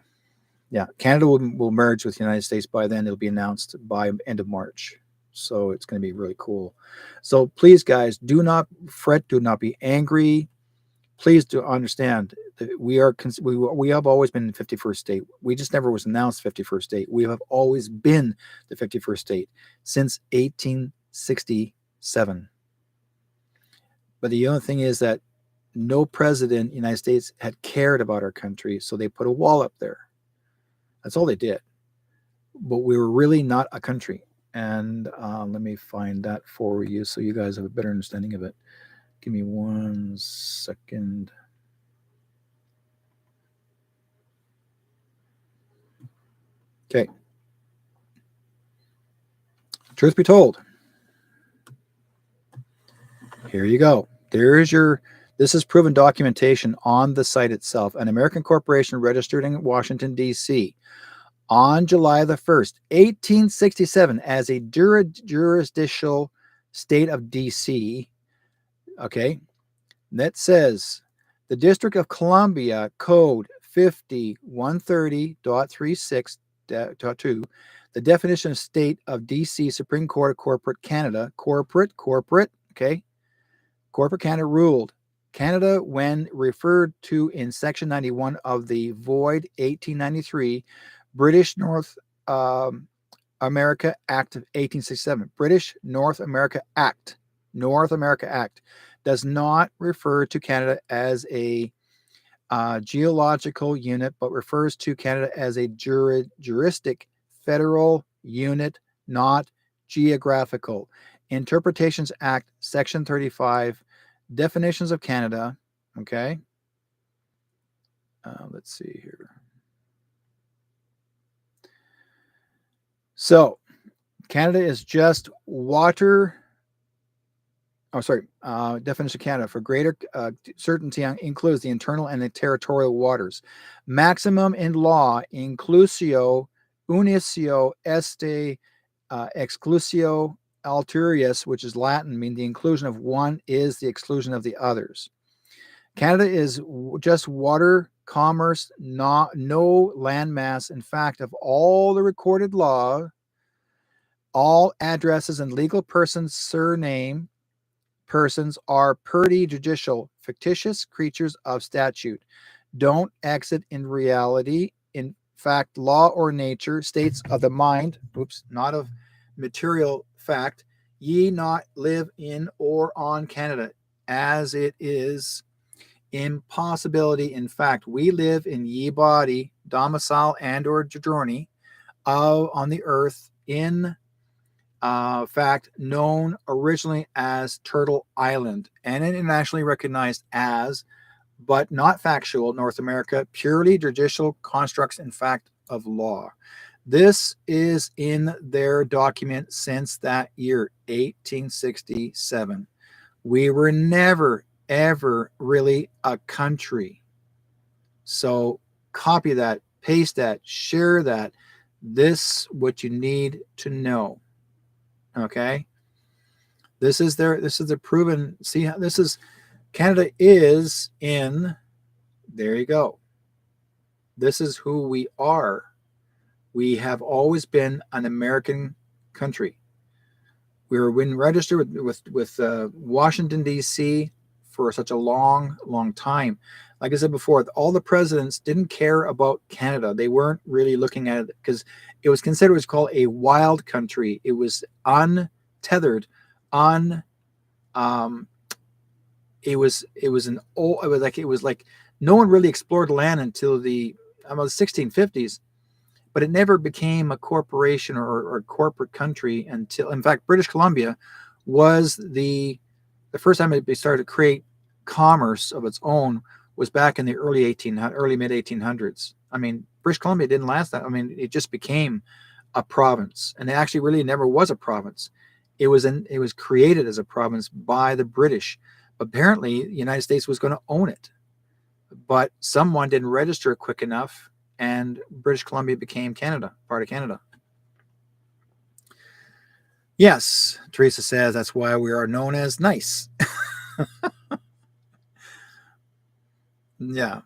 Yeah, Canada will merge with the United States by then. It'll be announced by end of March. So it's going to be really cool. So please, guys, do not fret. Do not be angry. Please do understand that we have always been the 51st state. We just never was announced 51st state. We have always been the 51st state since 1867. But the only thing is that no president in the United States had cared about our country, so they put a wall up there. That's all they did. But we were really not a country. And let me find that for you so you guys have a better understanding of it. Give me 1 second. Okay. Truth be told. Here you go. This is proven documentation on the site itself. An American corporation registered in Washington, D.C. on July the 1st, 1867, as a jurisdictional state of D.C. Okay, that says the District of Columbia Code 50-130.36.2, the definition of state of D.C. Supreme Court of Corporate Canada, corporate, okay, Corporate Canada ruled Canada, when referred to in Section 91 of the void 1893 British North America Act of 1867, British North America Act, does not refer to Canada as a geological unit, but refers to Canada as a juristic federal unit, not geographical. Interpretations Act, Section 35, definitions of Canada. Okay. Let's see here. So Canada is just water. Definition of Canada for greater certainty includes the internal and the territorial waters. Maximum in law, inclusio, unicio, este, exclusio, alterius, which is Latin, mean the inclusion of one is the exclusion of the others. Canada is just water, commerce, no land mass. In fact, of all the recorded law, all addresses and legal persons' surname persons are purdy judicial, fictitious creatures of statute. Don't exit in reality. In fact, law or nature, states of the mind, not of material fact, ye not live in or on Canada, as it is impossibility. In fact, we live in ye body, domicile, and or journey on the earth, in fact, known originally as Turtle Island and internationally recognized as, but not factual, North America, purely judicial constructs, in fact, of law. This is in their document since that year, 1867. We were never, ever really a country. So copy that, paste that, share that. This what you need to know. Okay. This is the proven, see how this is, Canada is in, there you go. This is who we are. We have always been an American country. We were registered with Washington, D.C. for such a long, long time. Like I said before, all the presidents didn't care about Canada. They weren't really looking at it because it was considered what's called a wild country. It was untethered, it was like no one really explored land until the 1650s, but it never became a corporation or a corporate country until, in fact, British Columbia was the first time it started to create commerce of its own was back in the early mid 1800s. I mean, British Columbia didn't last that. I mean, it just became a province, and it actually really never was a province. It was created as a province by the British. Apparently, the United States was going to own it, but someone didn't register it quick enough, and British Columbia became Canada, part of Canada. Yes, Teresa says that's why we are known as nice. Yeah.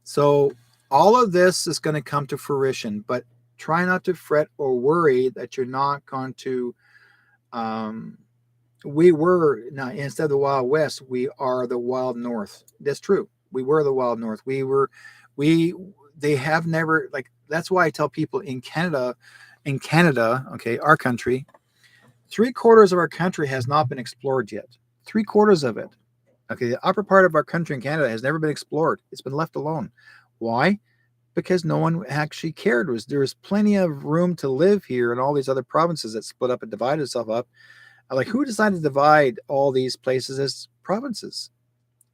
So all of this is going to come to fruition, but try not to fret or worry that you're not going to. We were now, instead of the Wild West, we are the Wild North. That's true. We were the Wild North. They have never, like, that's why I tell people in Canada, okay, our country, 3/4 of our country has not been explored yet. 3/4 of it. Okay, the upper part of our country in Canada has never been explored. It's been left alone. Why? Because no one actually cared. There was plenty of room to live here in all these other provinces that split up and divided itself up. Like, who decided to divide all these places as provinces?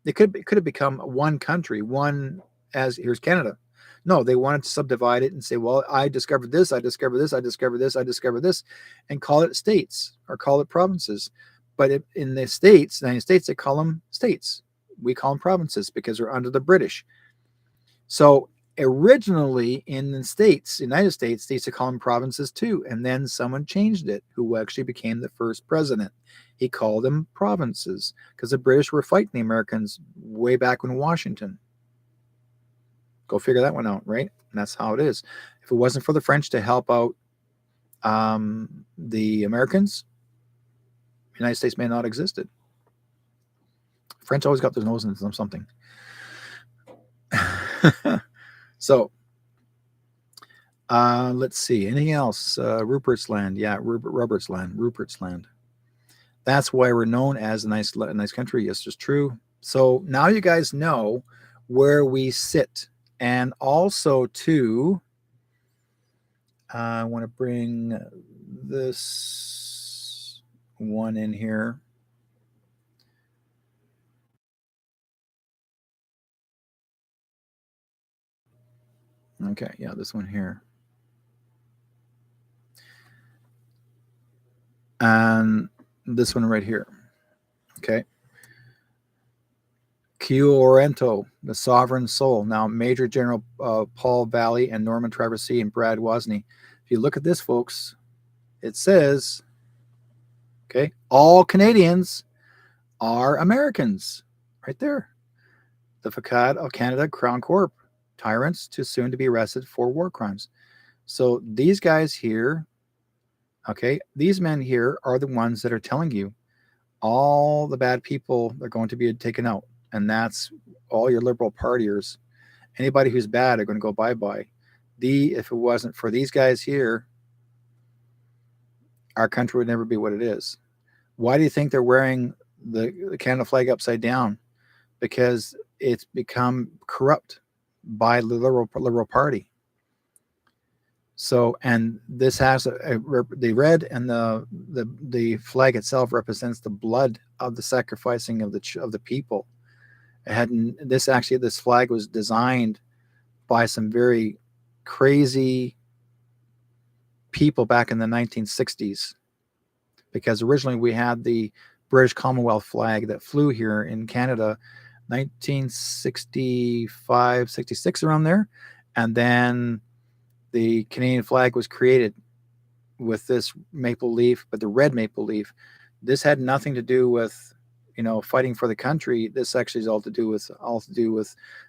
They could have become one country, here's Canada. No, they wanted to subdivide it and say, well, I discovered this, I discovered this, I discovered this, I discovered this, and call it states or call it provinces. But in the States, the United States, they call them states. We call them provinces because they're under the British. So originally in the States, United States, they used to call them provinces too. And then someone changed it, who actually became the first president. He called them provinces because the British were fighting the Americans way back in Washington. Go figure that one out, right? And that's how it is. If it wasn't for the French to help out the Americans, the United States may not have existed. French always got their nose into something. So, let's see. Anything else? Rupert's Land. Yeah, Rupert's Land. That's why we're known as a nice country. Yes, it's true. So now you guys know where we sit. And also, too, I want to bring this one in here. Okay, yeah, this one here. And this one right here. Okay. Q-Orento, the Sovereign Soul. Now, Major General Paul Valley and Norman Traversy and Brad Wozni. If you look at this, folks, it says, okay, all Canadians are Americans. Right there. the facade of Canada Crown Corp, tyrants to soon to be arrested for war crimes. So these guys here, okay, these men here are the ones that are telling you all the bad people are going to be taken out. And that's all your liberal partiers. Anybody who's bad are going to go bye-bye. If it wasn't for these guys here, our country would never be what it is. Why do you think they're wearing the Canada flag upside down? Because it's become corrupt by the liberal party. So, and this has the red, and the flag itself represents the blood of the sacrificing of the people. It had this flag was designed by some very crazy people back in the 1960s, because originally we had the British Commonwealth flag that flew here in Canada 1965, 66, around there. And then the Canadian flag was created with this maple leaf, but the red maple leaf. This had nothing to do with, fighting for the country. This actually is all to do with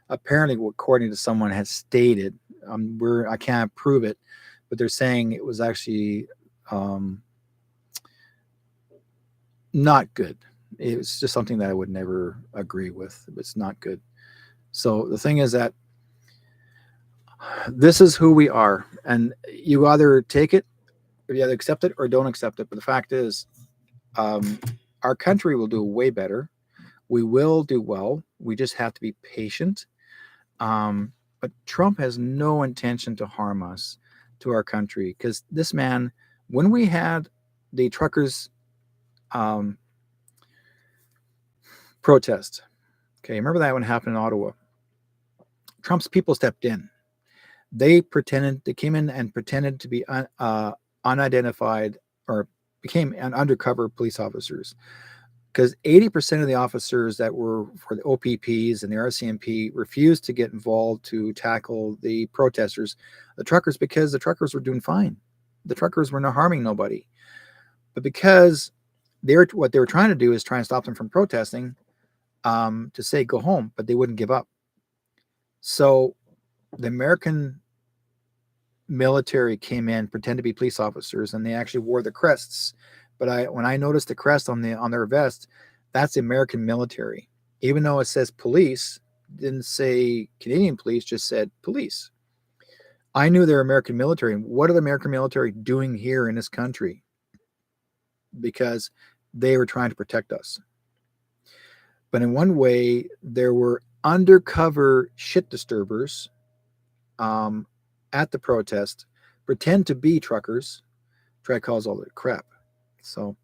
apparently, according to someone has stated, I can't prove it, but they're saying it was actually not good. It's just something that I would never agree with. It's not good. So the thing is that this is who we are, and you either take it, or you either accept it or don't accept it. But the fact is, our country will do way better. We will do well. We just have to be patient. But Trump has no intention to harm us, to our country, because this man, when we had the truckers protest, okay, remember that one happened in Ottawa? Trump's people stepped in. They came in and pretended to be unidentified, or became undercover police officers, because 80% of the officers that were for the OPPs and the RCMP refused to get involved to tackle the protesters, the truckers, because the truckers were doing fine. The truckers were not harming nobody. But because what they were trying to do is try and stop them from protesting, to say go home, but they wouldn't give up. So the American military came in, pretend to be police officers, and they actually wore the crests. But when I noticed the crest on their vest, that's the American military. Even though it says police, didn't say Canadian police, just said police. I knew they're American military. What are the American military doing here in this country? Because they were trying to protect us. But in one way, there were undercover shit disturbers at the protest, pretend to be truckers, try to cause all the crap. So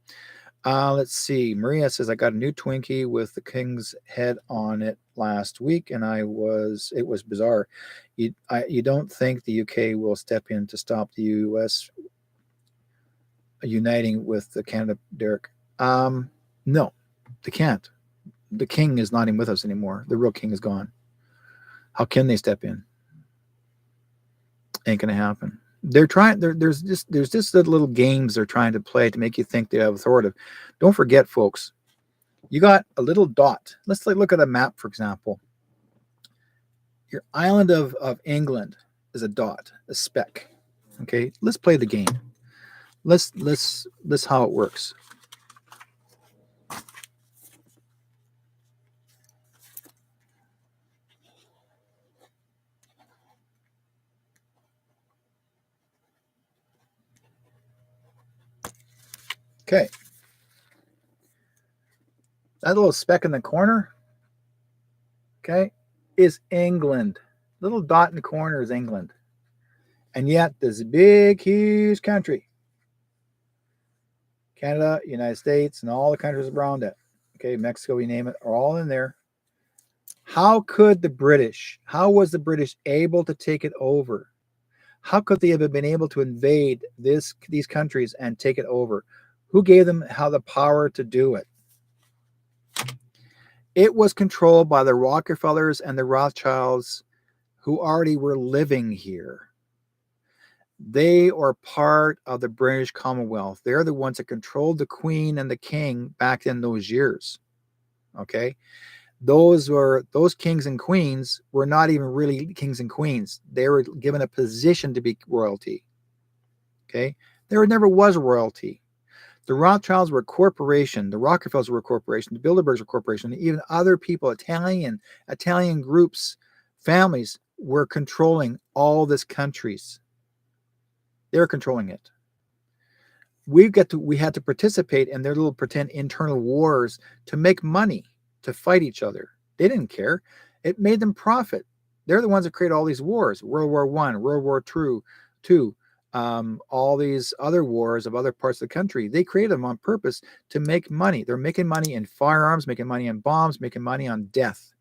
let's see. Maria says, I got a new Twinkie with the King's head on it last week, and it was bizarre. You don't think the UK will step in to stop the US uniting with the Canada, Derek? No, they can't. The king is not even with us anymore. The real king is gone. How can they step in? Ain't gonna happen. They're trying. There's just the little games they're trying to play to make you think they have authority. Don't forget, folks. You got a little dot. Let's look at a map, for example. Your island of England is a dot, a speck. Okay, let's play the game. Let's how it works. Okay. That little speck in the corner, okay, is England. Little dot in the corner is England. And yet this big, huge country, Canada, United States, and all the countries around it, okay, Mexico, you name it, are all in there. How was the British able to take it over? How could they have been able to invade these countries and take it over? Who gave them the power to do it? It was controlled by the Rockefellers and the Rothschilds, who already were living here. They are part of the British Commonwealth. They're the ones that controlled the Queen and the King back in those years. Okay? Those kings and queens were not even really kings and queens. They were given a position to be royalty. Okay, there never was royalty. The Rothschilds were a corporation. The Rockefellers were a corporation. The Bilderbergs were a corporation. Even other people, Italian groups, families were controlling all these countries. They were controlling it. We had to participate in their little pretend internal wars to make money, to fight each other. They didn't care. It made them profit. They're the ones that created all these wars: World War I, World War II, all these other wars of other parts of the country. They created them on purpose to make money. They're making money in firearms, making money in bombs, making money on death.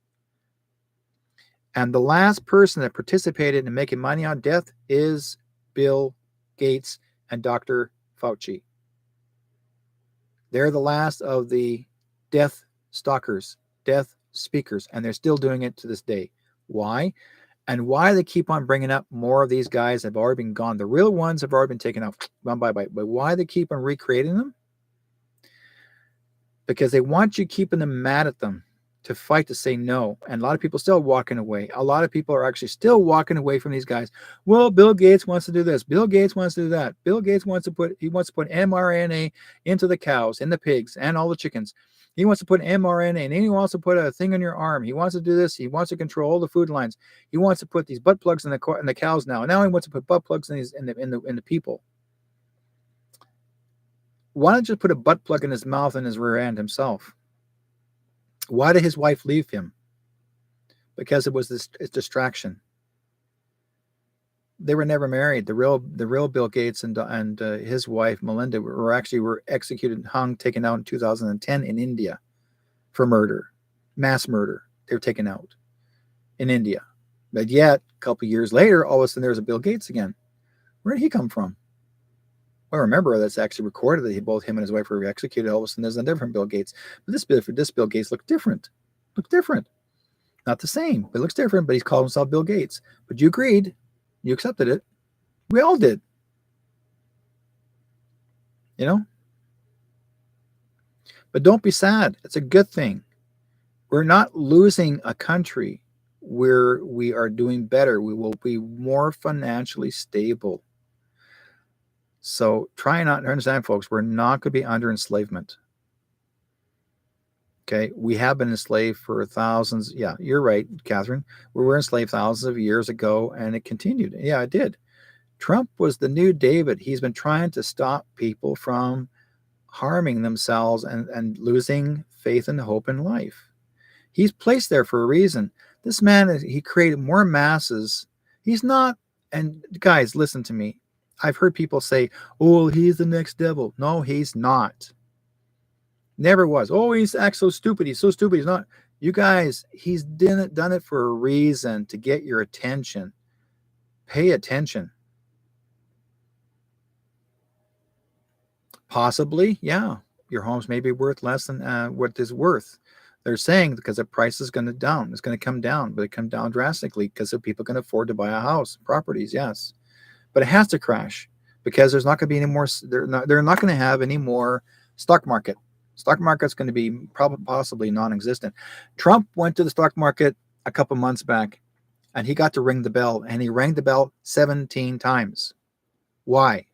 And the last person that participated in making money on death is Bill Gates and Dr. Fauci. They're the last of the death stalkers, death speakers, and they're still doing it to this day. Why? And why they keep on bringing up more of these guys have already been gone. The real ones have already been taken out. Bye. But why they keep on recreating them? Because they want you keeping them mad at them, to fight, to say no. And a lot of people still walking away. A lot of people are actually still walking away from these guys. Well, Bill Gates wants to do this. Bill Gates wants to do that. Bill Gates wants to put mRNA into the cows and the pigs and all the chickens. He wants to put mRNA, and then he wants to put a thing on your arm. He wants to do this. He wants to control all the food lines. He wants to put these butt plugs in the cows now. Now he wants to put butt plugs in the people. Why not just put a butt plug in his mouth and his rear end himself? Why did his wife leave him? Because it was this distraction. They were never married. The real Bill Gates and his wife Melinda were executed, hung, taken out in 2010 in India for murder, mass murder. They were taken out in India. But yet, a couple of years later, all of a sudden there's a Bill Gates again. Where did he come from? Well, remember, that's actually recorded that both him and his wife were executed. All of a sudden there's a different Bill Gates. But this Bill Gates looked different. Not the same, but it looks different. But he's called himself Bill Gates. But you agreed. You accepted it. We all did. You know? But don't be sad. It's a good thing. We're not losing a country where we are doing better. We will be more financially stable. So try not to understand, folks, we're not going to be under enslavement. Okay, we have been enslaved for thousands. Yeah, you're right, Catherine. We were enslaved thousands of years ago, and it continued. Yeah, it did. Trump was the new David. He's been trying to stop people from harming themselves and losing faith and hope in life. He's placed there for a reason. This man, he created more masses. He's not, and guys, listen to me. I've heard people say, oh, he's the next devil. No, he's not. Never was. Oh, he's acts so stupid. He's so stupid. He's not. You guys, he's done it for a reason, to get your attention. Pay attention. Possibly, yeah. Your homes may be worth less than what it's worth. They're saying because the price is going to down. It's going to come down, but it come down drastically because of people can afford to buy a house, properties, yes. But it has to crash because there's not going to be any more. They're not going to have any more stock market. Stock market's going to be possibly non-existent. Trump went to the stock market a couple months back, and he got to ring the bell, and he rang the bell 17 times. Why?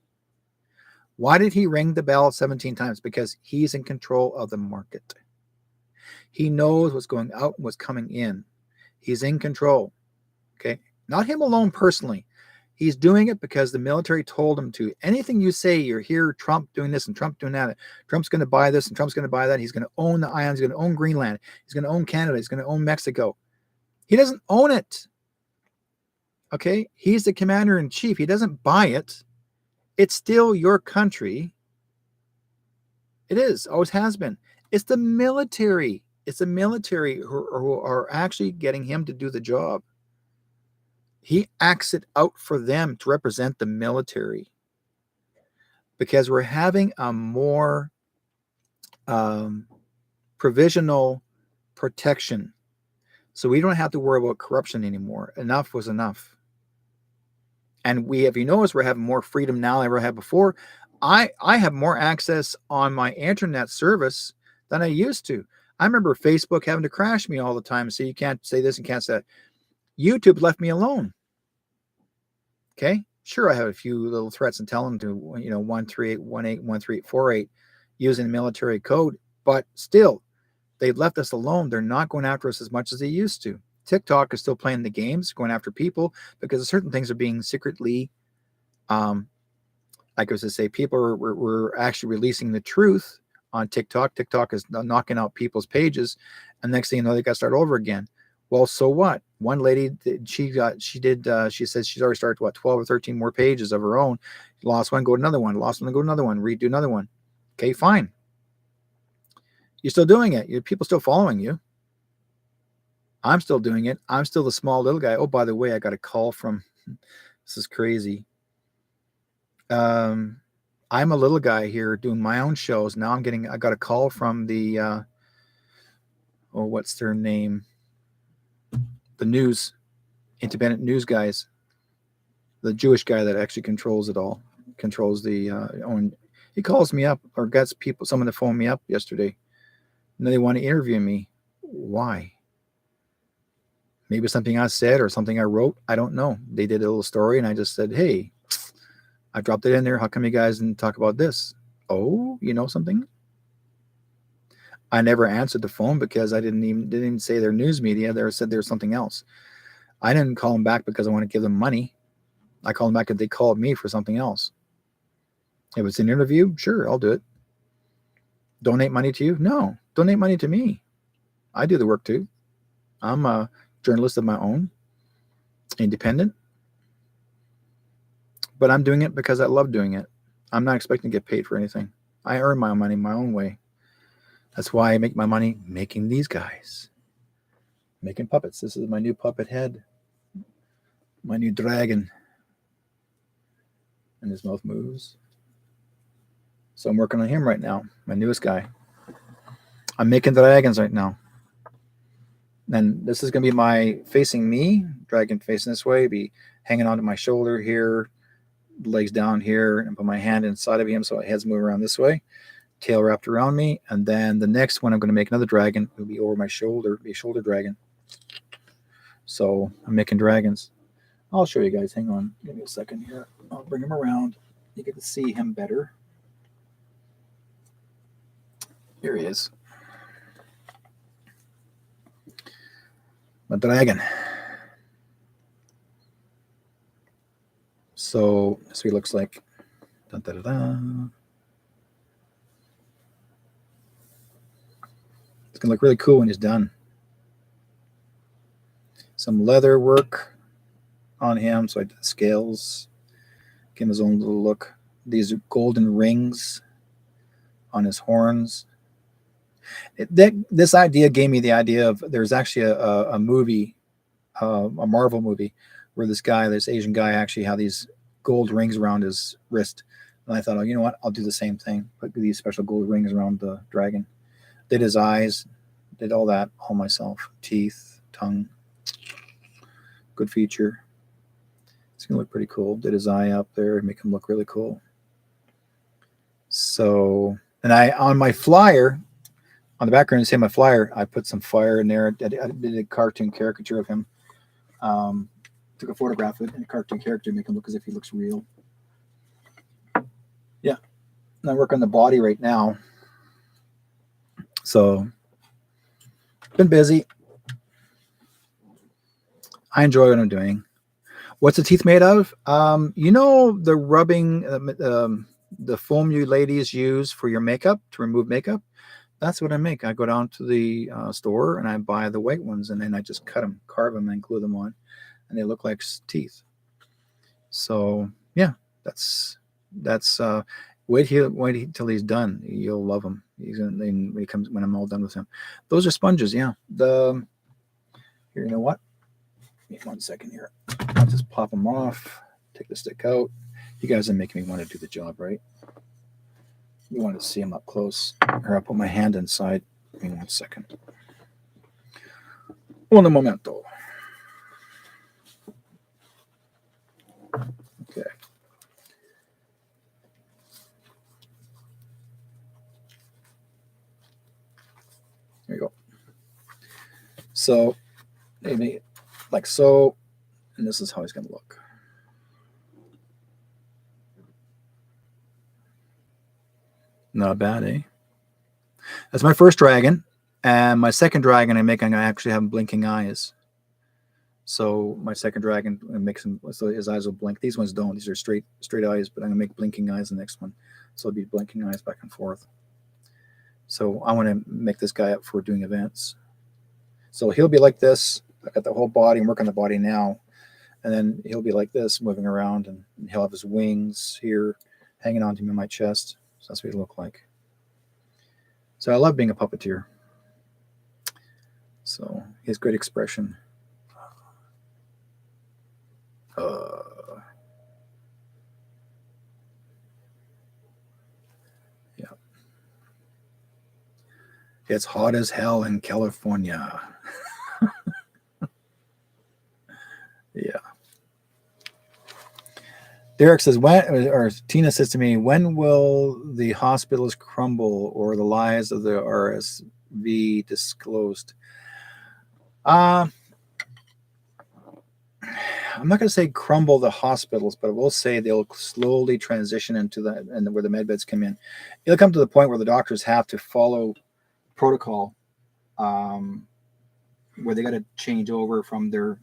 Why did he ring the bell 17 times? Because he's in control of the market. He knows what's going out and what's coming in. He's in control. Okay, not him alone personally. He's doing it because the military told him to. Anything you say, you're here, Trump doing this and Trump doing that. Trump's going to buy this and Trump's going to buy that. He's going to own the islands. He's going to own Greenland. He's going to own Canada. He's going to own Mexico. He doesn't own it. Okay? He's the commander in chief. He doesn't buy it. It's still your country. It is. Always has been. It's the military. It's the military who are actually getting him to do the job. He acts it out for them to represent the military because we're having a more provisional protection. So we don't have to worry about corruption anymore. Enough was enough. And we, if you notice, we're having more freedom now than I ever had before. I have more access on my internet service than I used to. I remember Facebook having to crash me all the time and say, you can't say this and can't say that. YouTube left me alone. Okay. Sure, I have a few little threats and tell them to, 138181348 using the military code, but still, they've left us alone. They're not going after us as much as they used to. TikTok is still playing the games, going after people because certain things are being secretly, like I was to say, people were actually releasing the truth on TikTok. TikTok is knocking out people's pages, and next thing you know, they got to start over again. Well, so what? One lady, she said she's already started 12 or 13 more pages of her own. Lost one, go to another one. Lost one, go to another one. Redo another one. Okay, fine. You're still doing it. People still following you. I'm still doing it. I'm still the small little guy. Oh, by the way, I got a call from, this is crazy. I'm a little guy here doing my own shows. Now I got a call from the, what's their name? The news, independent news guys. The Jewish guy that actually controls it all, controls the, he calls me up or gets someone to phone me up yesterday. And they want to interview me. Why? Maybe something I said or something I wrote. I don't know. They did a little story and I just said, hey, I dropped it in there. How come you guys didn't talk about this? Oh, you know something? I never answered the phone because I didn't even say their news media. They said there's something else. I didn't call them back because I want to give them money. I called them back because they called me for something else. If it's an interview, sure, I'll do it. Donate money to you? No, donate money to me. I do the work too. I'm a journalist of my own, independent. But I'm doing it because I love doing it. I'm not expecting to get paid for anything. I earn my money my own way. That's why I make my money making these guys. Making puppets. This is my new puppet head. My new dragon. And his mouth moves. So I'm working on him right now. My newest guy. I'm making dragons right now. And this is going to be my facing me. Dragon facing this way. Be hanging onto my shoulder here. Legs down here. And put my hand inside of him so my head's moving around this way. Tail wrapped around me, and then the next one I'm going to make another dragon. It'll be over my shoulder, be a shoulder dragon. So I'm making dragons. I'll show you guys. Hang on, give me a second here. I'll bring him around. You get to see him better. Here he is. My dragon. So he looks like. Dun, da, da, da. It's going to look really cool when he's done. Some leather work on him. So I did the scales. Give him his own little look. These are golden rings on his horns. This idea gave me the idea of there's actually a movie, a Marvel movie, where this Asian guy actually had these gold rings around his wrist. And I thought, oh, you know what? I'll do the same thing. Put these special gold rings around the dragon. Did his eyes, did all that all myself. Teeth, tongue, good feature. It's gonna look pretty cool. Did his eye up there and make him look really cool. So, and on my flyer, on the background, say my flyer, I put some fire in there. I did a cartoon caricature of him. Took a photograph of it and a cartoon character, make him look as if he looks real. Yeah, and I work on the body right now. So, been busy. I enjoy what I'm doing. What's the teeth made of? The rubbing, the foam you ladies use for your makeup, to remove makeup? That's what I make. I go down to the store and I buy the white ones, and then I just cut them, carve them, and glue them on, and they look like teeth. So, yeah, that's wait till he's done. You'll love him. When I'm all done with him. Those are sponges, yeah. Here, you know what? Give me 1 second here. I'll just pop them off. Take the stick out. You guys are making me want to do the job, right? You want to see them up close. Here, I'll put my hand inside. Give me 1 second. Un momento. Okay. There you go. So maybe like so, and this is how he's going to look. Not bad, eh? That's my first dragon. And my second dragon I'm making, I actually have blinking eyes. So my second dragon makes him, so his eyes will blink. These ones don't. These are straight eyes, but I'm going to make blinking eyes the next one. So it'll be blinking eyes back and forth. So I want to make this guy up for doing events. So he'll be like this. I got the whole body. I'm working the body now. And then he'll be like this, moving around, and he'll have his wings here hanging onto me on my chest. So that's what he'll look like. So I love being a puppeteer. So he has great expression. Yeah. It's hot as hell in California. Yeah. Derek says, or Tina says to me, when will the hospitals crumble or the lies of the RSV disclosed? I'm not going to say crumble the hospitals, but I will say they'll slowly transition into and where the med beds come in. It'll come to the point where the doctors have to follow protocol, where they got to change over from there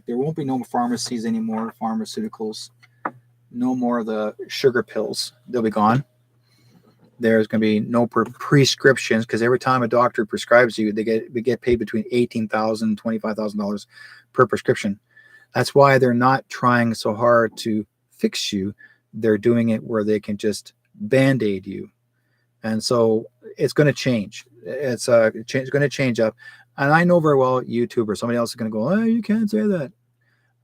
won't be no pharmacies anymore, pharmaceuticals, no more of the sugar pills. They'll be gone. There's going to be no prescriptions, because every time a doctor prescribes you, they get paid between $18,000 and $25,000 per prescription. That's why they're not trying so hard to fix you. They're doing it where they can just band-aid you. And so it's going to change. It's going to change up. And I know very well YouTubers, somebody else is going to go, oh, you can't say that.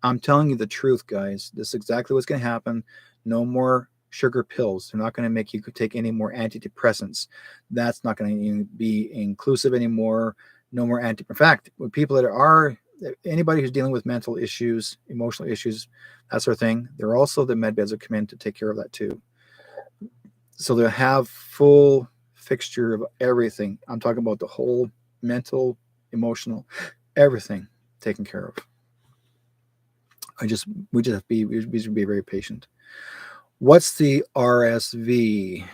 I'm telling you the truth, guys. This is exactly what's going to happen. No more sugar pills. They're not going to make you take any more antidepressants. That's not going to be inclusive anymore. No more in fact, with people that are, anybody who's dealing with mental issues, emotional issues, that sort of thing, they're also, the med beds will come in to take care of that too. So they'll have full fixture of everything. I'm talking about the whole mental, emotional, everything taken care of. We just have to be very patient. What's the RSV?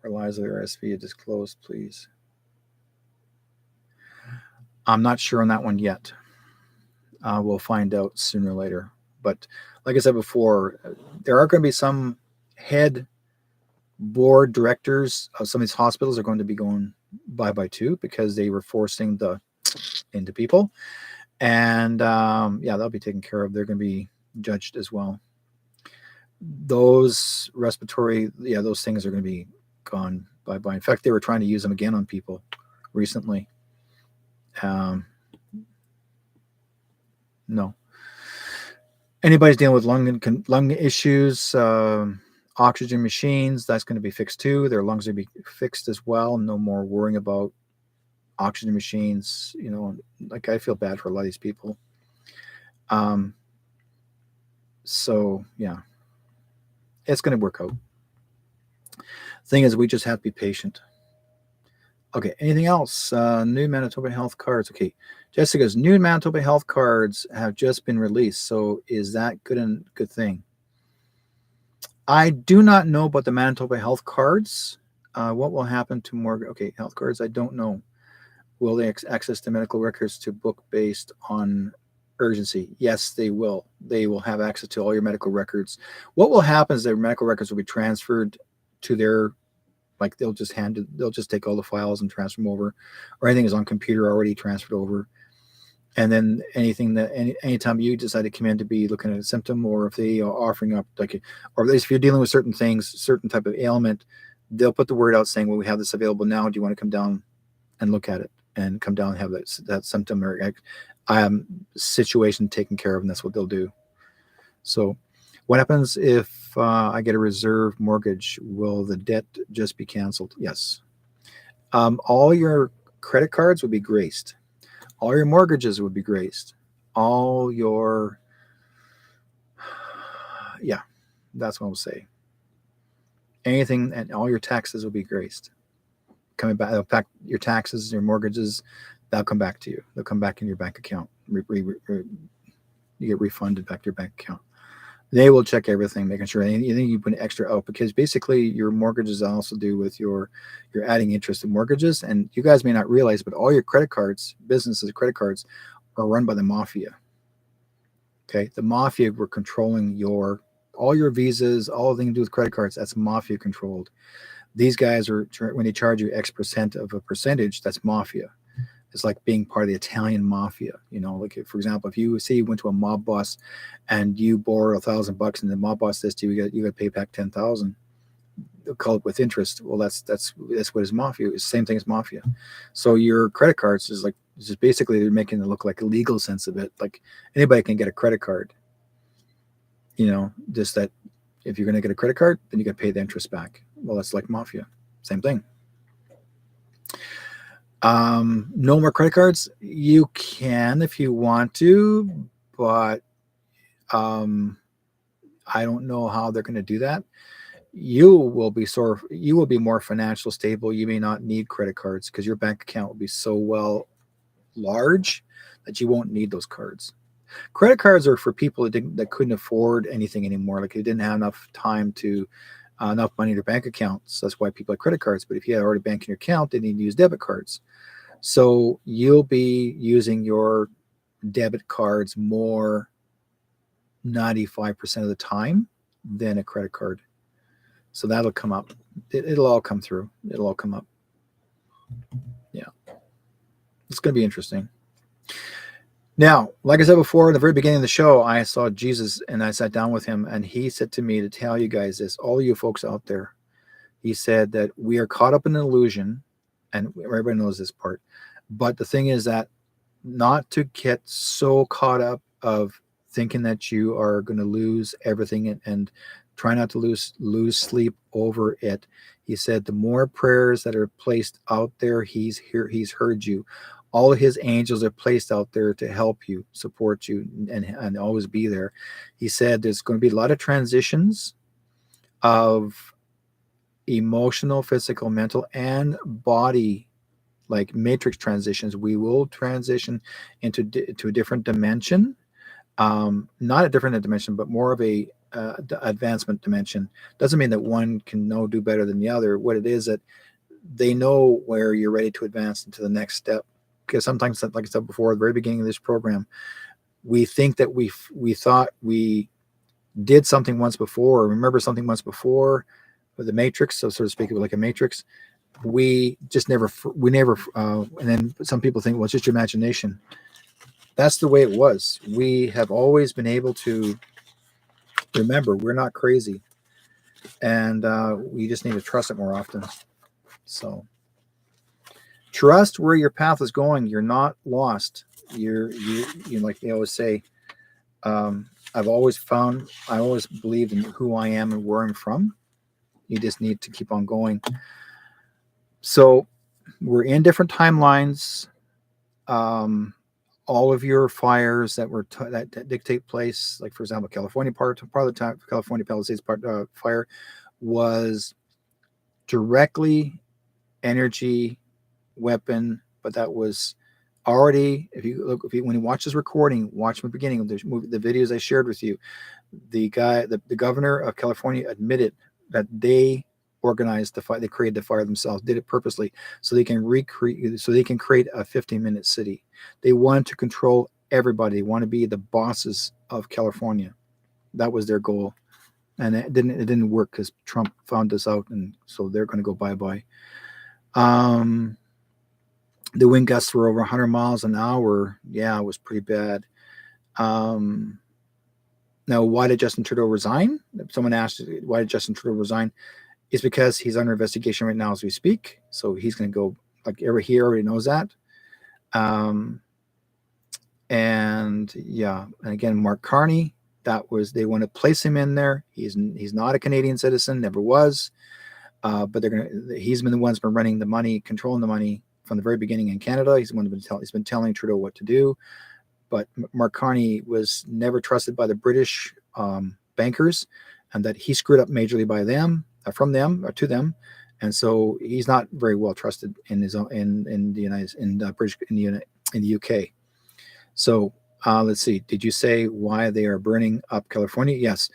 Relies the RSV disclosed, please. I'm not sure on that one yet. We'll find out sooner or later. But like I said before, there are going to be some head board directors of some of these hospitals are going to be going bye-bye too, because they were forcing into people. And yeah, they'll be taken care of. They're going to be judged as well. Those respiratory, those things are going to be gone bye-bye. In fact, they were trying to use them again on people recently. No. Anybody's dealing with lung issues, oxygen machines, that's going to be fixed too. Their lungs will be fixed as well. No more worrying about oxygen machines. Like, I feel bad for a lot of these people. So yeah, it's going to work out. Thing is, we just have to be patient. Okay, anything else? New Manitoba Health cards. Okay, Jessica's new Manitoba Health cards have just been released. So is that good thing? I do not know about the Manitoba Health cards. What will happen to more? Okay, health cards, I don't know. Will they access the medical records to book based on urgency? Yes, they will. They will have access to all your medical records. What will happen is their medical records will be transferred to their, like, they'll just take all the files and transfer them over, or anything is on computer already transferred over. And then anything that anytime you decide to come in to be looking at a symptom, or if they are offering up, like, or at least if you're dealing with certain things, certain type of ailment, they'll put the word out saying, well, we have this available now. Do you want to come down and look at it, and come down and have that symptom or situation taken care of? And that's what they'll do. So what happens if I get a reserve mortgage? Will the debt just be canceled? Yes. All your credit cards would be graced. All your mortgages would be graced. All your, yeah, that's what I'll say. Anything, and all your taxes will be graced. coming back. They'll back your taxes, your mortgages. They'll come back to you. They'll come back in your bank account. You get refunded back to your bank account. They will check everything, making sure anything you put extra out, because basically your mortgages also do with your adding interest in mortgages. And you guys may not realize, but all your credit cards, businesses credit cards, are run by the mafia. Okay, the mafia were controlling all your visas, all the things to do with credit cards. That's mafia controlled. These guys are, when they charge you X percent of a percentage, that's mafia. It's like being part of the Italian mafia. You know, like for example, if you went to a mob boss and you borrow $1,000 and the mob boss says to you, you got to pay back 10,000. They'll call it with interest. Well, that's what is mafia. It's the same thing as mafia. So your credit cards is just basically they're making it look like a legal sense of it. Like anybody can get a credit card. You know, just that if you're going to get a credit card, then you got to pay the interest back. Well, that's like mafia. Same thing. No more credit cards. You can if you want to, but I don't know how they're going to do that. You will be more financial stable. You may not need credit cards because your bank account will be so large that you won't need those cards. Credit cards are for people that couldn't afford anything anymore. Like they didn't have enough time to enough money in their bank accounts. That's why people have credit cards. But if you had already bank in your account, they need to use debit cards. So you'll be using your debit cards more 95% of the time than a credit card. So that'll come up. It'll all come through. It'll all come up. Yeah. It's going to be interesting. Now, like I said before, in the very beginning of the show, I saw Jesus and I sat down with him and he said to me to tell you guys this, all you folks out there, he said that we are caught up in an illusion, and everybody knows this part. But the thing is that not to get so caught up of thinking that you are going to lose everything and try not to lose sleep over it. He said the more prayers that are placed out there, he's heard you. All of his angels are placed out there to help you, support you, and always be there. He said there's going to be a lot of transitions of emotional, physical, mental, and body, like matrix transitions. We will transition into a different dimension, not a different dimension, but more of a advancement dimension. Doesn't mean that one can do better than the other. What it is that they know where you're ready to advance into the next step. Because sometimes, like I said before, at the very beginning of this program, we think that we thought we did something once before, or remember something once before, with the matrix, so to speak, like a matrix. We never, and then some people think, well, it's just your imagination. That's the way it was. We have always been able to remember we're not crazy, and we just need to trust it more often. So trust where your path is going. You're not lost. You like they always say. I always believed in who I am and where I'm from. You just need to keep on going. So we're in different timelines. All of your fires that dictate place, like for example, California part of the time, California Palisades fire was directly energy weapon, but that was already. When you watch this recording, watch from the beginning of the videos I shared with you. The governor of California admitted that they organized the fire. They created the fire themselves, did it purposely so they can create a 15-minute city. They wanted to control everybody. They want to be the bosses of California. That was their goal, and it didn't work because Trump found this out, and so they're going to go bye-bye. The wind gusts were over 100 miles an hour. Yeah, it was pretty bad. Now, why did Justin Trudeau resign? Someone asked, why did Justin Trudeau resign? It's because he's under investigation right now as we speak. So he's going to go, he already knows that. And again, Mark Carney, they want to place him in there. He's not a Canadian citizen, never was. But he's been the one that's been running the money, controlling the money from the very beginning in Canada. He's been telling Trudeau what to do. But Mark Carney was never trusted by the British bankers, and that he screwed up majorly to them, and so he's not very well trusted in his own in the United in British in the UK. So let's see. Did you say why they are burning up California? Yes,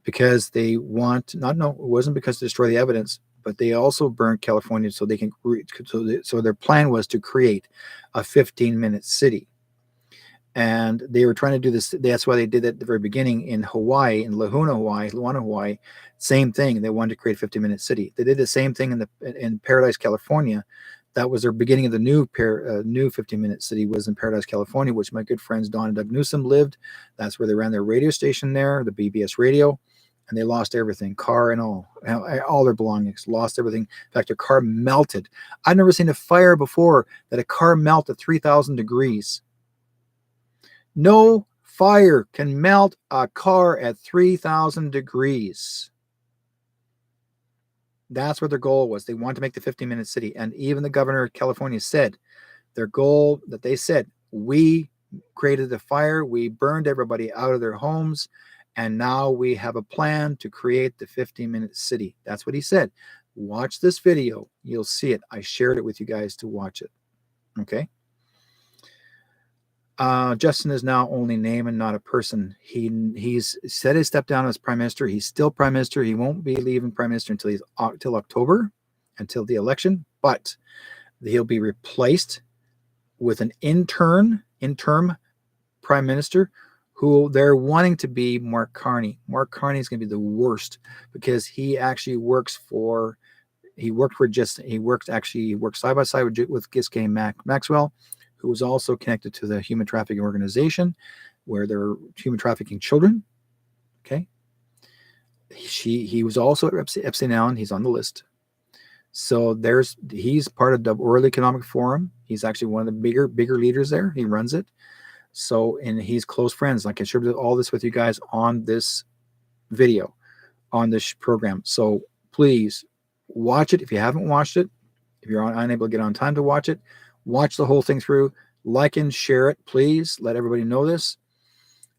because they want not. No, it wasn't because to destroy the evidence, but they also burned California so they can. So their plan was to create a 15-minute city. And they were trying to do this. That's why they did that at the very beginning in Hawaii, in Lahaina, Hawaii. Same thing. They wanted to create a 15-minute city. They did the same thing in Paradise, California. That was their beginning of the new 15-minute city was in Paradise, California, which my good friends Don and Doug Newsom lived. That's where they ran their radio station there, the BBS radio, and they lost everything, car and all their belongings, lost everything. In fact, their car melted. I've never seen a fire before that a car melted 3,000 degrees. No fire can melt a car at 3,000 degrees. That's what their goal was. They wanted to make the 15-minute city. And even the governor of California said their goal that they said, we created the fire, we burned everybody out of their homes, and now we have a plan to create the 15-minute city. That's what he said. Watch this video. You'll see it. I shared it with you guys to watch it. Okay. Justin is now only name and not a person. He's said he stepped down as prime minister. He's still prime minister. He won't be leaving prime minister until October, until the election. But he'll be replaced with an interim prime minister who they're wanting to be Mark Carney. Mark Carney is going to be the worst because he actually works side by side with Ghislaine Maxwell, who was also connected to the human trafficking organization where they're human trafficking children. Okay. He was also at Epstein Island. He's on the list. So he's part of the World Economic Forum. He's actually one of the bigger leaders there. He runs it. So, and he's close friends. I can share all this with you guys on this video, on this program. So please watch it. If you haven't watched it, if you're unable to get on time to watch it, watch the whole thing through, like and share it, please. Let everybody know this.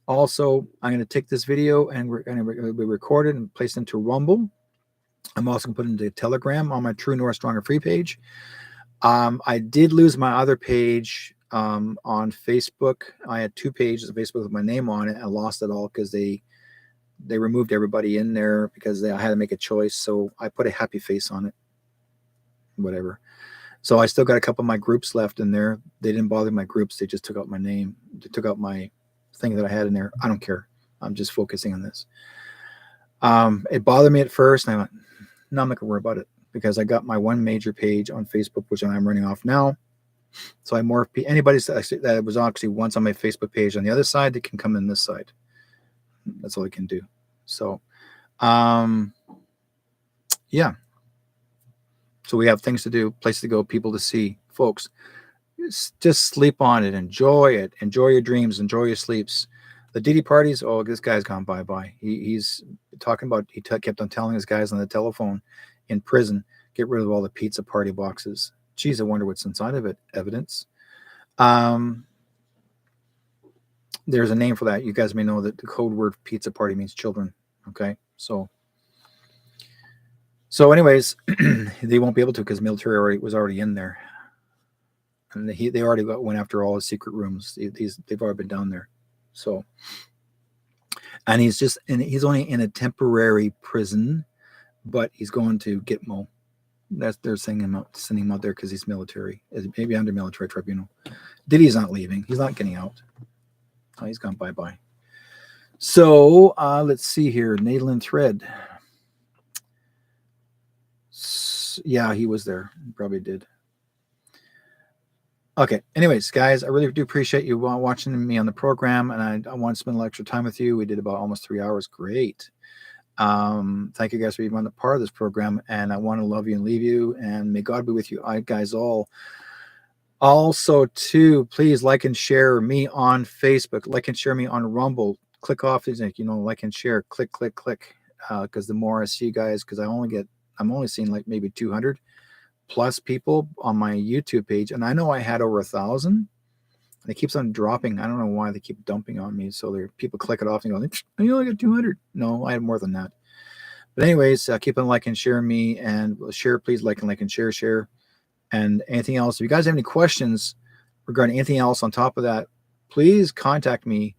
Also, I'm going to take this video and we're going to be recorded and placed into Rumble. I'm also going to put it into Telegram on my True North Stronger Free page. I did lose my other page on Facebook. I had 2 pages of Facebook with my name on it. I lost it all because they removed everybody in there because I had to make a choice. So I put a happy face on it. Whatever. So I still got a couple of my groups left in there. They didn't bother my groups. They just took out my name. They took out my thing that I had in there. I don't care. I'm just focusing on this. It bothered me at first. And I went, no, I'm not going to worry about it because I got my one major page on Facebook, which I'm running off now. So I more anybody that was actually once on my Facebook page on the other side, they can come in this side. That's all I can do. So, yeah. So we have things to do, places to go, people to see. Folks, just sleep on it. Enjoy it. Enjoy your dreams. Enjoy your sleeps. The Diddy parties, oh, this guy's gone bye-bye. He's talking about, he kept on telling his guys on the telephone in prison, get rid of all the pizza party boxes. Geez, I wonder what's inside of it. Evidence. There's a name for that. You guys may know that the code word pizza party means children. Okay, so anyways, they won't be able to because military was already in there, and they already went after all his secret rooms. They've already been down there. So, and he's only in a temporary prison, but he's going to Gitmo. They're sending him out there because he's military, maybe under military tribunal. Diddy's not leaving. He's not getting out. Oh, he's gone bye-bye. So let's see here. Nadlin Thread. Yeah, he was there. He probably did. Okay. Anyways, guys, I really do appreciate you watching me on the program, and I want to spend a little extra time with you. We did about almost 3 hours. Great. Thank you guys for being a part of this program, and I want to love you and leave you, and may God be with you guys all. Also, too, please like and share me on Facebook, like and share me on Rumble. Click off these, like and share, click, because the more I see you guys, because I'm only seeing like maybe 200 plus people on my YouTube page, and I know I had over 1,000, and it keeps on dropping. I don't know why they keep dumping on me. So people click it off and go, I only got 200. No, I had more than that. But anyways, keep on liking, sharing me, and share. Please like and share. And anything else. If you guys have any questions regarding anything else on top of that, please contact me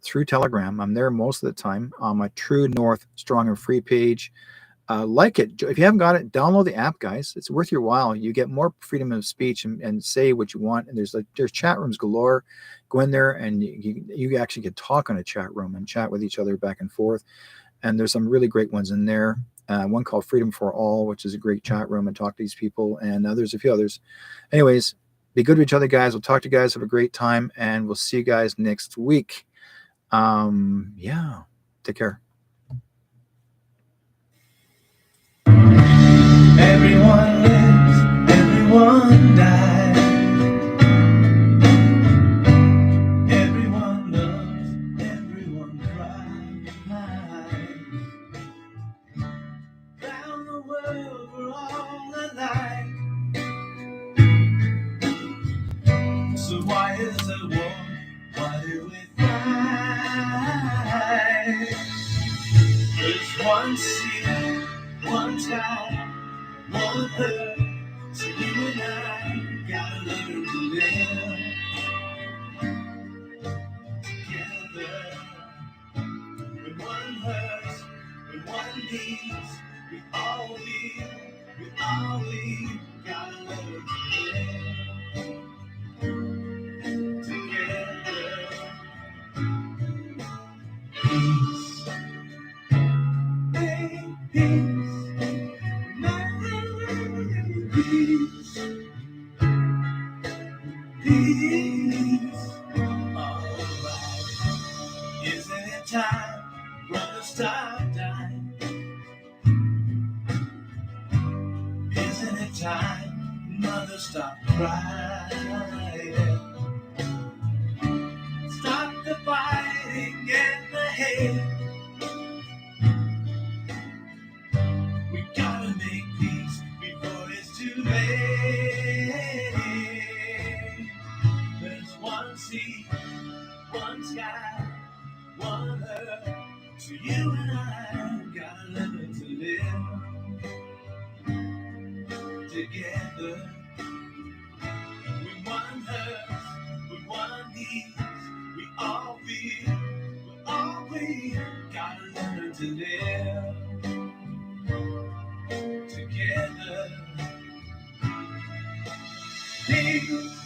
through Telegram. I'm there most of the time on my True North Strong and Free page. Like it. If you haven't got it, download the app, guys. It's worth your while. You get more freedom of speech and say what you want. And there's chat rooms galore. Go in there and you actually can talk on a chat room and chat with each other back and forth. And there's some really great ones in there. One called Freedom for All, which is a great chat room and talk to these people. And there's a few others. Anyways, be good to each other, guys. We'll talk to you guys. Have a great time. And we'll see you guys next week. Yeah. Take care. Everyone lives, everyone dies. Everyone loves, everyone cries. Round the world we're all alike. So why is there war? Why do we fight? There's one sea, one sky, one earth, so you and I gotta learn to live together. When one hurts, when one needs, we all gotta learn to live together. Peace, peace. Peace, peace, alright. Isn't it time, brother, stop dying? Isn't it time, mother, stop crying? Stop the fighting and the hate. We gotta make peace before it's too late. There's one sea, one sky, one earth. So you and I gotta learn to live together. When one hurts, when one needs, we all gotta learn to live together. Peace.